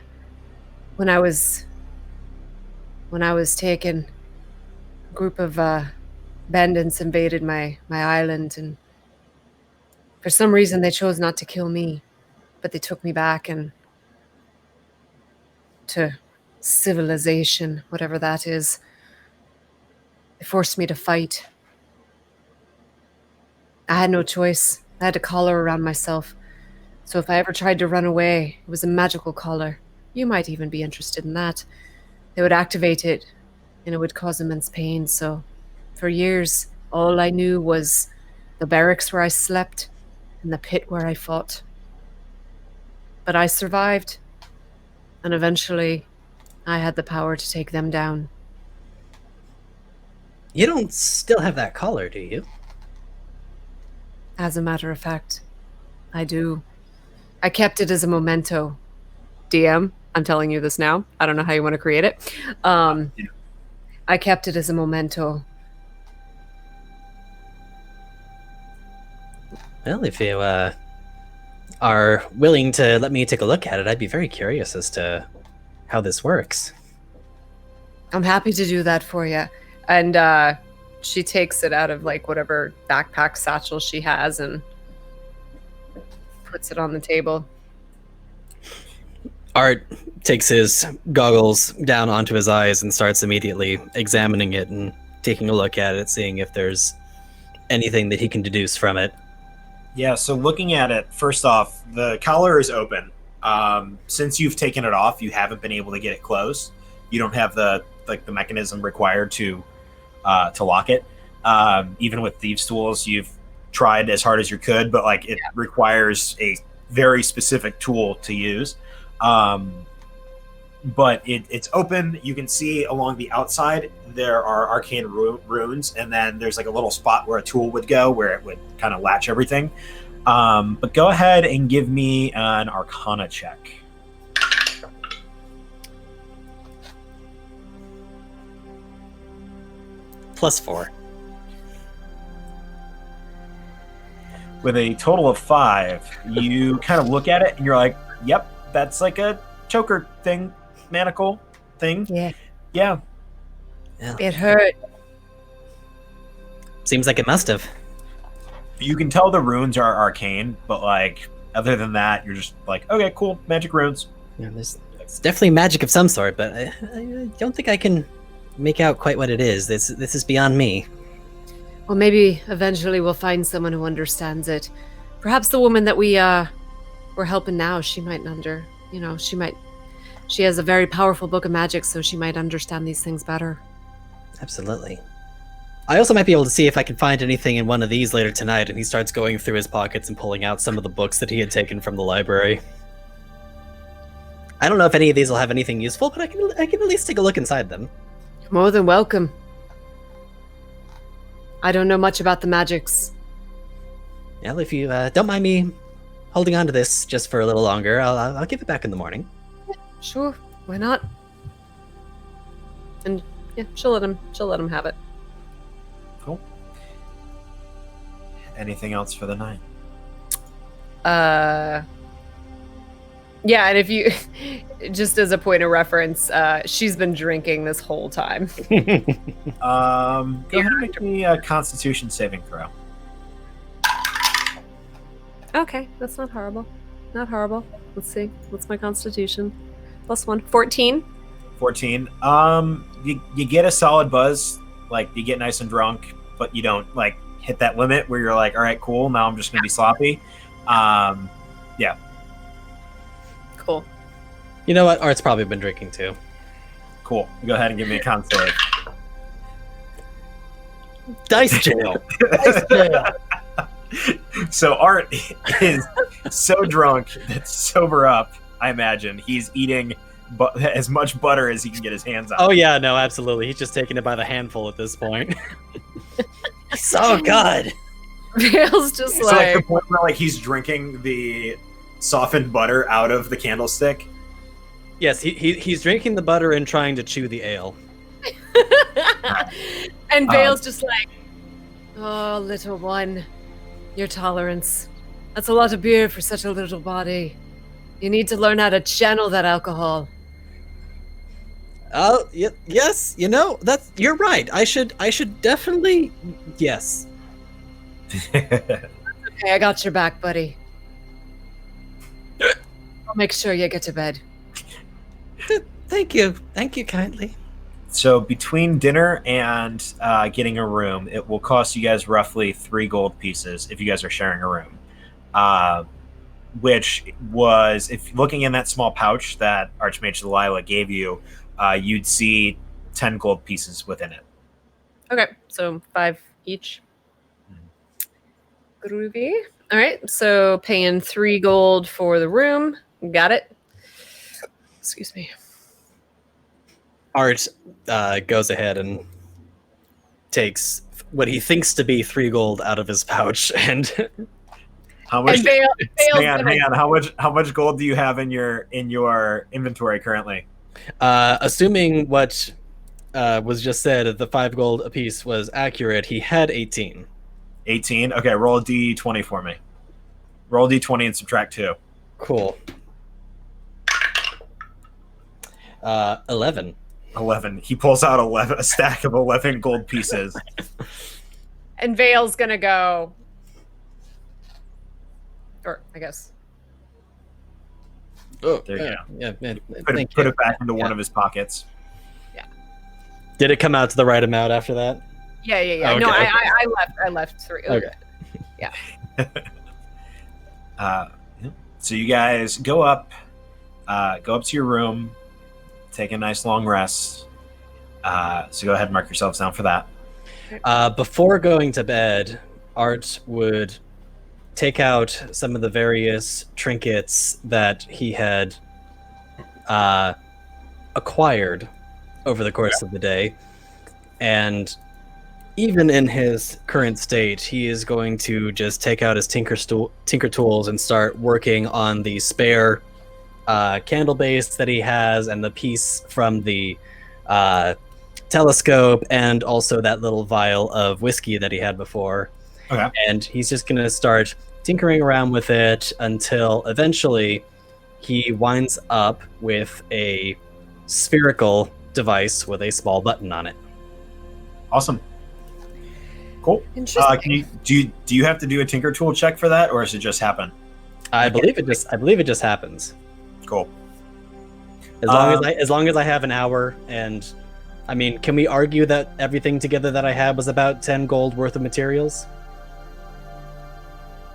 When I was taken, a group of bandits invaded my island, and for some reason they chose not to kill me, but they took me back and to civilization, whatever that is. They forced me to fight. I had no choice. I had a collar around myself. So if I ever tried to run away, it was a magical collar. You might even be interested in that. They would activate it, and it would cause immense pain. So for years, all I knew was the barracks where I slept and the pit where I fought. But I survived, and eventually I had the power to take them down. You don't still have that collar, do you? As a matter of fact, I do. I kept it as a memento. DM, I'm telling you this now. I don't know how you want to create it. I kept it as a memento. Well, if you are willing to let me take a look at it, I'd be very curious as to how this works. I'm happy to do that for you. And she takes it out of like whatever backpack satchel she has and puts it on the table. Art takes his goggles down onto his eyes and starts immediately examining it and taking a look at it, seeing if there's anything that he can deduce from it. Yeah, so looking at it, first off, the collar is open. Since you've taken it off, you haven't been able to get it closed. You don't have the mechanism required to lock it. Even with thieves' tools, you've tried as hard as you could, but like it requires a very specific tool to use. But it's open. You can see along the outside there are arcane runes, and then there's like a little spot where a tool would go, where it would kind of latch everything. But go ahead and give me an Arcana check. +4. With a total of 5, you kind of look at it and you're like, "Yep, that's like a choker thing, manacle thing." Yeah. It hurt. Seems like it must have. You can tell the runes are arcane, but like other than that, you're just like, okay, cool, magic runes. Yeah, it's definitely magic of some sort, but I don't think I can make out quite what it is. This is beyond me. Well, maybe eventually we'll find someone who understands it. Perhaps the woman that we're helping now, she might she has a very powerful book of magic, so she might understand these things better. Absolutely. I also might be able to see if I can find anything in one of these later tonight, and he starts going through his pockets and pulling out some of the books that he had taken from the library. I don't know if any of these will have anything useful, but I can at least take a look inside them. More than welcome. I don't know much about the magics. Well, if you don't mind me holding on to this just for a little longer, I'll give it back in the morning. Sure, why not? And yeah, she'll let him have it. Cool. Anything else for the night? Yeah, and if you, just as a point of reference, she's been drinking this whole time. Go ahead and make me a Constitution saving throw. Okay, that's not horrible. Not horrible. Let's see. What's my constitution? +1. 14. 14. You get a solid buzz, like you get nice and drunk, but you don't like hit that limit where you're like, all right, cool, now I'm just gonna be sloppy. Yeah. Cool. You know what? Art's probably been drinking too. Cool. Go ahead and give me a con save. Dice jail. Dice jail. So Art is so drunk that sober up, I imagine. He's eating as much butter as he can get his hands on. Oh yeah, no, absolutely. He's just taking it by the handful at this point. So good. Vale's just So like the point where like he's drinking the softened butter out of the candlestick. Yes, he's drinking the butter and trying to chew the ale. And Vale's just like, oh, little one, your tolerance. That's a lot of beer for such a little body. You need to learn how to channel that alcohol. Oh, yes, you're right. I should definitely, yes. Okay, I got your back, buddy. I'll make sure you get to bed. Thank you kindly. So between dinner and getting a room, it will cost you guys roughly 3 gold pieces if you guys are sharing a room. Which was, if looking in that small pouch that Archmage Delilah gave you, you'd see 10 gold pieces within it. Okay, so 5 each. Groovy. All right, so paying 3 gold for the room. Got it. Excuse me. Art goes ahead and takes what he thinks to be 3 gold out of his pouch and How much? And Vale's Hang on, gonna- hang on. How much gold do you have in your inventory currently? Assuming what was just said, the 5 gold apiece was accurate, he had 18. 18. Okay, roll a d20 for me. Roll a d20 and subtract 2. Cool. 11. 11. He pulls out a stack of 11 gold pieces. And Vale's gonna go. Or I guess. Oh, There you go. Yeah, Put it back into one of his pockets. Did it come out to the right amount after that? Yeah. Okay, No, okay. I left 3. Okay. So you guys go up to your room, take a nice long rest. So go ahead and mark yourselves down for that. Before going to bed, Art would take out some of the various trinkets that he had acquired over the course of the day. And even in his current state, he is going to just take out his tinker tools and start working on the spare candle base that he has and the piece from the telescope and also that little vial of whiskey that he had before. Okay. And he's just going to start tinkering around with it until eventually he winds up with a spherical device with a small button on it. Awesome. Cool. Interesting. Do you have to do a tinker tool check for that, or does it just happen? I believe it just happens. Cool. As long as I have an hour, and I mean, can we argue that everything together that I had was about 10 gold worth of materials?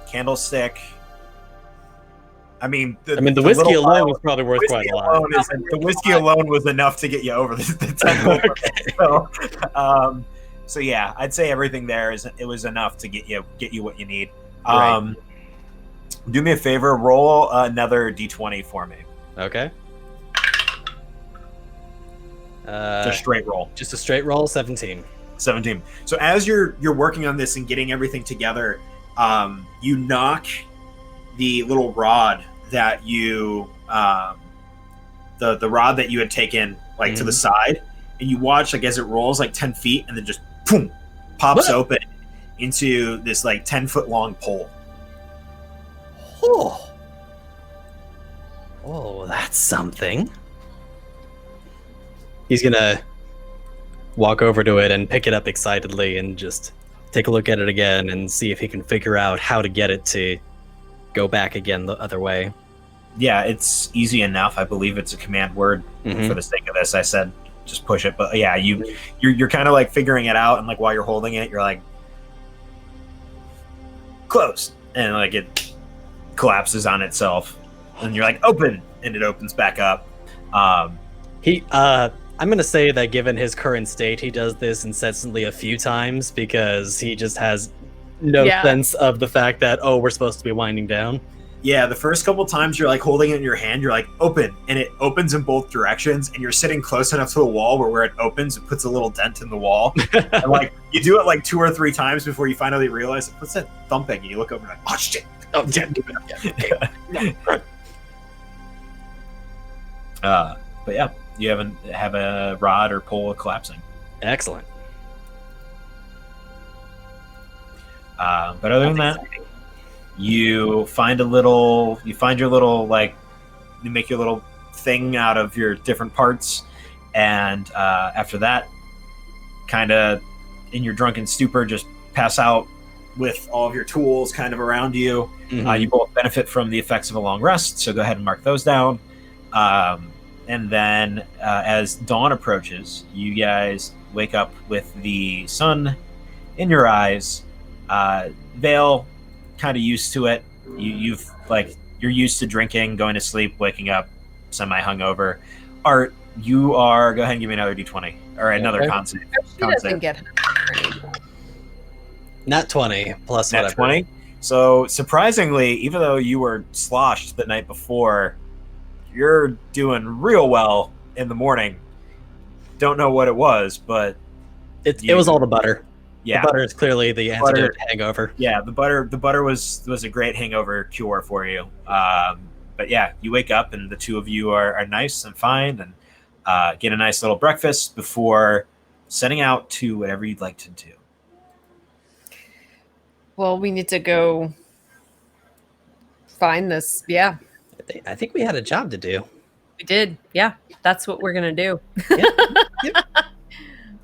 Candlestick. I mean, The whiskey little alone vial- was probably worth quite a lot. The whiskey alone was enough to get you over the 10 gold. So yeah, I'd say everything there was enough to get you what you need. Right. Do me a favor, roll another d20 for me. Okay. Just straight roll. Just a straight roll, 17. 17. So as you're working on this and getting everything together, you knock the little rod that you the rod that you had taken to the side, and you watch as it rolls 10 feet and then just boom pops open into this 10-foot long pole. Oh, that's something. He's gonna walk over to it and pick it up excitedly and just take a look at it again and see if he can figure out how to get it to go back again the other way. Yeah, it's easy enough. I believe it's a command word. Mhm. For the sake of this, I said just push it. But yeah, you're kind of figuring it out, and while you're holding it, you're closed, and it collapses on itself, and you're open, and it opens back up. I'm gonna say that given his current state, he does this incessantly a few times because he just has no sense of the fact that we're supposed to be winding down. Yeah, the first couple times you're olding it in your hand, you're open, and it opens in both directions, and you're sitting close enough to the wall where it opens, it puts a little dent in the wall. And you do it 2 or 3 times before you finally realize what's that thumping, and you look over and oh shit. Oh, yeah. But yeah, you have a rod or pole collapsing. Excellent. But other than that, you find your little you make your little thing out of your different parts, and after that, kind of in your drunken stupor, just pass out with all of your tools kind of around you. Mhm. You both benefit from the effects of a long rest, so go ahead and mark those down. And then as dawn approaches, you guys wake up with the sun in your eyes. Vale, kind of used to it. You're used to drinking, going to sleep, waking up semi hungover. Art, you are. Go ahead and give me another d20 or another Okay. con save. She doesn't get Nat 20 plus Nat whatever. 20. So surprisingly, even though you were sloshed the night before, you're doing real well in the morning. Don't know what it was, but It was all the butter. Yeah, The butter is clearly the butter- antidote to hangover. yeah. The butter was a great hangover cure for you. But yeah, you wake up and the two of you are nice and fine, and get a nice little breakfast before setting out to whatever you'd like to do. Well, we need to go find this. Yeah, I think we had a job to do. we did. Yeah, that's what we're gonna do. Yep.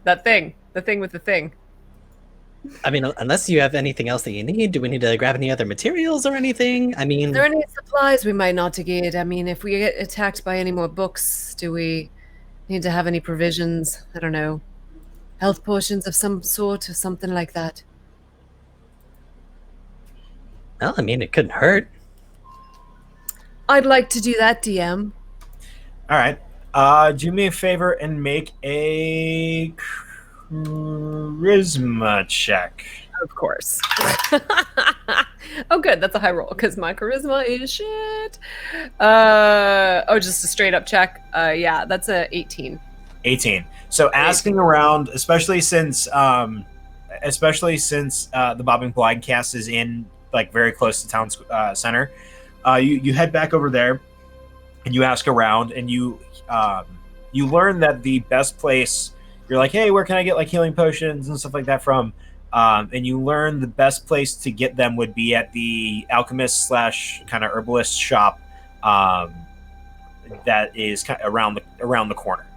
That thing, the thing with the thing. I mean, unless you have anything else that you need, do we need to grab any other materials or anything? I mean, Are there any supplies we might not to get? I mean, if we get attacked by any more books, do we need to have any provisions? I don't know. Health potions of some sort or something like that. well, I mean, it couldn't hurt. I'd like to do that, DM. All right. Do me a favor and make a charisma check. Of course. Oh, good. That's a high roll because my charisma is shit. Just a straight up check. Yeah, that's a 18. 18. So asking around, especially since the Bobbing Blind cast is in like very close to town center, you head back over there and you ask around, and you learn that the best place, you're like, hey, where can I get like healing potions and stuff like that from? And you learn the best place to get them would be at the alchemist / kind of herbalist shop that is kind of around the corner.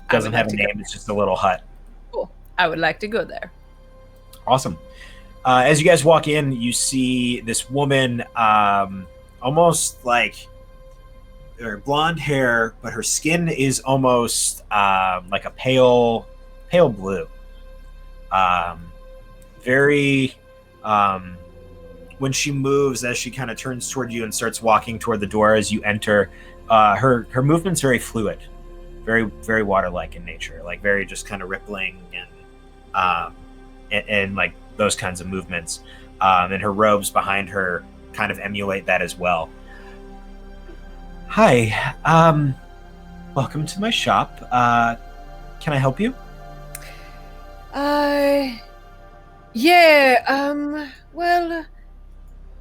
Doesn't have a name, it's just a little hut. Cool. I would like to go there. Awesome. As you guys walk in, you see this woman, almost like her blonde hair, but her skin is almost like a pale blue. Very, when she moves, as she kind of turns toward you and starts walking toward the door as you enter, her movement's very fluid, very, very water-like in nature, like very just kind of rippling and like those kinds of movements. And her robes behind her kind of emulate that as well. Hi, welcome to my shop. Can I help you? Well,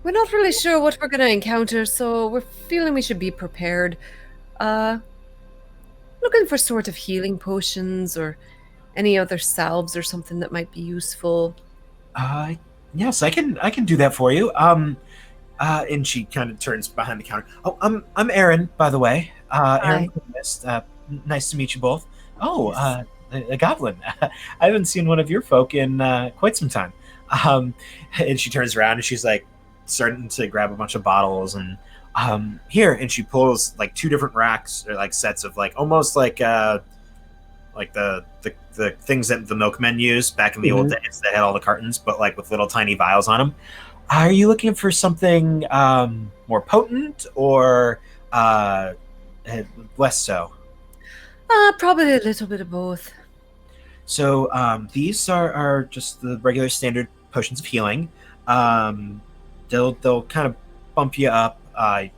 we're not really sure what we're gonna encounter, so we're feeling we should be prepared. Looking for sort of healing potions or any other salves or something that might be useful. Yes, I can do that for you. And she kind of turns behind the counter. Oh, I'm Aaron, by the way. Aaron, nice to meet you both. Oh, a goblin. I haven't seen one of your folk in quite some time. And she turns around and she's like starting to grab a bunch of bottles and here, and she pulls like two different racks or like sets of like almost like the things that the milkmen used back in the old days that had all the cartons, but like with little tiny vials on them. Are you looking for something more potent or less so? Probably a little bit of both. So these are just the regular standard potions of healing. They'll kind of bump you up.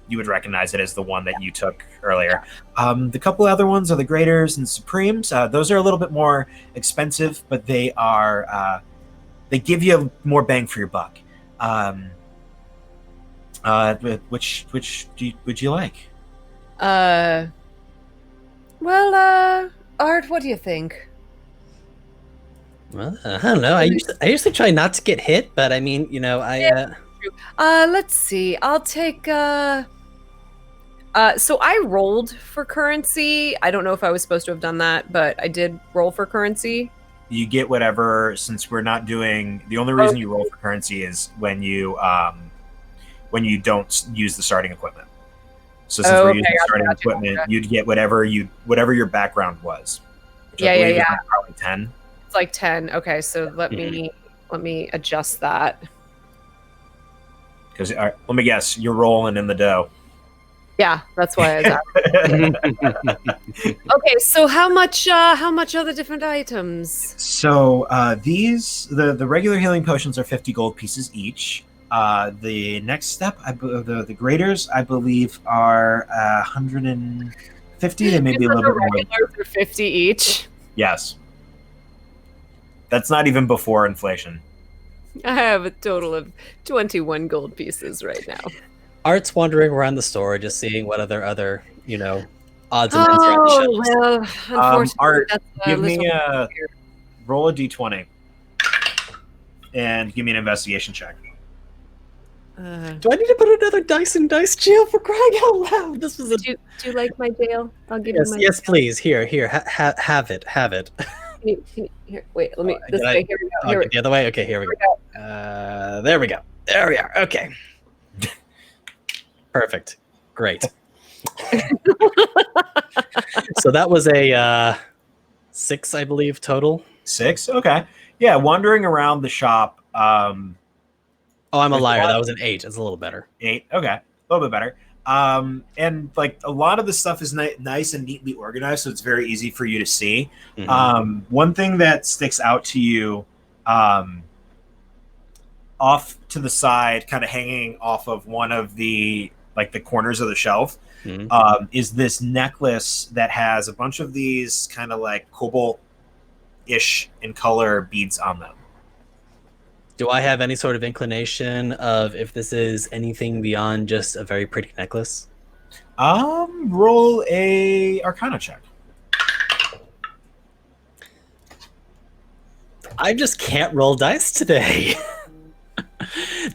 You would recognize it as the one that you took earlier. The couple other ones are the Graders and Supremes. Those are a little bit more expensive, but they are they give you more bang for your buck. Which would you like? Art, what do you think? Well, I don't know. I usually try not to get hit, but I mean, Let's see. I'll take so I rolled for currency. I don't know if I was supposed to have done that, but I did roll for currency. You get whatever, since we're not doing, the only reason you roll for currency is when you don't use the starting equipment. So since we're using starting equipment, you'd get whatever your background was. Which I believe is like probably 10. It's like 10. Okay, so let me adjust that. Because let me guess, you're rolling in the dough. Yeah, that's why I was Okay, so how much are the different items? So the regular healing potions are 50 gold pieces each. The next step, the graders, I believe, are 150. They may be a little bit more. Regulars are 50 each. Yes. That's not even before inflation. I have a total of 21 gold pieces right now. Art's wandering around the store, just seeing what other odds and ends are on the Oh, shelves. well, unfortunately, Art, that's give me little a weird. roll a d20 and give me an investigation check. Do I need to put another dice in dice jail for crying out loud? This was a Do you like my jail? I'll give yes, you my yes, please. Here, have it. Can you, here, wait, let me. Did This I- way. Here we go. Oh, Here we the other way. Okay, here we go. There we go. There we are. Okay. Perfect. Great. So that was a 6, I believe, total. 6? Okay. Yeah, wandering around the shop. Oh, I'm a There's a liar. lot- That was an 8. It's a little better. 8. Okay. A little bit better. And like a lot of the stuff is nice and neatly organized, so it's very easy for you to see. Mhm. One thing that sticks out to you, off to the side, kind of hanging off of one of the corners of the shelf, Mhm. is this necklace that has a bunch of these kind of like cobalt-ish in color beads on them. Do I have any sort of inclination of if this is anything beyond just a very pretty necklace? Roll a Arcana check. I just can't roll dice today.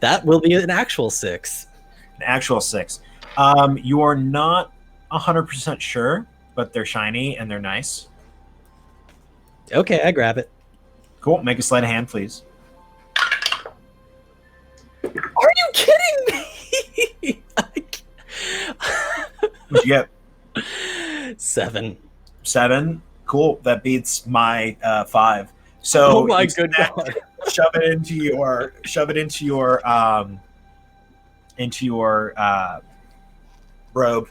That will be an actual 6. An actual 6. You are not 100% sure, but they're shiny and they're nice. Okay, I grab it. Cool. Make a sleight of hand, please. Are you kidding me? What'd you get? 7. 7. Cool. That beats my 5. So Oh my you good God. shove it into your robe,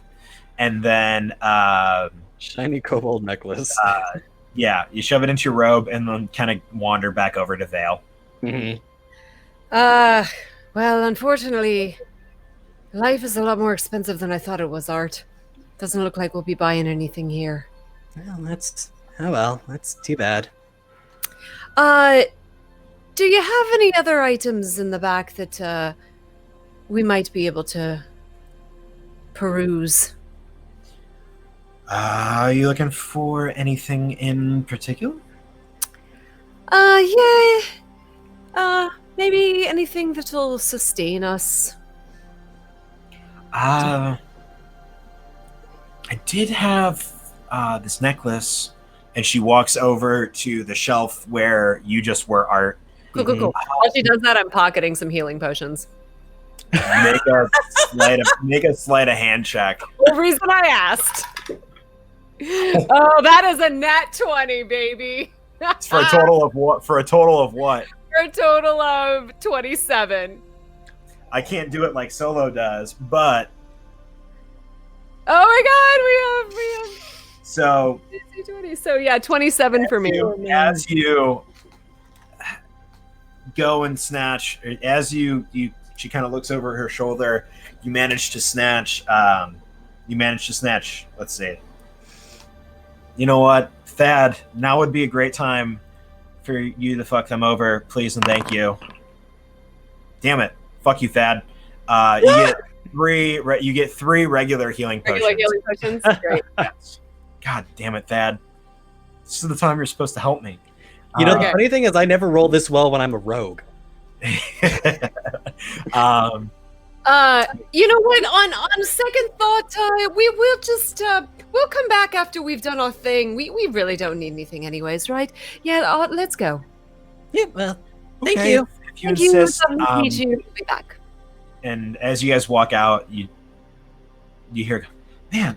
and then Shiny kobold necklace. yeah, you shove it into your robe, and then kind of wander back over to Vale. Mhm. Well, unfortunately, life is a lot more expensive than I thought it was, Art. Doesn't look like we'll be buying anything here. Well, that's too bad. Do you have any other items in the back that we might be able to peruse? Are you looking for anything in particular? Yeah. Maybe anything that'll sustain us. I did have this necklace, and she walks over to the shelf where you just were, Art. Cool. While she does that, I'm pocketing some healing potions. Make a sleight of hand check. The reason I asked. Oh, that is a nat 20, baby. It's for a total of what? For a total of 27. I can't do it like Solo does, but Oh my god, we have so 20. So yeah, 27 for me. as you go and snatch, she kind of looks over her shoulder. You manage to snatch. Let's see. You know what, Thad? Now would be a great time for you to fuck them over, please and thank you. Damn it, fuck you, Thad. You get three regular healing potions. Regular healing potions. Great. Yes. God damn it, Thad. This is the time you're supposed to help me. You know, Okay. the funny thing is I never roll this well when I'm a rogue. You know what? On second thought, we'll just we'll come back after we've done our thing. We really don't need anything, anyways, right? Yeah. Let's go. Yeah, well, thank Okay, you. If you Thank you. insist, Lovely to meet you. We'll be back. and as you guys walk out, you hear, man,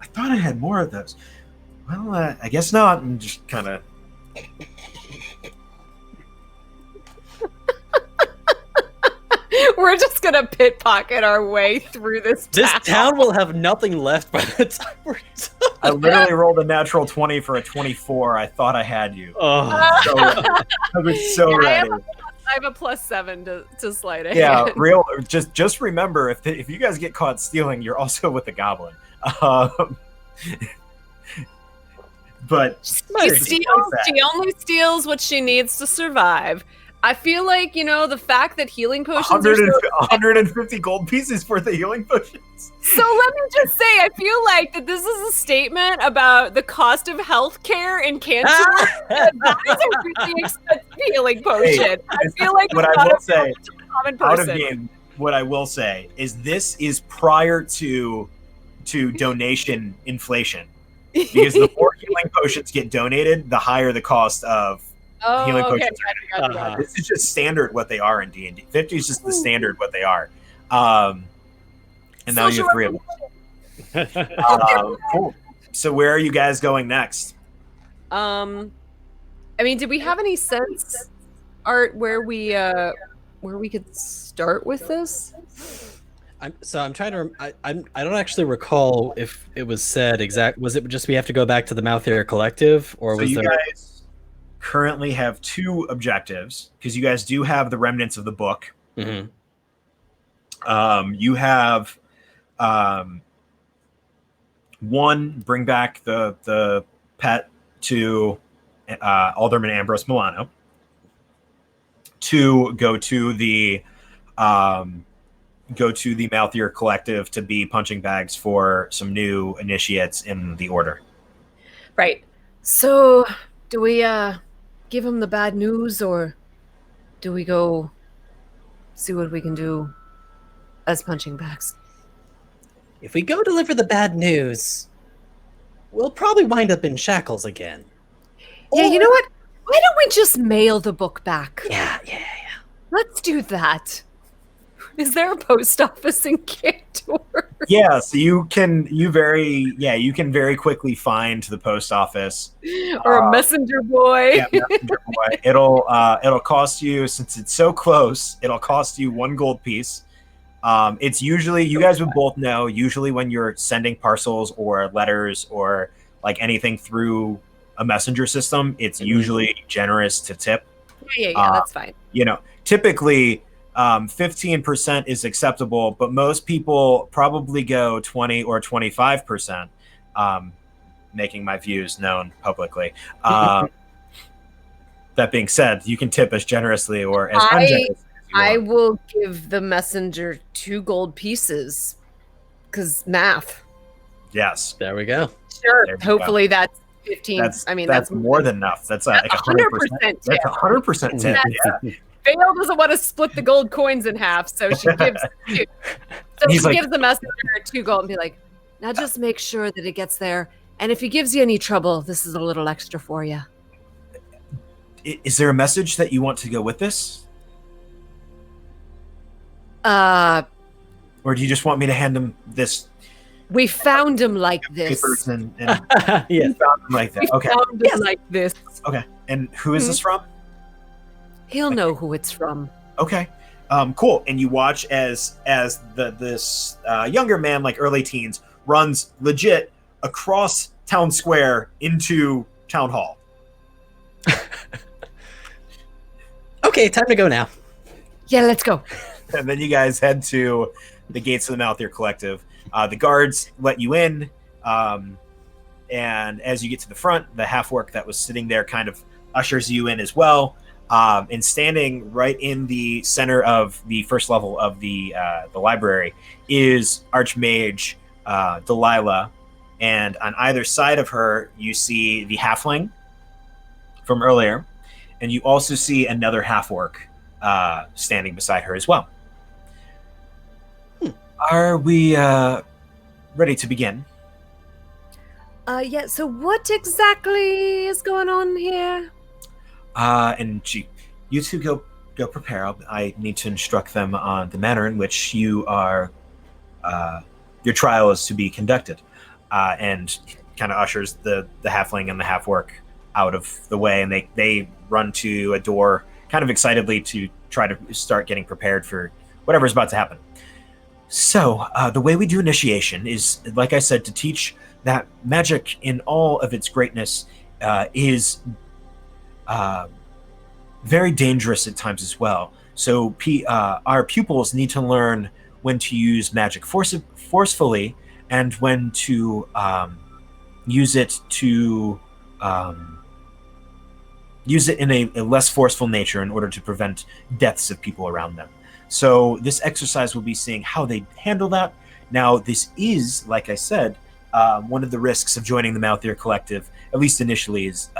I thought I had more of those. Well, I guess not, and just kind of. We're just gonna pickpocket our way through this This town. town will have nothing left by the time we're done. I literally rolled a natural 20 for a 24. I thought I had you. Oh, So, I was so Yeah, I have ready. I have a +7 to sleight of Yeah, hand. real. Just remember, if you guys get caught stealing, you're also with the goblin. but She only steals what she needs to survive. I feel like, the fact that healing potions are 150 gold pieces worth of healing potions. So let me just say, I feel like that this is a statement about the cost of healthcare in Kantor. That is a really expensive healing potion. Hey, I feel like what I will say, a common out person. of game, what I will say is this is prior to donation inflation. Because the more healing potions get donated, the higher the cost of healing potions. Gotcha. This is just standard what they are in D&D. 50 is just the standard what they are. And now you have 3 of them. Cool. So where are you guys going next? Did we have any sense, Art, where we could start with this? I'm trying to. I don't actually recall if it was said exact. Was it just we have to go back to the Malthir Collective, or was you there? Guys currently have 2 objectives because you guys do have the remnants of the book. Mm-hmm. You have 1, bring back the pet to Alderman Ambrose Milano. 2, go to the Malthir Collective to be punching bags for some new initiates in the order. Right. So, do we give him the bad news, or do we go see what we can do as punching bags? If we go deliver the bad news, we'll probably wind up in shackles again. Yeah, you know what? Why don't we just mail the book back? Yeah. Let's do that. Is there a post office in Kantor? Yeah, so you can very quickly find the post office Or a messenger boy. Yeah, messenger boy. It'll cost you, since it's so close, it'll cost you 1 gold piece. It's usually, you guys would both know, usually when you're sending parcels or letters or like anything through a messenger system, it's usually generous to tip. Yeah, that's fine. Typically 15% is acceptable, but most people probably go 20 or 25%, making my views known publicly. That being said, you can tip as generously or as ungenerous as you I want. will give the messenger 2 gold pieces, because math. Yes. There we go. Sure. There you Hopefully that's 15. That's more than enough. That's like 100%. That's 100% tip. Yeah. Vale doesn't want to split the gold coins in half, so she gives 2. So He's she like- gives the messenger 2 gold and be like, Now just make sure that it gets there. And if he gives you any trouble, this is a little extra for you. Is there a message that you want to go with this? Uh, Or do you just want me to hand him this we found him like this. papers and Yes. you found him like that? we Okay. found it like this. Okay. And who is this from? He'll know who it's from. Okay. Cool. And you watch as this younger man, like early teens, runs legit across town square into town hall. Okay, time to go now. Yeah, let's go. And then you guys head to the gates of the Malthir Collective. The guards let you in. And as you get to the front, the half-orc that was sitting there kind of ushers you in as well. And standing right in the center of the first level of the library is Archmage Delilah. And on either side of her, you see the halfling from earlier. And you also see another half-orc standing beside her as well. Are we ready to begin? Yeah, so what exactly is going on here? And you two go prepare. I need to instruct them on the manner in which you are, your trial is to be conducted. And kind of ushers the halfling and the half-orc out of the way, and they run to a door kind of excitedly to try to start getting prepared for whatever's about to happen. So, the way we do initiation is, like I said, to teach that magic in all of its greatness is very dangerous at times as well. So our pupils need to learn when to use magic forcefully and when to use it to use it in a less forceful nature in order to prevent deaths of people around them. So this exercise will be seeing how they handle that. Now, this is, like I said, one of the risks of joining the Malthir Collective, at least initially, is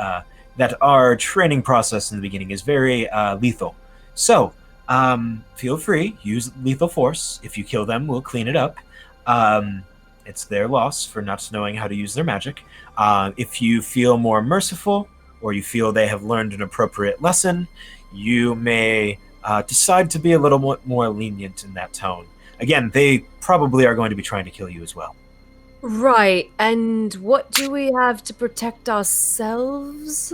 that our training process in the beginning is very lethal. So, feel free, use lethal force. If you kill them, we'll clean it up. It's their loss for not knowing how to use their magic. If you feel more merciful, or you feel they have learned an appropriate lesson, you may decide to be a little more lenient in that tone. Again, they probably are going to be trying to kill you as well. Right, and what do we have to protect ourselves?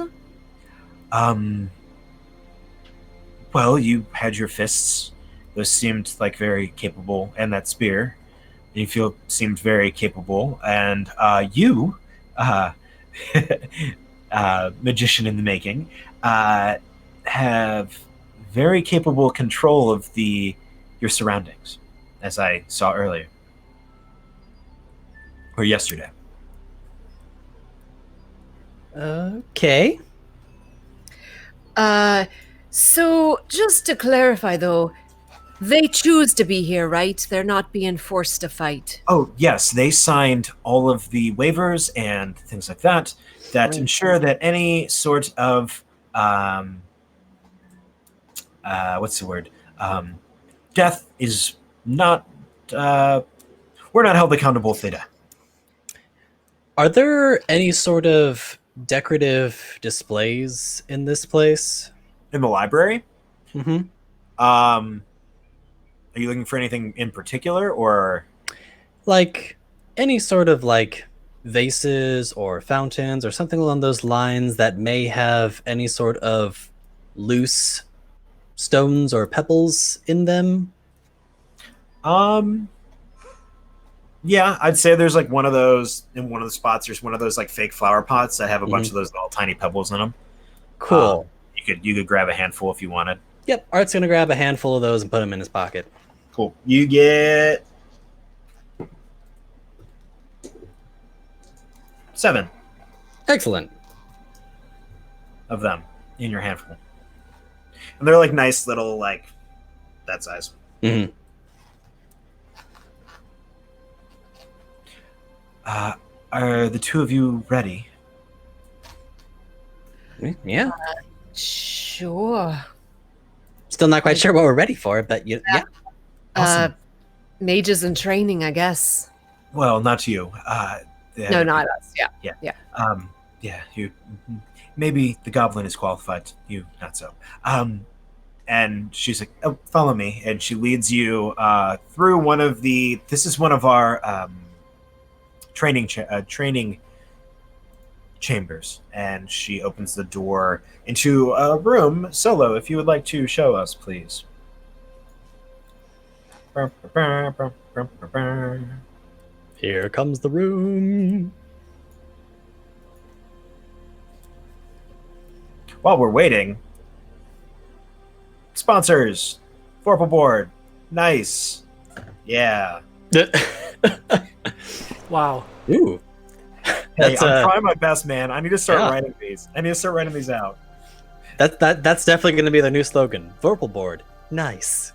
Well, you had your fists. Those seemed like very capable, and that spear, you seemed very capable. And you, magician in the making, have very capable control of your surroundings, as I saw earlier. Or yesterday. Okay. So, just to clarify, though, they choose to be here, right? They're not being forced to fight. Oh, yes. They signed all of the waivers and things like that ensure that any sort of, what's the word? Death is not, we're not held accountable if they die. Are there any sort of decorative displays in this place? In the library? Mm-hmm. Are you looking for anything in particular, or Like any sort of like vases or fountains or something along those lines that may have any sort of loose stones or pebbles in them? Yeah, I'd say there's like one of those in one of the spots. There's one of those like fake flower pots that have a bunch of those little tiny pebbles in them. Cool. You could grab a handful if you wanted. Yep, Art's gonna grab a handful of those and put them in his pocket. Cool. You get 7 Excellent. of them in your handful, and they're like nice little like that size. Mm-hmm. Are the two of you ready? Yeah. Sure. Still not quite sure what we're ready for, but yeah. Awesome. Mages in training, I guess. Well, not you. No, not us. Yeah. Yeah. You. Maybe the goblin is qualified. You not so. And she's like, "Oh, follow me," and she leads you through one of the. This is one of our training chambers, and she opens the door into a room. Solo, if you would like to show us, please. Here comes the room. While we're waiting, sponsors, Vorpal board, nice, yeah. Wow. Ooh. Hey, I'm trying my best, man. I need to start writing these. Out. That's definitely going to be the new slogan. Vorpal board, nice.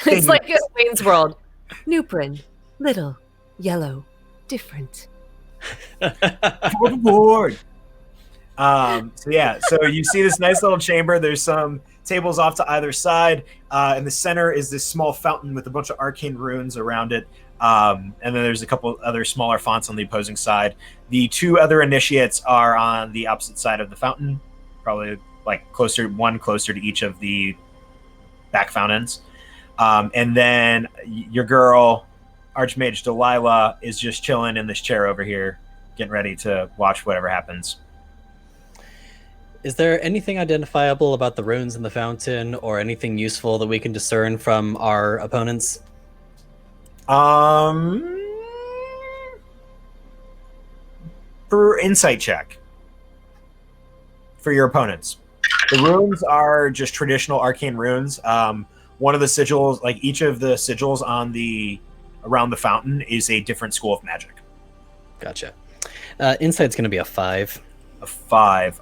It's like Wayne's World. New print, little, yellow, different. Vorpal board. So you see this nice little chamber. There's some tables off to either side. In the center is this small fountain with a bunch of arcane runes around it. And then there's a couple other smaller fonts on the opposing side. The two other initiates are on the opposite side of the fountain, probably like closer to each of the back fountains. And then your girl, Archmage Delilah, is just chilling in this chair over here, getting ready to watch whatever happens. Is there anything identifiable about the runes in the fountain or anything useful that we can discern from our opponents? For insight check for your opponents. The runes are just traditional arcane runes. One of the sigils, like each of the sigils around the fountain, is a different school of magic. Gotcha. Insight's going to be a 5. A 5.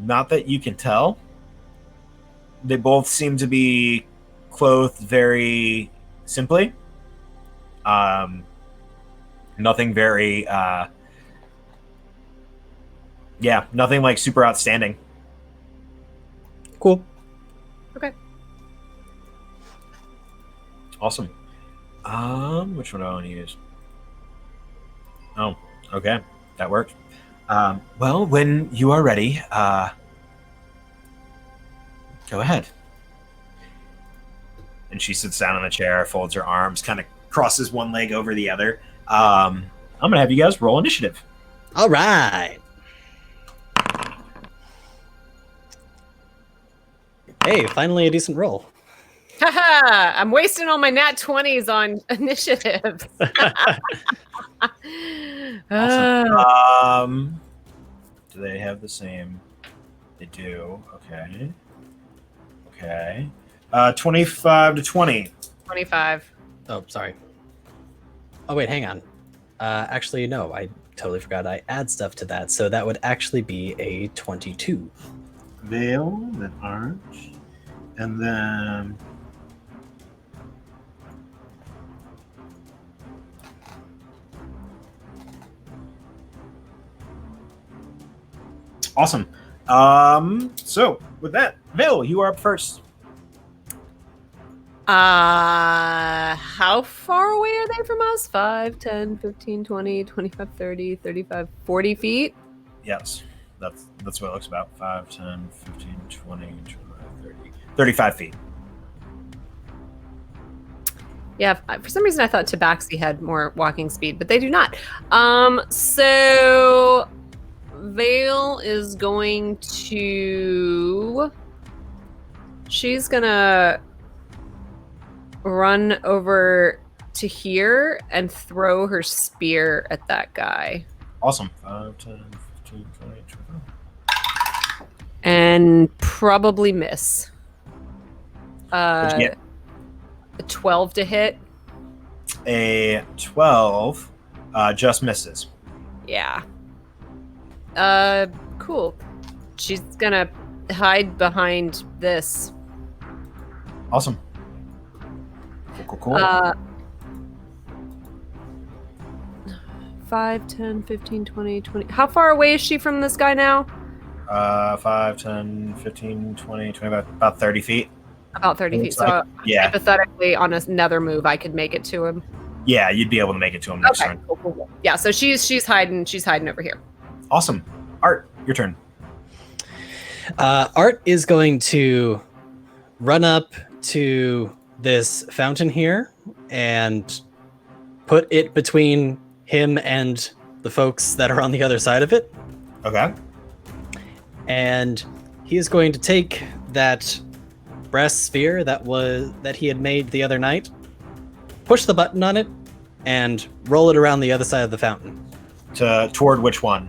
Not that you can tell. They both seem to be clothed very simply. Nothing very, nothing like super outstanding. Cool. Okay. Awesome. Which one do I want to use? Oh, okay. That worked. Well, when you are ready, go ahead. And she sits down in the chair, folds her arms, kind of crosses one leg over the other. I'm going to have you guys roll initiative. All right. Hey, finally a decent roll. Haha! I'm wasting all my nat 20s on initiatives. Awesome. Do they have the same? They do. Okay. Okay. 25 to 20. 25. Oh, sorry. Oh, wait, hang on. Actually, no, I totally forgot I add stuff to that. So that would actually be a 22. Veil, then Arch, and then... Awesome. So, with that, Veil, you are up first. How far away are they from us? 5, 10, 15, 20, 25, 30, 35, 40 feet? Yes, that's what it looks about. 5, 10, 15, 20, 25, 30, 35 feet. Yeah, for some reason I thought tabaxi had more walking speed, but they do not. So Vale is going to... She's gonna run over to here and throw her spear at that guy. Awesome. 5, 10, 15, 20, 25. And probably miss. What'd you get? A 12 to hit. A 12 just misses. Yeah. Cool. She's gonna hide behind this. Awesome. Cool. 5, 10, 15, 20, 20. How far away is she from this guy now? 5, 10, 15, 20, 25, about 30 feet. About 30 feet. Like, So yeah. hypothetically, on another move, I could make it to him. Yeah, you'd be able to make it to him next Okay, turn. cool. Yeah, so she's hiding over here. Awesome. Art, your turn. Art is going to run up to this fountain here and put it between him and the folks that are on the other side of it. Okay. And he is going to take that brass sphere that he had made the other night, push the button on it, and roll it around the other side of the fountain. Toward which one?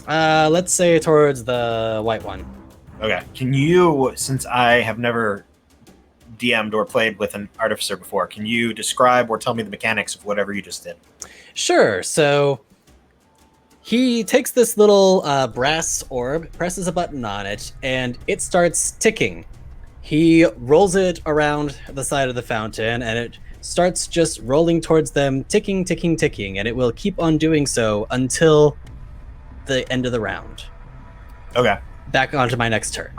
Let's say towards the white one. Okay. Can you, since I have never DM'd or played with an artificer before, can you describe or tell me the mechanics of whatever you just did? Sure. So he takes this little brass orb, presses a button on it, and it starts ticking. He rolls it around the side of the fountain, and it starts just rolling towards them, ticking, ticking, ticking, and it will keep on doing so until the end of the round. Okay. Back onto my next turn.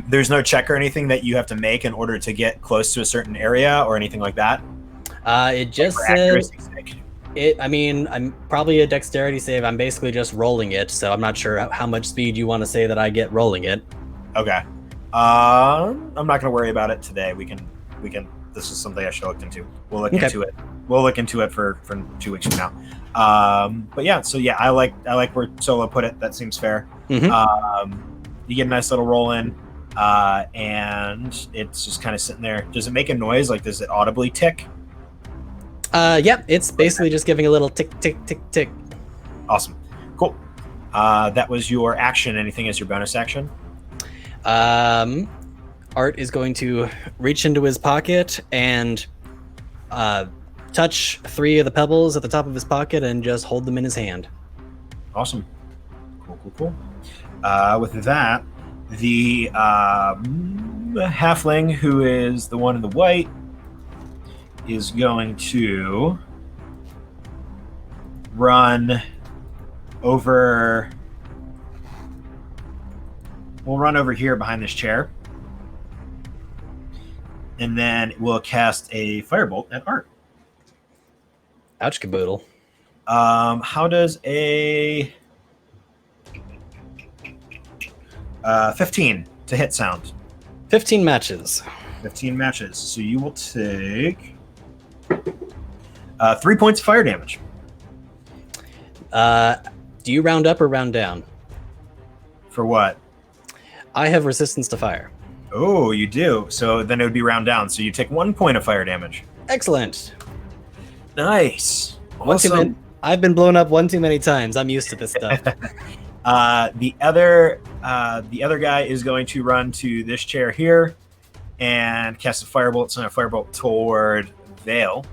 There's no check or anything that you have to make in order to get close to a certain area or anything like that? It just For says... accuracy's sake. I'm probably a dexterity save. I'm basically just rolling it, so I'm not sure how much speed you want to say that I get rolling it. Okay. I'm not going to worry about it today. We can. This is something I should have looked into. We'll look into it. We'll look into it for 2 weeks from now. But yeah, so yeah, I like where Solo put it. That seems fair. Mm-hmm. You get a nice little roll in, and it's just kind of sitting there. Does it make a noise? Like, does it audibly tick? Yeah, it's basically just giving a little tick, tick, tick, tick. Awesome. Cool. That was your action. Anything as your bonus action? Art is going to reach into his pocket and touch 3 of the pebbles at the top of his pocket and just hold them in his hand. Awesome. Cool. With that, the halfling, who is the one in the white, is going to run over. We'll run over here behind this chair. And then we'll cast a firebolt at Art. Ouch caboodle. How does a 15 to hit sound? 15 matches. 15 matches. So you will take 3 points of fire damage. Do you round up or round down? For what? I have resistance to fire. Oh, you do. So then it would be round down. So you take 1 point of fire damage. Excellent. Nice. Awesome. I've been blown up one too many times. I'm used to this stuff. The other guy is going to run to this chair here and cast a firebolt. Send a firebolt toward Vale.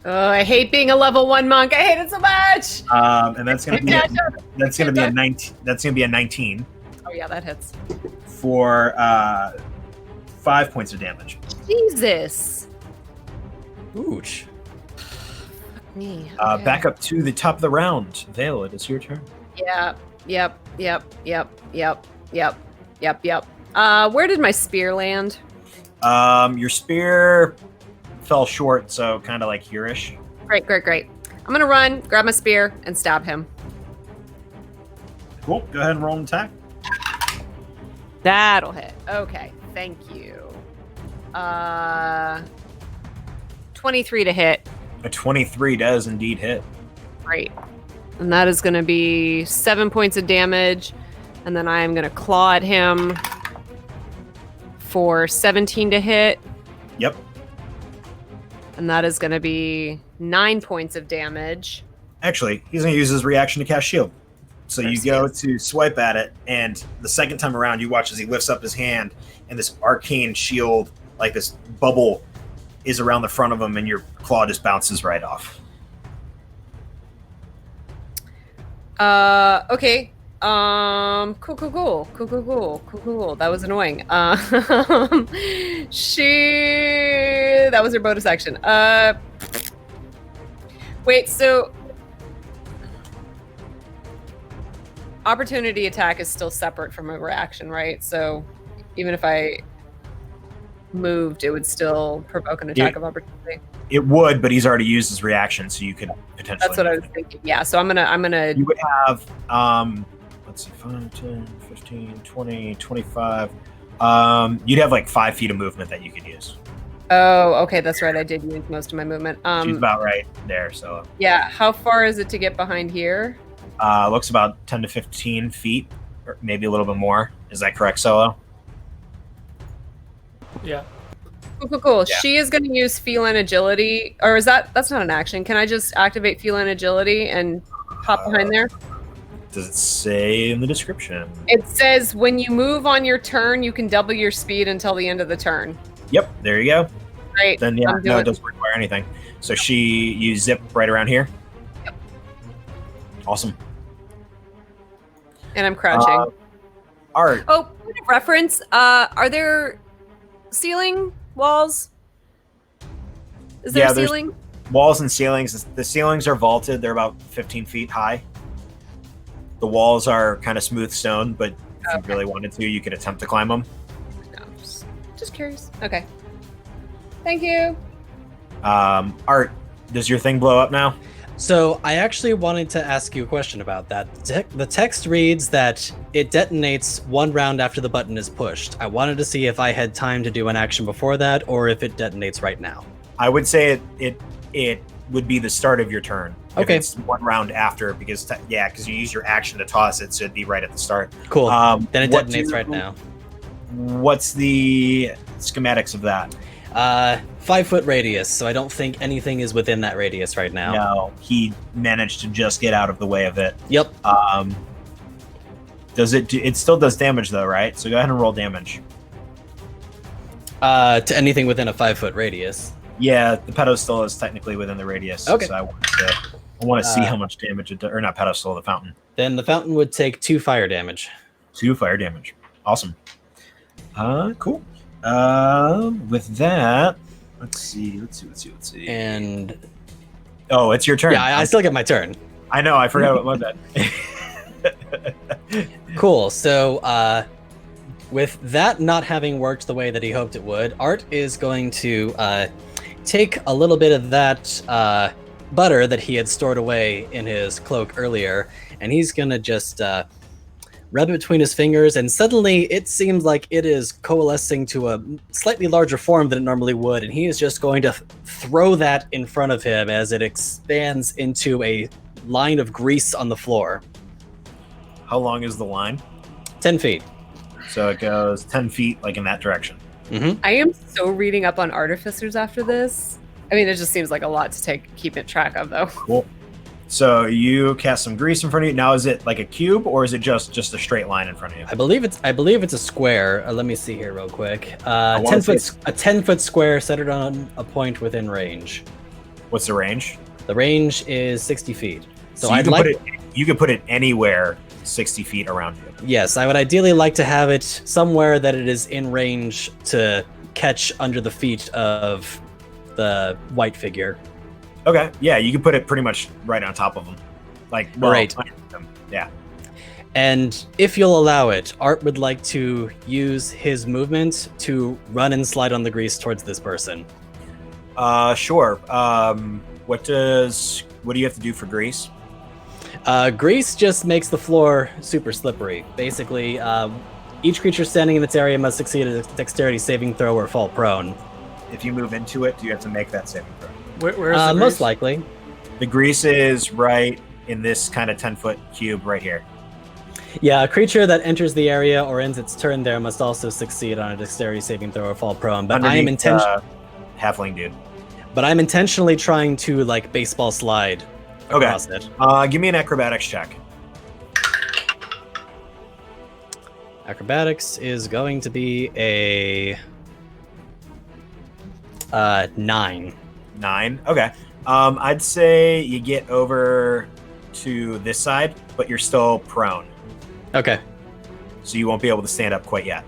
Oh, I hate being a level 1 monk. I hate it so much. And that's gonna be a 19. That's gonna be a 19 Oh yeah, that hits. for 5 points of damage. Jesus. Ooch. Me. Back up to the top of the round. Vale, it is your turn. Yep. Where did my spear land? Your spear fell short, so kind of like here-ish. Great. I'm gonna run, grab my spear, and stab him. Cool. Go ahead and roll an attack. That'll hit. Okay, thank you. 23 to hit. A 23 does indeed hit. Great. And that is going to be 7 points of damage. And then I am going to claw at him for 17 to hit. Yep. And that is going to be 9 points of damage. Actually, he's going to use his reaction to cast shield. So you go Yes. to swipe at it, and the second time around, you watch as he lifts up his hand, and this arcane shield, like this bubble, is around the front of him, and your claw just bounces right off. Okay. Cool. That was annoying. That was her bonus action. Wait, so opportunity attack is still separate from a reaction, right? So even if I moved, it would still provoke an attack of opportunity. It would, but he's already used his reaction, so you could potentially. That's what I was thinking. Yeah, so I'm gonna. You would have, let's see, 5, 10, 15, 20, 25. You'd have like 5 feet of movement that you could use. Oh, okay, that's right. I did use most of my movement. She's about right there, so. Yeah, how far is it to get behind here? Looks about 10 to 15 feet, or maybe a little bit more. Is that correct, Solo? Yeah. Cool. Yeah. She is going to use feline agility, or is that's not an action? Can I just activate feline agility and hop behind there? Does it say in the description? It says when you move on your turn, you can double your speed until the end of the turn. Yep, there you go. Right. Then yeah, I'm no, doing it doesn't require anything. So you zip right around here. Yep. Awesome. And I'm crouching. Art. Oh, point of reference. Are there ceiling walls? Is there Yeah, a there's- ceiling? Walls and ceilings. The ceilings are vaulted. They're about 15 feet high. The walls are kind of smooth stone, but if you really wanted to, you could attempt to climb them. No, just curious. Okay. Thank you. Art, does your thing blow up now? So I actually wanted to ask you a question about that. The text reads that it detonates 1 round after the button is pushed. I wanted to see if I had time to do an action before that, or if it detonates right now. I would say it would be the start of your turn. If Okay. it's 1 round after, because you use your action to toss it, so it'd be right at the start. Cool. Then it what detonates right now. What's the schematics of that? 5-foot radius, so I don't think anything is within that radius right now. No, he managed to just get out of the way of it. Yep. Does it? It still does damage though, right? So go ahead and roll damage. To anything within a 5-foot radius. Yeah, the pedestal is technically within the radius. Okay. So I want to see how much damage it does. Or not pedestal, the fountain. Then the fountain would take 2 fire damage. 2 fire damage. Awesome. Cool. With that, let's see. And Oh, it's your turn. yeah, I still get my turn. I know. I forgot about my bad. Cool. So, with that not having worked the way that he hoped it would, Art is going to take a little bit of that butter that he had stored away in his cloak earlier, and he's going to just rub it between his fingers, and suddenly it seems like it is coalescing to a slightly larger form than it normally would, and he is just going to throw that in front of him as it expands into a line of grease on the floor. How long is the line? 10 feet. So it goes 10 feet, like in that direction. Mm-hmm. I am so reading up on artificers after this. I mean, it just seems like a lot to keep it track of, though. Cool. So you cast some grease in front of you. Now, is it like a cube, or is it just a straight line in front of you? I believe it's a square. Let me see here real quick. 10-foot square centered on a point within range. What's the range? The range is 60 feet. So you could put it anywhere 60 feet around you. Yes, I would ideally like to have it somewhere that it is in range to catch under the feet of the white figure. Okay, yeah, you can put it pretty much right on top of them. Like, well, Right. Yeah. And if you'll allow it, Art would like to use his movement to run and slide on the grease towards this person. Sure. What do you have to do for grease? Grease just makes the floor super slippery. Basically, each creature standing in its area must succeed a dexterity saving throw or fall prone. If you move into it, do you have to make that saving throw? Where is the Most grease? likely. The grease is right in this kind of 10-foot cube right here. Yeah, a creature that enters the area or ends its turn there must also succeed on a dexterity saving throw or fall prone. But Underneath, halfling dude. But I'm intentionally trying to like baseball slide across it. Give me an acrobatics check. Acrobatics is going to be a 9. 9. Okay. I'd say you get over to this side, but you're still prone, Okay, so you won't be able to stand up quite yet.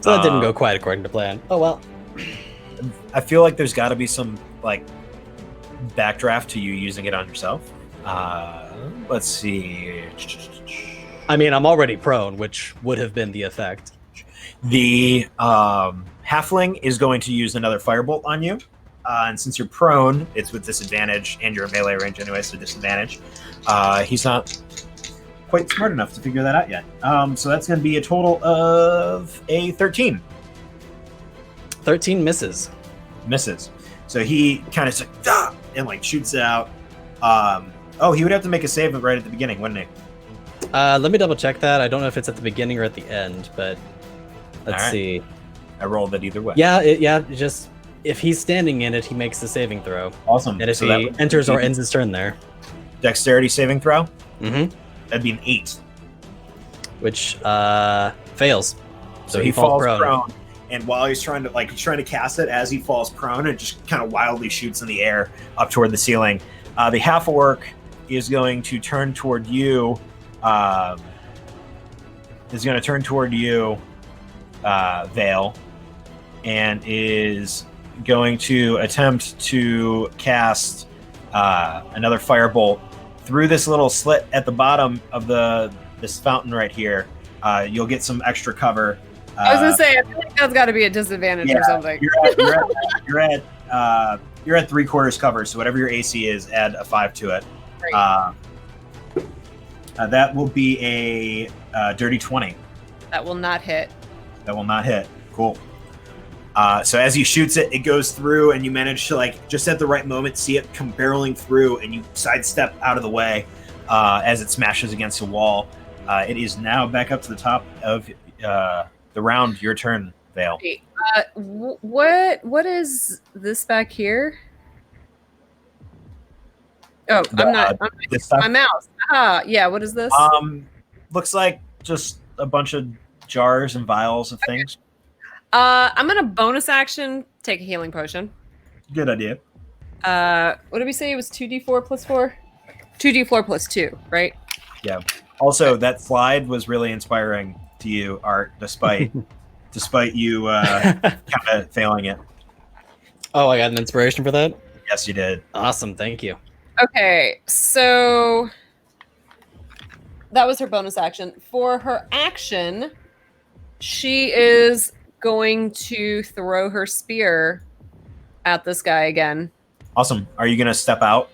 so that didn't go quite according to plan. Oh well. I feel like there's got to be some like backdraft to you using it on yourself. Let's see. I mean, I'm already prone, which would have been the effect. The halfling is going to use another firebolt on you. And since you're prone, it's with disadvantage, and you're in melee range anyway, so disadvantage. He's not quite smart enough to figure that out yet. So that's going to be a total of a 13. 13 misses. Misses. So he kind of like, and like shoots it out. He would have to make a save right at the beginning, wouldn't he? Let me double check that. I don't know if it's at the beginning or at the end, but let's Alright. see. I rolled it either way. Yeah, just if he's standing in it, he makes the saving throw. Awesome. And if So he that would enters or be ends his turn there, dexterity saving throw, mm-hmm. that'd be an 8. which fails. So he falls prone. And while he's trying to cast it, as he falls prone, it just kind of wildly shoots in the air up toward the ceiling. The half orc is going to turn toward you. Vale, and is going to attempt to cast another firebolt through this little slit at the bottom of this fountain right here. You'll get some extra cover. I was gonna say, I feel like that's got to be a disadvantage or something. You're at 3/4 cover, so whatever your AC is, add a 5 to it. Right. That will be a dirty 20. That will not hit. That will not hit. Cool. So as he shoots it, it goes through, and you manage to just at the right moment see it come barreling through, and you sidestep out of the way as it smashes against a wall. It is now back up to the top of the round. Your turn, Vale. Wait, what is this back here? Oh, I'm not. This stuff? My mouse. Yeah. What is this? Looks like just a bunch of jars and vials of things. I'm gonna bonus action take a healing potion. Good idea. What did we say? It was 2d4 plus 4? 2d4 plus 2, right? Yeah. Also, that slide was really inspiring to you, Art, despite you kind of failing it. Oh, I got an inspiration for that? Yes, you did. Awesome, thank you. Okay, so that was her bonus action. For her action, she is going to throw her spear at this guy again. Awesome. Are you going to step out?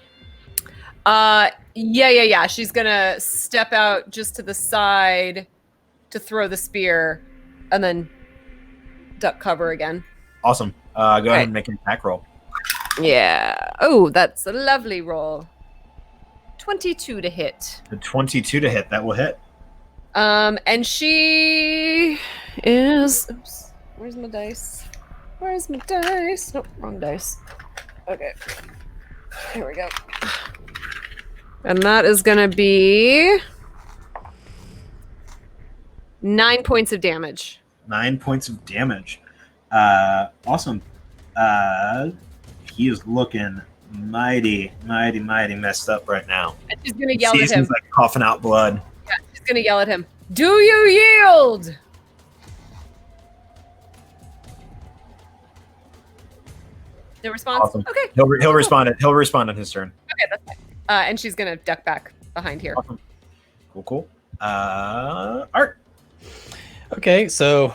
Yeah. She's gonna step out just to the side to throw the spear and then duck cover again. Awesome. Go ahead and make an attack roll. Yeah. Oh, that's a lovely roll. 22 to hit. The 22 to hit. That will hit. And she is... Oops. Where's my dice? Nope, wrong dice. Okay. Here we go. And that is going to be 9 points of damage. 9 points of damage. Awesome. He is looking mighty messed up right now. And she's going to yell at him. He's like coughing out blood. Yeah, she's going to yell at him. Do you yield? No response? Awesome. Okay. He'll respond. He'll respond on his turn. Okay, that's fine. And she's going to duck back behind here. Awesome. Cool. Art. Okay, so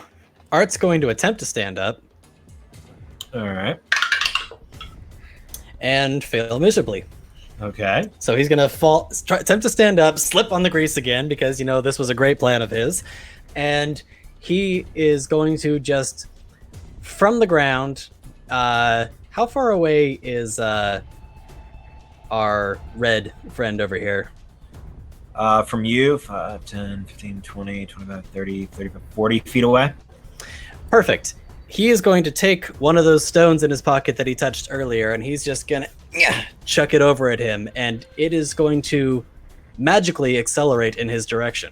Art's going to attempt to stand up All right. and fail miserably. Okay. So he's going to attempt to stand up, slip on the grease again, because, this was a great plan of his. And he is going to just, from the ground, how far away is our red friend over here? From you, 5, 10, 15, 20, 25, 30, 35, 40 feet away. Perfect. He is going to take one of those stones in his pocket that he touched earlier, and he's just going to chuck it over at him, and it is going to magically accelerate in his direction.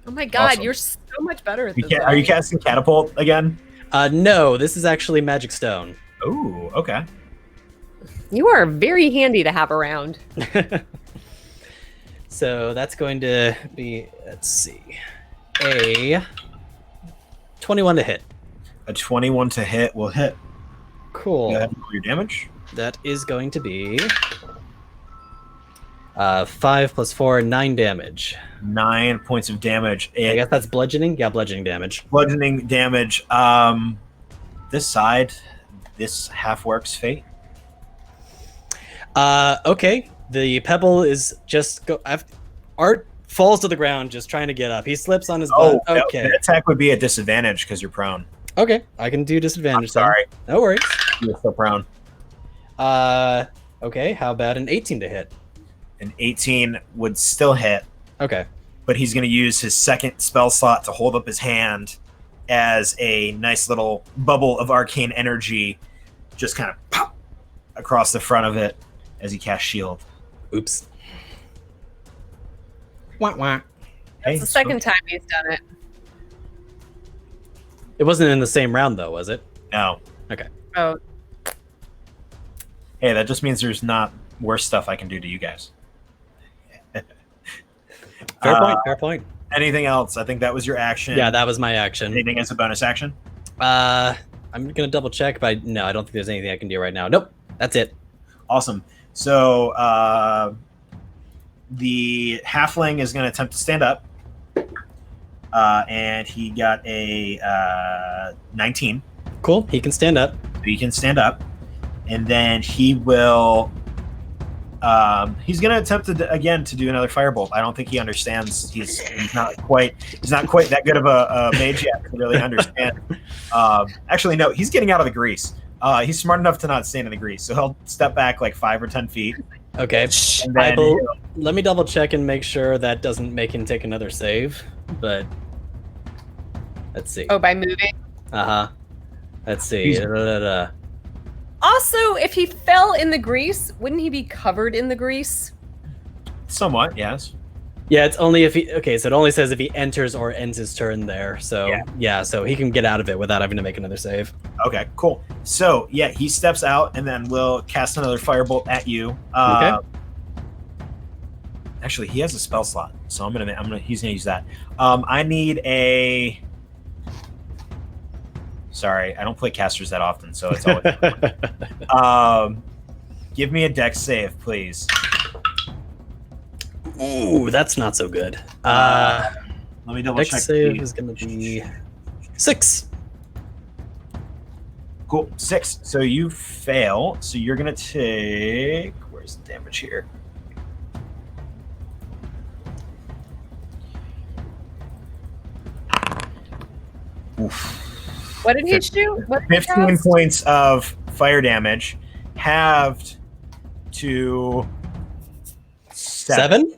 Oh my god, Awesome. You're so much better at this. Are you casting catapult again? No, this is actually magic stone. Ooh, okay. You are very handy to have around. So that's going to be, let's see, a 21 to hit. A 21 to hit will hit. Cool. Go ahead and roll your damage. That is going to be 5 plus 4, 9 damage. 9 points of damage. I guess that's bludgeoning? Yeah, bludgeoning damage. Bludgeoning damage. This half works fate. Okay. The pebble is just Art falls to the ground just trying to get up. He slips on his butt. Okay. The attack would be at disadvantage because you're prone. Okay, I can do disadvantage. I'm sorry. Then. No worries. You're so prone. Okay, how about an 18 to hit? An 18 would still hit, Okay. but he's going to use his second spell slot to hold up his hand as a nice little bubble of arcane energy just kind of pop across the front of it as he casts shield. Oops. Wah, wah. Hey, It's the second time he's done it. It wasn't in the same round, though, was it? No. Okay. Oh, Hey, that just means there's not worse stuff I can do to you guys. Fair point. Anything else? I think that was your action. Yeah, that was my action. Anything as a bonus action? I'm gonna double check, but no, I don't think there's anything I can do right now. Nope, that's it. Awesome. So the halfling is going to attempt to stand up, and he got a 19. Cool. He can stand up. He can stand up, and then he will. He's going to attempt to do another firebolt. I don't think he understands. He's not quite that good of a mage yet to really understand. Actually, no. He's getting out of the grease. He's smart enough to not stand in the grease, so he'll step back like 5 or 10 feet. Okay. And then Let me double check and make sure that doesn't make him take another save. But let's see. by moving. Let's see. Also, if he fell in the grease, wouldn't he be covered in the grease? somewhat, yes. Yeah, it's only if he. Okay, so it only says if he enters or ends his turn there. So yeah, so he can get out of it without having to make another save. Okay, cool. So yeah, he steps out and then we'll cast another firebolt at you. Okay. Actually, he has a spell slot, so he's gonna use that. I need a. Sorry, I don't play casters that often, so it's always. Give me a dex save, please. Ooh, that's not so good. Let me double Dex check. save is going to be 6. Cool, 6. So you fail. So you're gonna take. Where's the damage here? Oof. What did he do? What did he 15 cast? points of fire damage, halved to 7.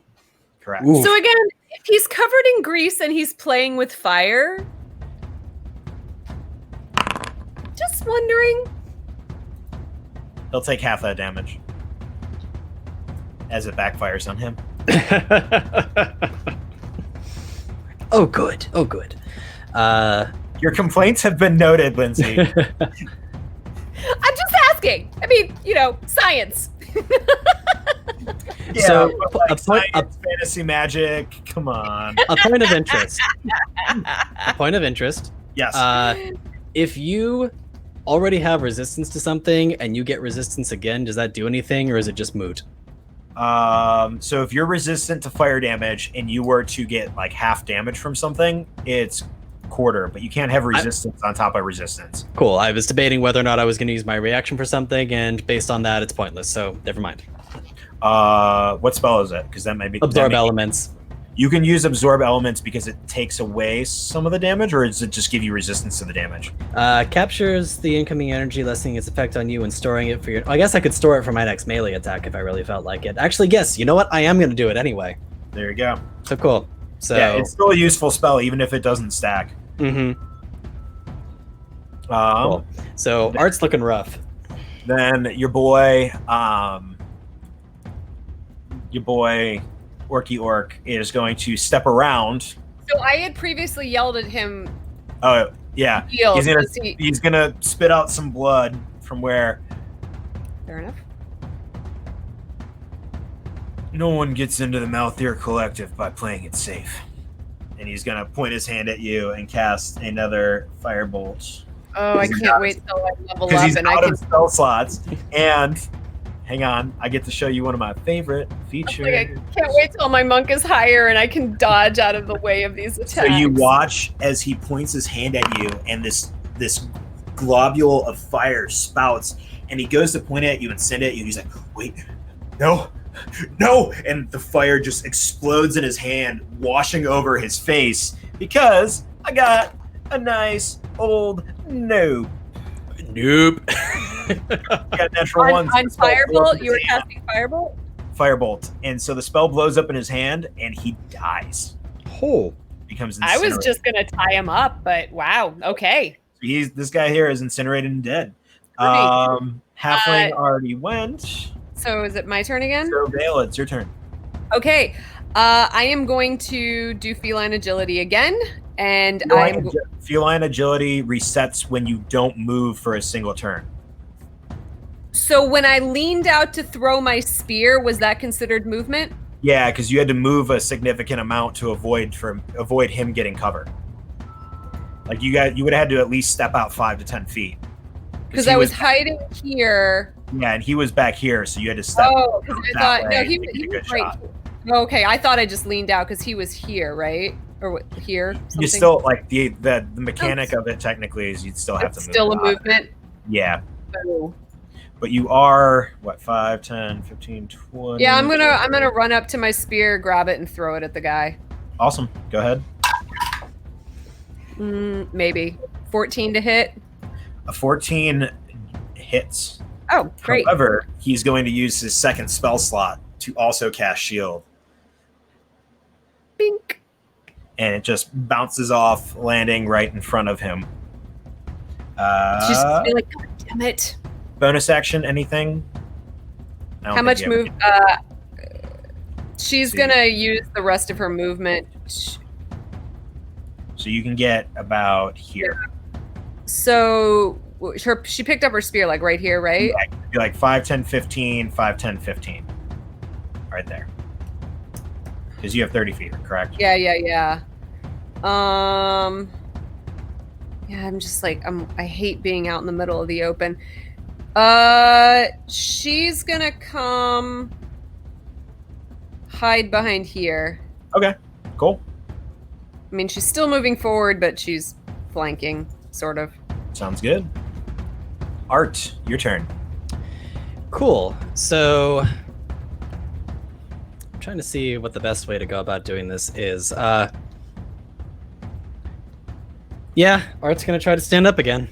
Correct. Ooh. So again, if he's covered in grease and he's playing with fire, just wondering. He'll take half that damage as it backfires on him. Oh, good. Oh, good. Your complaints have been noted, Lindsay. I'm just asking. I mean, science. Yeah, So, but like science, fantasy, magic. Come on. a point of interest. A point of interest. Yes. If you already have resistance to something and you get resistance again, does that do anything or is it just moot? So if you're resistant to fire damage and you were to get like half damage from something, it's quarter, but you can't have resistance on top of resistance. Cool. I was debating whether or not I was going to use my reaction for something, and based on that, it's pointless. So never mind. What spell is it? Because that might be Absorb elements. You can use absorb elements because it takes away some of the damage, or does it just give you resistance to the damage? Captures the incoming energy, lessening its effect on you and storing it for your... I guess I could store it for my next melee attack if I really felt like it. Actually, yes. You know what? I am going to do it anyway. There you go. So cool. So yeah, it's still a useful spell, even if it doesn't stack. Mm-hmm. Cool. So art's looking rough. Then your boy, Orky Orc is going to step around. So I had previously yelled at him. Oh yeah, Heal, he's gonna spit out some blood from where. Fair enough. No one gets into the Malthir Collective by playing it safe. And he's gonna point his hand at you and cast another firebolt. Oh, I can't wait till I level Because up he's and out I can. of spell slots. And hang on, I get to show you one of my favorite features. I can't wait till my monk is higher and I can dodge out of the way of these attacks. So you watch as he points his hand at you, and this globule of fire spouts, and he goes to point at you and send it at you. And he's like, "Wait, no!" And the fire just explodes in his hand, washing over his face because I got a nice old nope. Nope. Got natural on ones. Firebolt, you were casting Firebolt? Firebolt, and so the spell blows up in his hand, and he dies. Oh. Becomes I was incinerated. just gonna tie him up, but wow, okay. This guy here is incinerated and dead. Great. Halfling already went. So is it my turn again? So Vale, it's your turn. Okay. I am going to do feline agility again, and Feline agility resets when you don't move for a single turn. So when I leaned out to throw my spear, was that considered movement? Yeah, because you had to move a significant amount to avoid him getting cover. Like you would have had to at least step out 5 to 10 feet. Because I was hiding here. Yeah, and he was back here, so you had to step. Oh, because I that thought way he to get a was good right. shot. Okay, I thought I just leaned out because he was here, right? Or what, here? You something? still like the mechanic of it technically is you'd still have to move. Still a movement. Yeah. Oh. But you are, 5, 10, 15, 20. Yeah, I'm gonna run up to my spear, grab it, and throw it at the guy. Awesome. Go ahead. Maybe 14 to hit. A 14 hits. Oh, great! However, he's going to use his second spell slot to also cast Shield. Bink. And it just bounces off, landing right in front of him. Just be like, God damn it! Bonus action, anything? How much move? She's See. gonna use the rest of her movement. So you can get about here. So she picked up her spear like right here, right? Be like 5, 10, 15, 5, 10, 15. Right there. Because you have 30 feet, correct? Yeah. Yeah, I'm just like I hate being out in the middle of the open. She's gonna come hide behind here. Okay, cool. I mean, she's still moving forward, but she's flanking, sort of. Sounds good. Art, your turn. Cool. So, I'm trying to see what the best way to go about doing this is. Yeah, Art's gonna try to stand up again.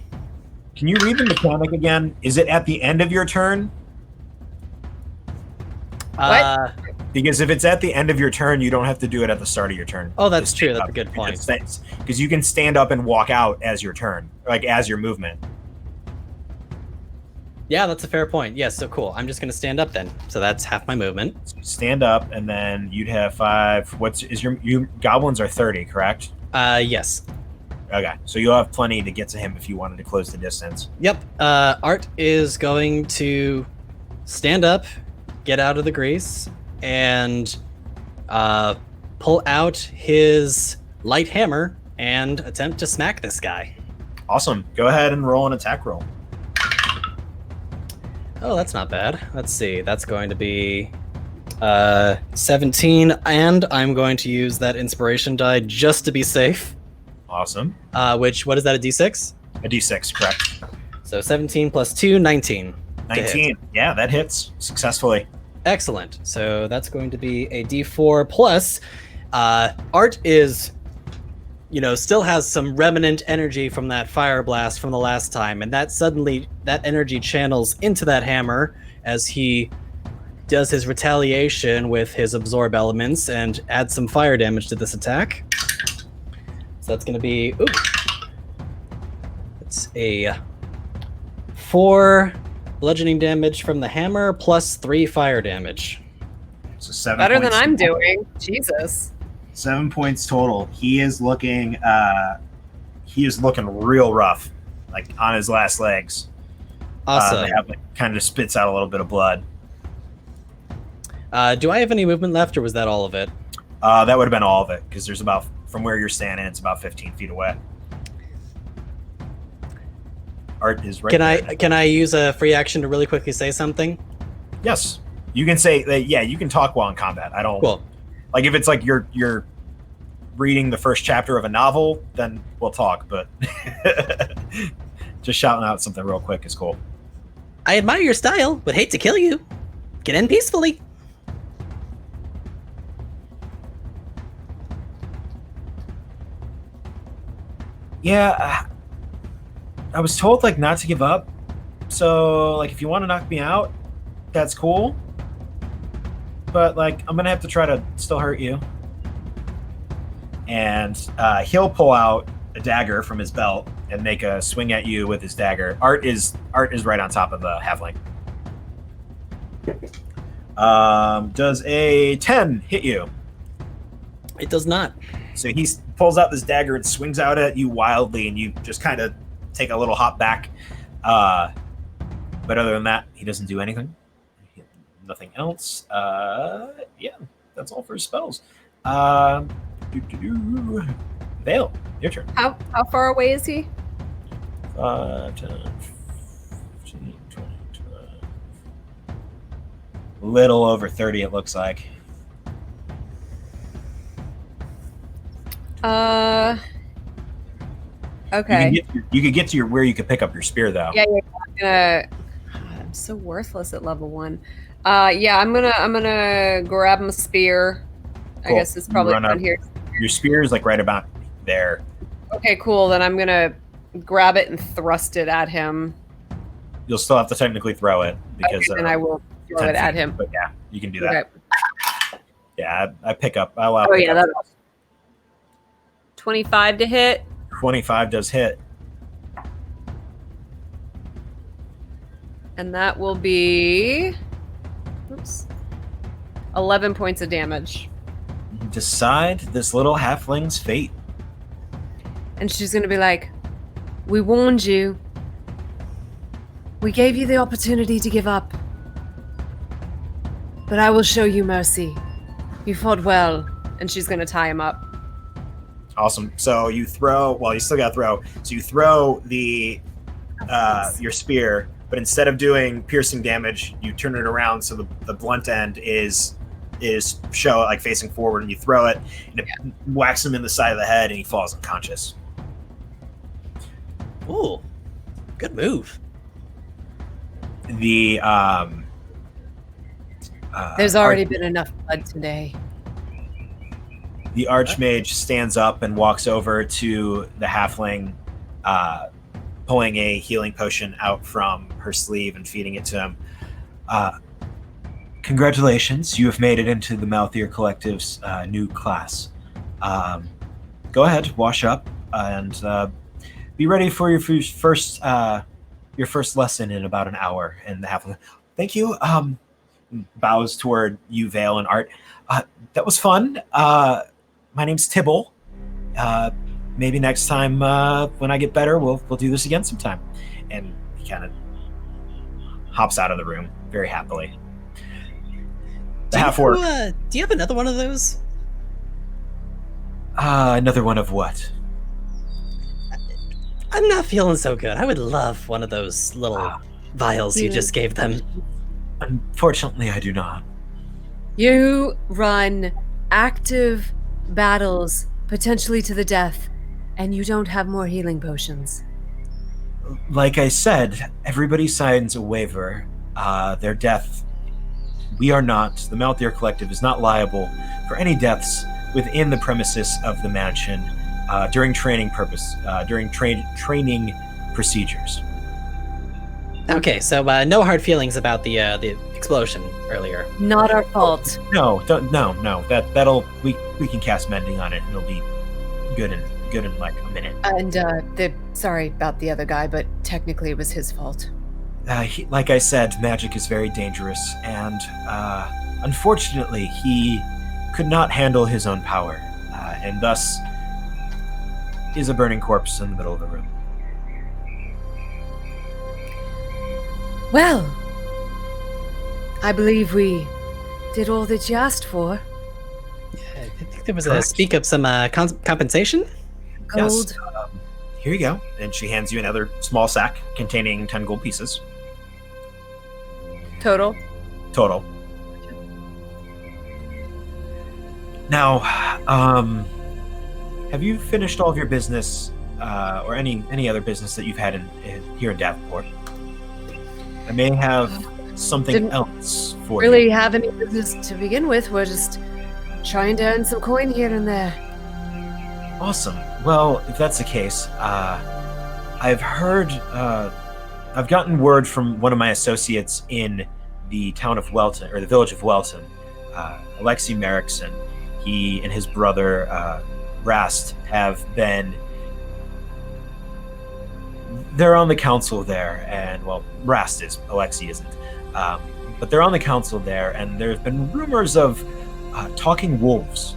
Can you read the mechanic again? Is it at the end of your turn? What? Because if it's at the end of your turn, you don't have to do it at the start of your turn. Oh, that's true. That's a good point. Because you can stand up and walk out as your turn, like as your movement. Yeah, that's a fair point. Yes, so cool. I'm just gonna stand up then. So that's half my movement. So stand up, and then you'd have 5. Your goblins are 30, correct? Yes. Okay, so you'll have plenty to get to him if you wanted to close the distance. Yep. Art is going to stand up, get out of the grease, and pull out his light hammer and attempt to smack this guy. Awesome. Go ahead and roll an attack roll. Oh, that's not bad. Let's see. That's going to be 17, and I'm going to use that inspiration die just to be safe. Awesome. What is that, a d6? A d6, correct. So 17 plus 2, 19. 19. Yeah, that hits successfully. Excellent. So that's going to be a d4 plus. Art is, still has some remnant energy from that fire blast from the last time, and that energy channels into that hammer as he does his retaliation with his absorb elements and adds some fire damage to this attack. So that's going to be, it's a 4 bludgeoning damage from the hammer plus 3 fire damage. So 7 Better than points I'm total. doing. Jesus. 7 points total. He is looking real rough, like on his last legs. Awesome. Kind of spits out a little bit of blood. Do I have any movement left, or was that all of it? That would have been all of it, because there's from where you're standing, it's about 15 feet away. Art is right there. Can I use a free action to really quickly say something? Yes. You can say that, yeah, you can talk while in combat. I don't... Cool. Like, if it's like you're reading the first chapter of a novel, then we'll talk, but just shouting out something real quick is cool. I admire your style, but hate to kill you. Get in peacefully. Yeah, I was told, like, not to give up. So, like, if you want to knock me out, that's cool. But, like, I'm going to have to try to still hurt you. And he'll pull out a dagger from his belt and make a swing at you with his dagger. Art is right on top of the halfling. Does a 10 hit you? It does not. So he pulls out this dagger and swings out at you wildly, and you just kind of take a little hop back. But other than that, he doesn't do anything. Nothing else. Yeah, that's all for his spells. Vale, your turn. How far away is he? 5, 10, 15, 20, 25. Little over 30, it looks like. Okay. You could get to where you could pick up your spear, though. Yeah. I'm so worthless at level 1. Yeah, I'm gonna grab my spear. Cool. I guess it's probably Run down up. here. Your spear is like right about there. Okay, cool. Then I'm gonna grab it and thrust it at him. You'll still have to technically throw it because And I will throw 10 it at feet, him. But yeah, you can do that. Okay. Yeah, I pick up. I allow. Oh yeah, pickup. that's 25 to hit. 25 does hit. And that will be 11 points of damage. Decide this little halfling's fate. And she's going to be like, we warned you. We gave you the opportunity to give up. But I will show you mercy. You fought well. And she's going to tie him up. Awesome. So you throw, well, you still got to throw. So you throw the your spear, but instead of doing piercing damage, you turn it around so the blunt end is show like facing forward, and you throw it, and it whacks him in the side of the head, and he falls unconscious. Ooh, good move. The There's already been enough blood today. The archmage stands up and walks over to the halfling, pulling a healing potion out from her sleeve and feeding it to him. Congratulations, you have made it into the Malthir Collective's new class. Go ahead, wash up, and be ready for your first lesson in about an hour. And the halfling, thank you. Bows toward you, Vale, and Art. That was fun. My name's Tibble. Maybe next time when I get better, we'll do this again sometime. And he kind of hops out of the room very happily. The half-orc. Do you have another one of those? Another one of what? I'm not feeling so good. I would love one of those little vials you just gave them. Unfortunately, I do not. You run active battles, potentially to the death, and you don't have more healing potions. Like I said, everybody signs a waiver. Their death. We are not. The Malthir Collective is not liable for any deaths within the premises of the mansion during training training procedures. Okay, so no hard feelings about the explosion earlier. Not our fault. No. That'll we can cast mending on it, and it'll be good in like a minute. And sorry about the other guy, but technically it was his fault. Like I said, magic is very dangerous, and unfortunately, he could not handle his own power, and thus is a burning corpse in the middle of the room. Well, I believe we did all that you asked for. Yeah, I think there was a speak of some compensation. Gold. Yes. Here you go. And she hands you another small sack containing 10 gold pieces. Total. Now, have you finished all of your business, or any other business that you've had here in Davenport? I may have something Didn't else for really you. have any business to begin with. We're just trying to earn some coin here and there. Awesome. Well, if that's the case, I've heard, I've gotten word from one of my associates in the town of Welton, or the village of Welton, Alexei Merrickson. He and his brother, Rast, have been... They're on the council there, and, well, Rast is, Alexei isn't. But they're on the council there, and there's been rumors of talking wolves.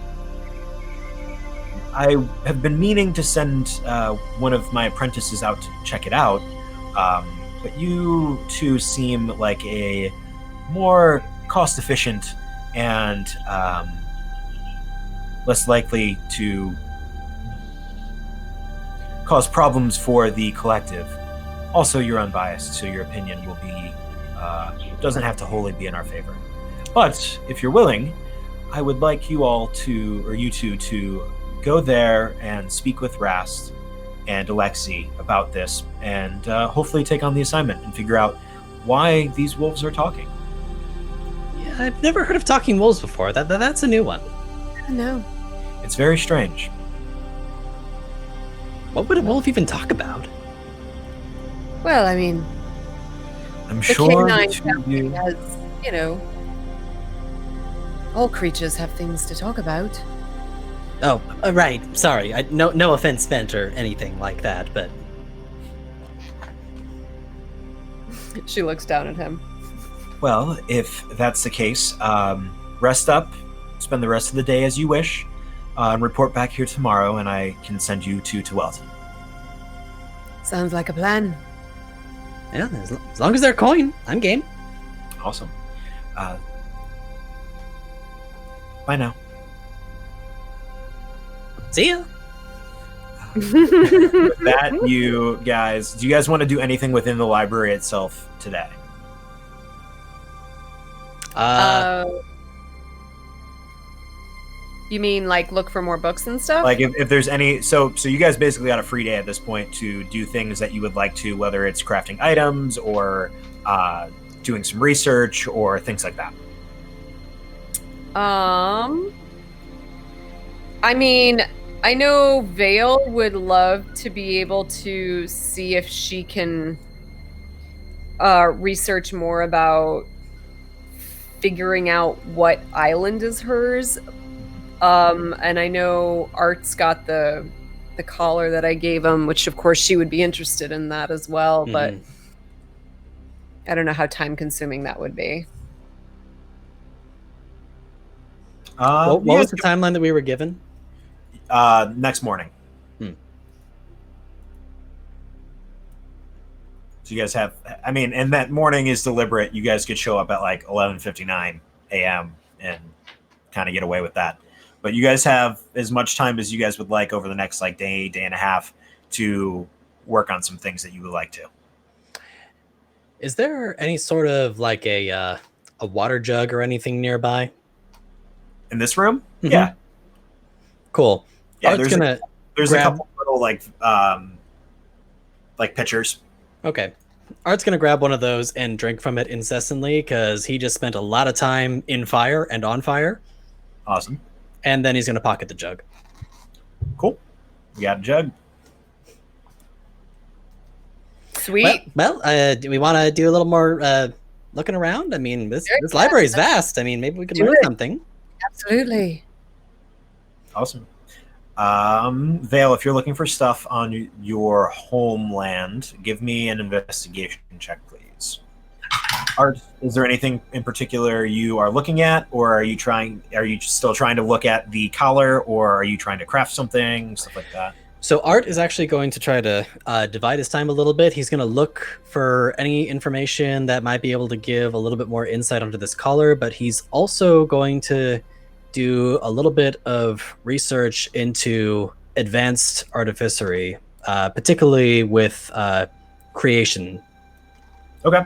I have been meaning to send one of my apprentices out to check it out, but you two seem like a more cost-efficient and less likely to cause problems for the collective. Also, you're unbiased, so your opinion will be doesn't have to wholly be in our favor. But if you're willing, I would like you all to, or you two, to go there and speak with Rast and Alexei about this, and hopefully take on the assignment and figure out why these wolves are talking. Yeah, I've never heard of talking wolves before. That's a new one. No. It's very strange. What would a wolf even talk about? Well, I mean, I'm the sure canine the two of family you... has, all creatures have things to talk about. Oh, right. Sorry. No offense meant or anything like that, but She looks down at him. Well, if that's the case, rest up, spend the rest of the day as you wish, and report back here tomorrow, and I can send you to Welton. Sounds like a plan. Yeah, as long as they're coin, I'm game. Awesome. Bye now. See ya. With that, do you guys want to do anything within the library itself today? You mean like look for more books and stuff? Like if there's any, so you guys basically got a free day at this point to do things that you would like to, whether it's crafting items or doing some research or things like that. I mean, I know Vale would love to be able to see if she can research more about figuring out what island is hers. And I know Art's got the collar that I gave him, which of course she would be interested in that as well, but I don't know how time consuming that would be. What was the timeline that we were given? Next morning. So you guys have, I mean, and that morning is deliberate. You guys could show up at like 11:59 a.m. and kind of get away with that. But you guys have as much time as you guys would like over the next like day and a half to work on some things that you would like to. Is there any sort of like a water jug or anything nearby? In this room? Mm-hmm. Yeah. Cool. Yeah, Art's there's a couple little like pitchers. Okay. Art's gonna grab one of those and drink from it incessantly because he just spent a lot of time in fire and on fire. Awesome. And then he's gonna pocket the jug. Cool. We got a jug. Sweet. Well, do we want to do a little more looking around? I mean, this library is vast. I mean, maybe we could learn something. Absolutely. Awesome. Vale, if you're looking for stuff on your homeland, give me an investigation check, please. Art, is there anything in particular you are looking at, or are you still trying to look at the collar, or are you trying to craft something, stuff like that? So Art is actually going to try to divide his time a little bit. He's going to look for any information that might be able to give a little bit more insight onto this collar, but he's also going to do a little bit of research into advanced artificery, particularly with creation. Okay.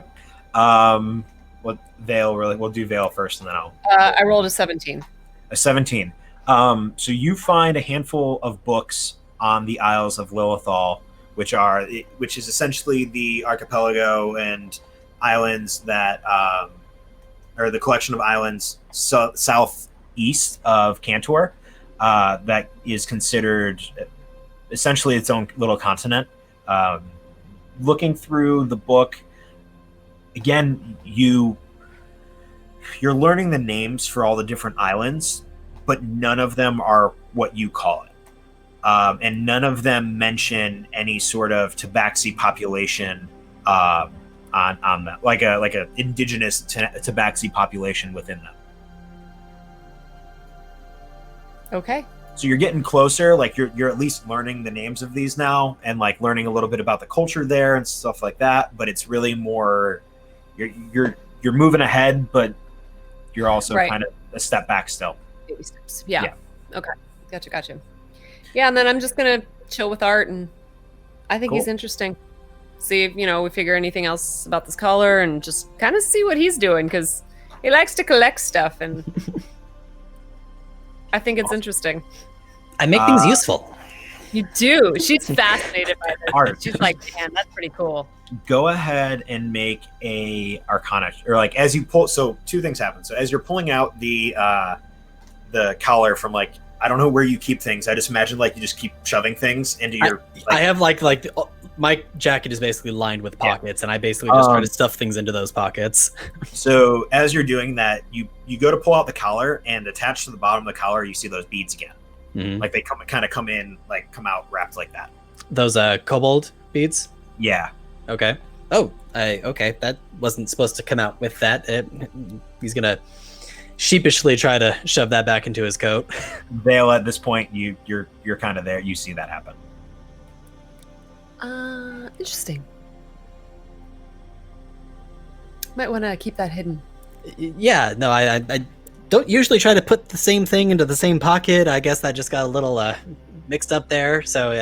What Vale really? We'll do Vale first, and then I'll. I rolled a 17. A 17. So you find a handful of books on the Isles of Lilithal, which is essentially the archipelago and islands that, or the collection of islands southeast of Kantor, that is considered essentially its own little continent. Looking through the book, again, you're learning the names for all the different islands, but none of them are what you call it. And none of them mention any sort of tabaxi population on them, like a indigenous tabaxi population within them. Okay. So you're getting closer, like you're at least learning the names of these now, and like learning a little bit about the culture there and stuff like that. But it's really more you're moving ahead, but you're also kind of a step back still. Baby steps. Yeah. Okay. Gotcha. Yeah, and then I'm just gonna chill with Art, and I think he's interesting. See if we figure anything else about this collar, and just kind of see what he's doing, because he likes to collect stuff, and I think it's interesting. I make things useful. You do. She's fascinated by this. Art. She's like, man, that's pretty cool. Go ahead and make a Arcana, or like as you pull. So two things happen. So as you're pulling out the collar from like. I don't know where you keep things. I just imagine like you just keep shoving things into your. I have my jacket is basically lined with pockets, and I basically just try to stuff things into those pockets. So as you're doing that, you go to pull out the collar, and attached to the bottom of the collar, you see those beads again. Mm-hmm. Like they come out wrapped like that. Those kobold beads. Yeah. Okay. Oh, okay. That wasn't supposed to come out with that. He's gonna sheepishly try to shove that back into his coat. Vale, at this point, you're kind of there. You see that happen. Interesting. Might want to keep that hidden. Yeah, no, I don't usually try to put the same thing into the same pocket. I guess that just got a little mixed up there. So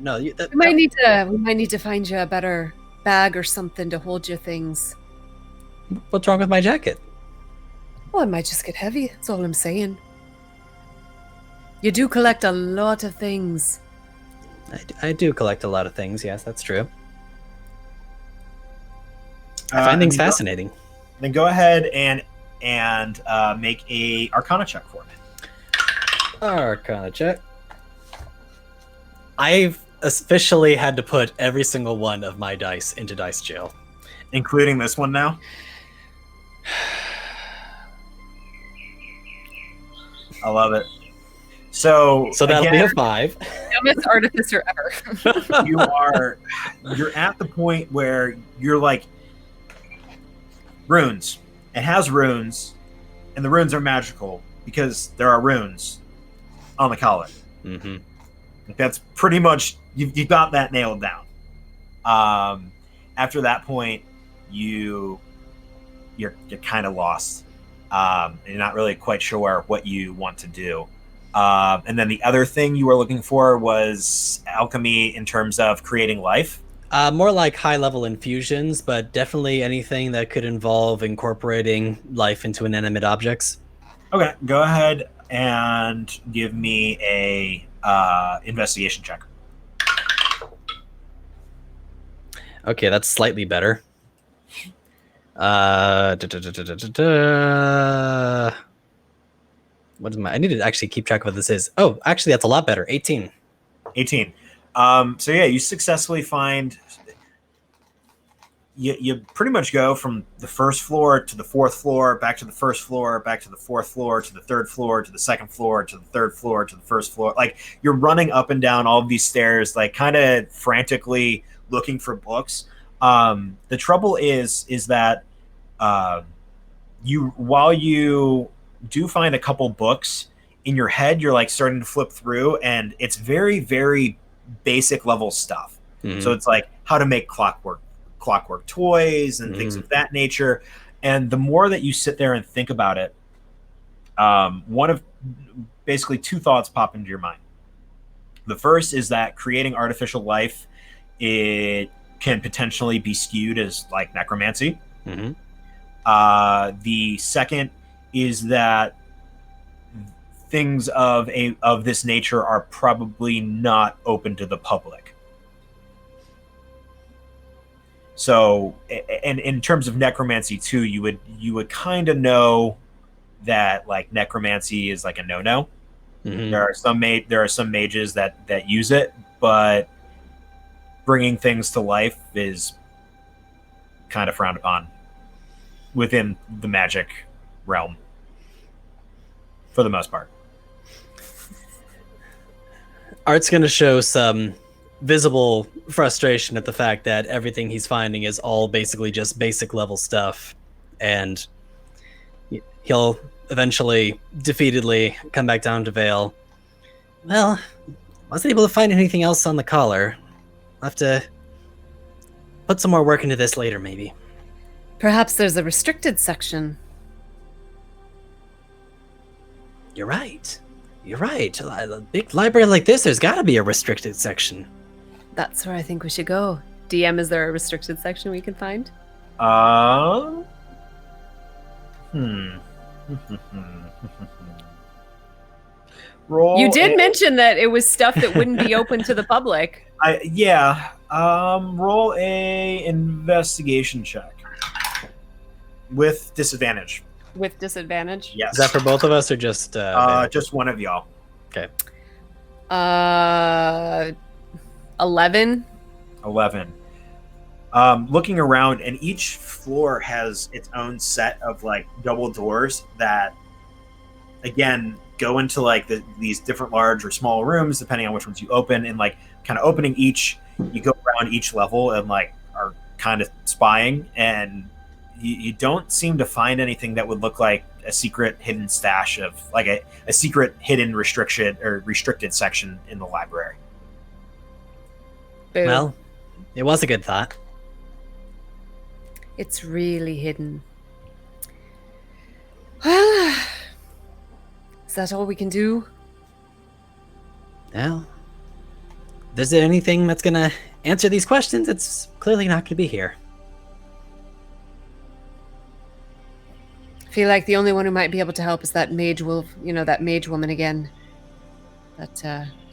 no. We might need to find you a better bag or something to hold your things. What's wrong with my jacket? Well, it might just get heavy. That's all I'm saying. You do collect a lot of things. I do collect a lot of things. Yes, that's true. I find things fascinating. Then go ahead and make a Arcana check for me. Arcana check. I've officially had to put every single one of my dice into dice jail, Including this one now? I love it. So that'll be again, a 5. Dumbest artificer ever. you're at the point where you're like, runes. It has runes, and the runes are magical because there are runes on the collar. Mm-hmm. That's pretty much you got that nailed down. After that point, you're kind of lost. You're not really quite sure what you want to do. And then the other thing you were looking for was alchemy in terms of creating life. More like high-level infusions, but definitely anything that could involve incorporating life into inanimate objects. Okay, go ahead and give me a investigation check. Okay, that's slightly better. What is my? I need to actually keep track of what this is. Oh, actually, that's a lot better. 18. 18. So yeah, you successfully find. You pretty much go from the first floor to the fourth floor, back to the first floor, back to the fourth floor, to the third floor, to the second floor, to the third floor, to the first floor. Like you're running up and down all of these stairs, like kind of frantically looking for books. The trouble is that while you do find a couple books in your head, you're like starting to flip through, and it's very, very basic level stuff. Mm-hmm. So it's like how to make clockwork toys and things of that nature. And the more that you sit there and think about it, one of basically two thoughts pop into your mind. The first is that creating artificial life, it can potentially be skewed as like necromancy. Mm-hmm. The second is that things of this nature are probably not open to the public. So, and in terms of necromancy too, you would kind of know that like necromancy is like a no-no. Mm-hmm. There are some mages that use it, but bringing things to life is kind of frowned upon within the magic realm, for the most part. Art's going to show some visible frustration at the fact that everything he's finding is all basically just basic level stuff, and he'll eventually defeatedly come back down to Vale. Well, wasn't able to find anything else on the collar. I'll have to put some more work into this later, maybe. Perhaps there's a restricted section. You're right. A big library like this, there's got to be a restricted section. That's where I think we should go. DM, is there a restricted section we can find? Roll. You did mention that it was stuff that wouldn't be open to the public. Roll a investigation check with disadvantage. With disadvantage? Yes. Is that for both of us or just Vale? Just one of y'all? Okay. 11. 11. Looking around, and each floor has its own set of like double doors that, again, go into like these different large or small rooms depending on which ones you open. And like kind of opening each, you go around each level and like are kind of spying, and you don't seem to find anything that would look like a secret hidden stash of like a secret hidden restricted section in the library. Boo. Well, it was a good thought. It's really hidden. Well, is that all we can do? Well, is there anything that's gonna answer these questions? It's clearly not gonna be here. I feel like the only one who might be able to help is that mage wolf, that mage woman again. But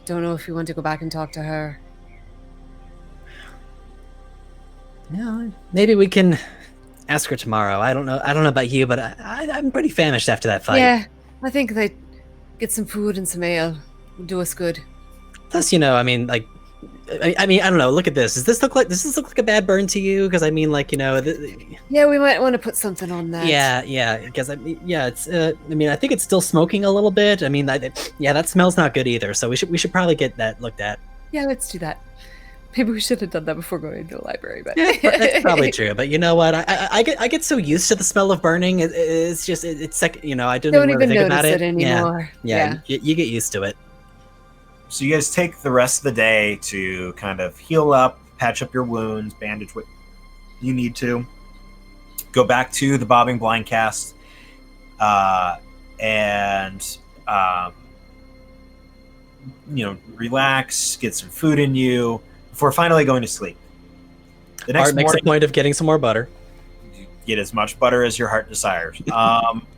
don't know if we want to go back and talk to her. No, maybe we can ask her tomorrow. I don't know about you, but I'm pretty famished after that fight. Yeah, I think they get some food and some ale would do us good. Plus, I mean, like, I don't know. Look at this. Does this look like a bad burn to you? Because I mean, like, Yeah, we might want to put something on that. Yeah. Because it's. I mean, I think it's still smoking a little bit. I mean, that smells not good either. So we should probably get that looked at. Yeah, let's do that. Maybe we should have done that before going to the library, but Yeah, that's probably true. But you know what? I get so used to the smell of burning. It's just it's like I don't even think notice about it anymore. Yeah. You get used to it. So you guys take the rest of the day to kind of heal up, patch up your wounds, bandage what you need to. Go back to the Bobbing Blind cast, and relax, get some food in you before finally going to sleep. The next Art makes a point of getting some more butter. Get as much butter as your heart desires.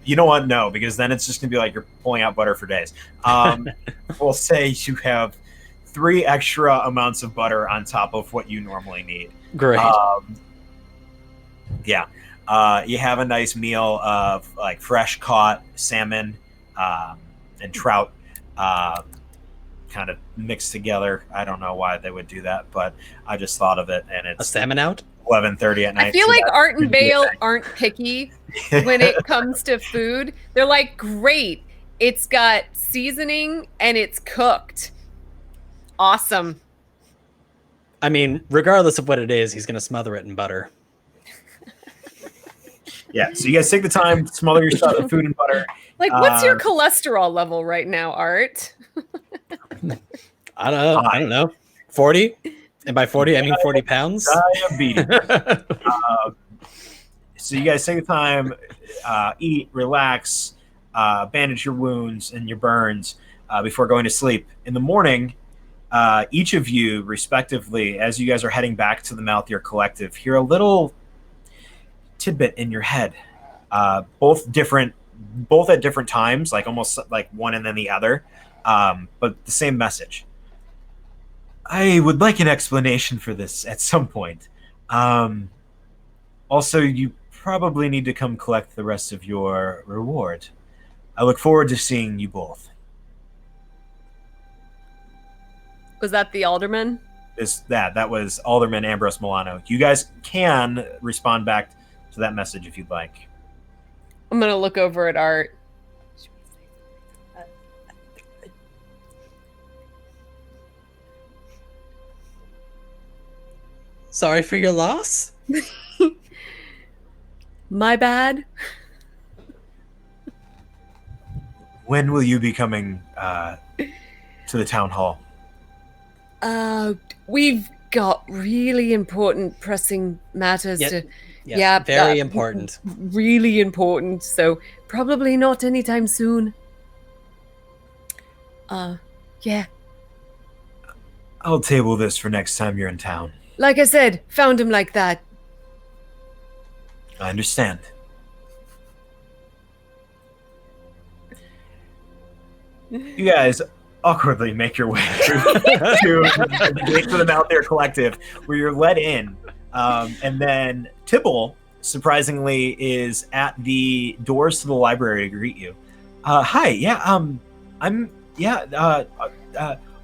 You know what? No, because then it's just gonna be like you're pulling out butter for days. We'll say you have 3 extra amounts of butter on top of what you normally need. Great. You have a nice meal of like fresh caught salmon and trout, kind of mixed together. I don't know why they would do that, but I just thought of it, and A it's salmon out? 11:30 at night. I feel so like that Art and could be a Bale thing. aren't picky when it comes to food. They're like, great, it's got seasoning and it's cooked. Awesome. I mean, regardless of what it is, he's gonna smother it in butter. Yeah, so you guys take the time to smother your stuff with food and butter. Like, what's your cholesterol level right now, Art? I don't know. 40? And by 40, I mean 40 pounds. Diabetes. So you guys take the time, eat, relax, bandage your wounds and your burns before going to sleep. In the morning, each of you, respectively, as you guys are heading back to the Malthir Collective, hear a little tidbit in your head, both at different times, like almost like one and then the other, but the same message. I would like an explanation for this at some point. Also, you probably need to come collect the rest of your reward. I look forward to seeing you both. Was that the alderman? That was Alderman Ambrose Milano. You guys can respond back to that message if you'd like. I'm going to look over at Art. Sorry for your loss. My bad. When will you be coming to the town hall? We've got really important, pressing matters to... Yeah, very important. Really important, so probably not anytime soon. Yeah. I'll table this for next time you're in town. Like I said, found him like that. I understand. You guys awkwardly make your way to the gate for the Malthir Collective, where you're let in, and then Tibble, surprisingly, is at the doors to the library to greet you. Hi,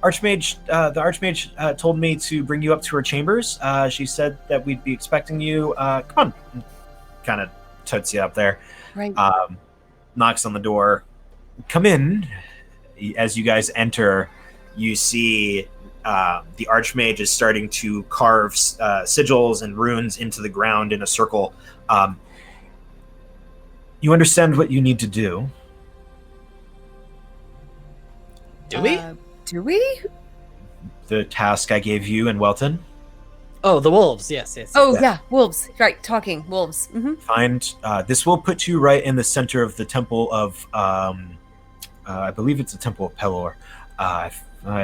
Archmage. The Archmage told me to bring you up to her chambers. She said that we'd be expecting you. Come on, kind of tuts you up there. Right. Knocks on the door. Come in. As you guys enter, you see the Archmage is starting to carve sigils and runes into the ground in a circle. You understand what you need to do. Do we? Do we? The task I gave you in Welton. Oh, the wolves. Yes. Oh, yeah. Wolves. Right. Talking. Wolves. Mm-hmm. Find this will put you right in the center of the temple of I believe it's the temple of Pelor. I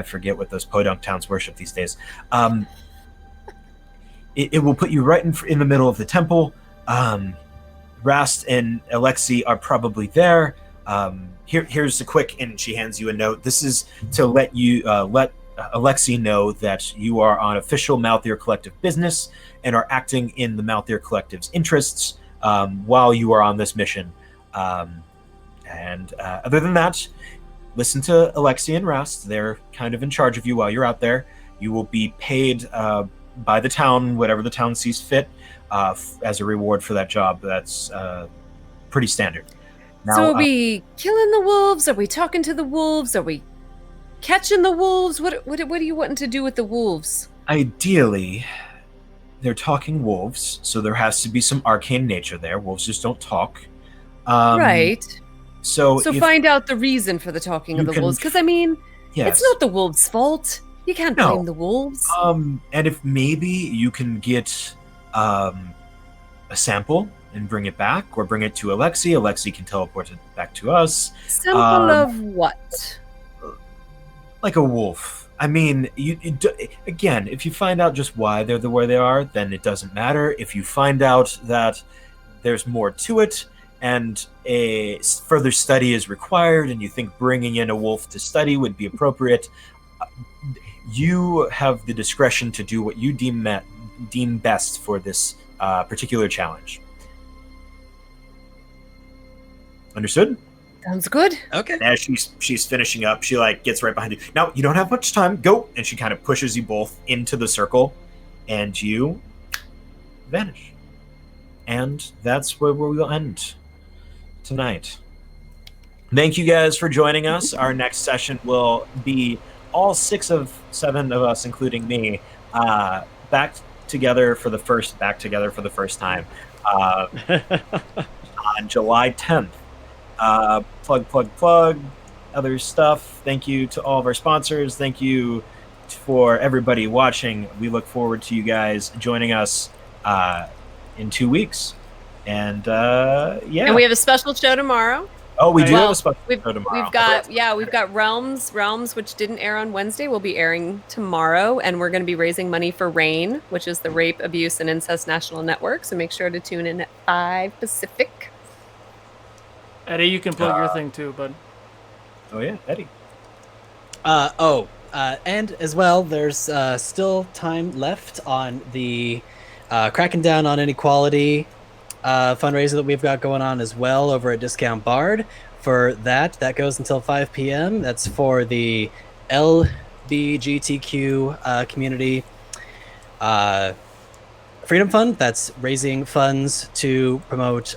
forget what those podunk towns worship these days. It will put you right in the middle of the temple. Rast and Alexi are probably there. Here's a quick, and she hands you a note. This is to let Alexi know that you are on official Malthir Collective business and are acting in the Malthir Collective's interests while you are on this mission. And other than that, listen to Alexi and Rast. They're kind of in charge of you while you're out there. You will be paid by the town, whatever the town sees fit, as a reward for that job. That's pretty standard. Now, So are we killing the wolves? Are we talking to the wolves? Are we catching the wolves? What are you wanting to do with the wolves? Ideally, they're talking wolves, so there has to be some arcane nature there. Wolves just don't talk. Right. So Find out the reason for the talking of the wolves. Because, I mean, yes. it's not the wolves' fault. You can't blame the wolves. And if maybe you can get a sample and bring it back, or bring it to Alexi. Alexi can teleport it back to us. Sample of what? Like a wolf. I mean, again, if you find out just why they're the way they are, then it doesn't matter. If you find out that there's more to it, and a further study is required, and you think bringing in a wolf to study would be appropriate, you have the discretion to do what you deem best for this particular challenge. Understood? Sounds good. Okay. As she's finishing up, she gets right behind you. Now, you don't have much time. Go! And she kind of pushes you both into the circle, and you vanish. And that's where we'll end tonight. Thank you guys for joining us. Our next session will be all 7 of us, including me, back together for the first time on July 10th. Plug, other stuff. Thank you to all of our sponsors. Thank you for everybody watching. We look forward to you guys joining us in 2 weeks. And And we have a special show tomorrow. Oh, we do have a special show tomorrow. We've got Realms, which didn't air on Wednesday, will be airing tomorrow, and we're going to be raising money for RAIN, which is the Rape, Abuse, and Incest National Network. So make sure to tune in at 5 Pacific. Eddie, you can plug your thing too, bud. Oh yeah, Eddie. And as well, there's still time left on the cracking down on inequality fundraiser that we've got going on as well over at Discount Bard. For that goes until 5 p.m. That's for the LBGTQ community Freedom Fund. That's raising funds to promote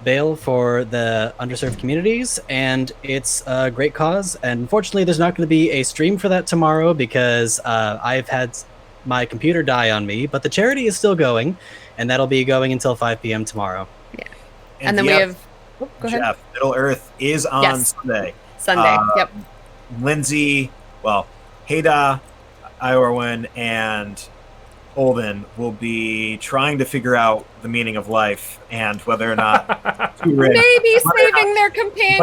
bail for the underserved communities, and it's a great cause. And unfortunately, there's not going to be a stream for that tomorrow because I've had my computer die on me, but the charity is still going, and that'll be going until 5 p.m. tomorrow. Yeah. And then we have... Oh, go ahead. Jeff, Middle Earth is on Sunday. Yep. Lindsay, Haida, Iorwin, and Olden will be trying to figure out the meaning of life and whether or not maybe saving their companions.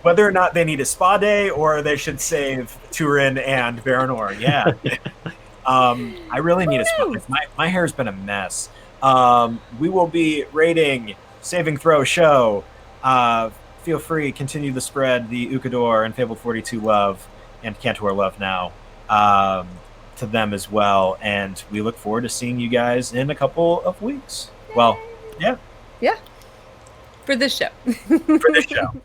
Whether or not they need a spa day or they should save Turin and Baranor. Yeah. I really need a spa day. My hair's been a mess. We will be rating Saving Throw Show. Feel free, continue to spread the Ukador and Fabled 42 love and Kantor love now. To them as well, and we look forward to seeing you guys in a couple of weeks. Well, yeah. For this show. For this show.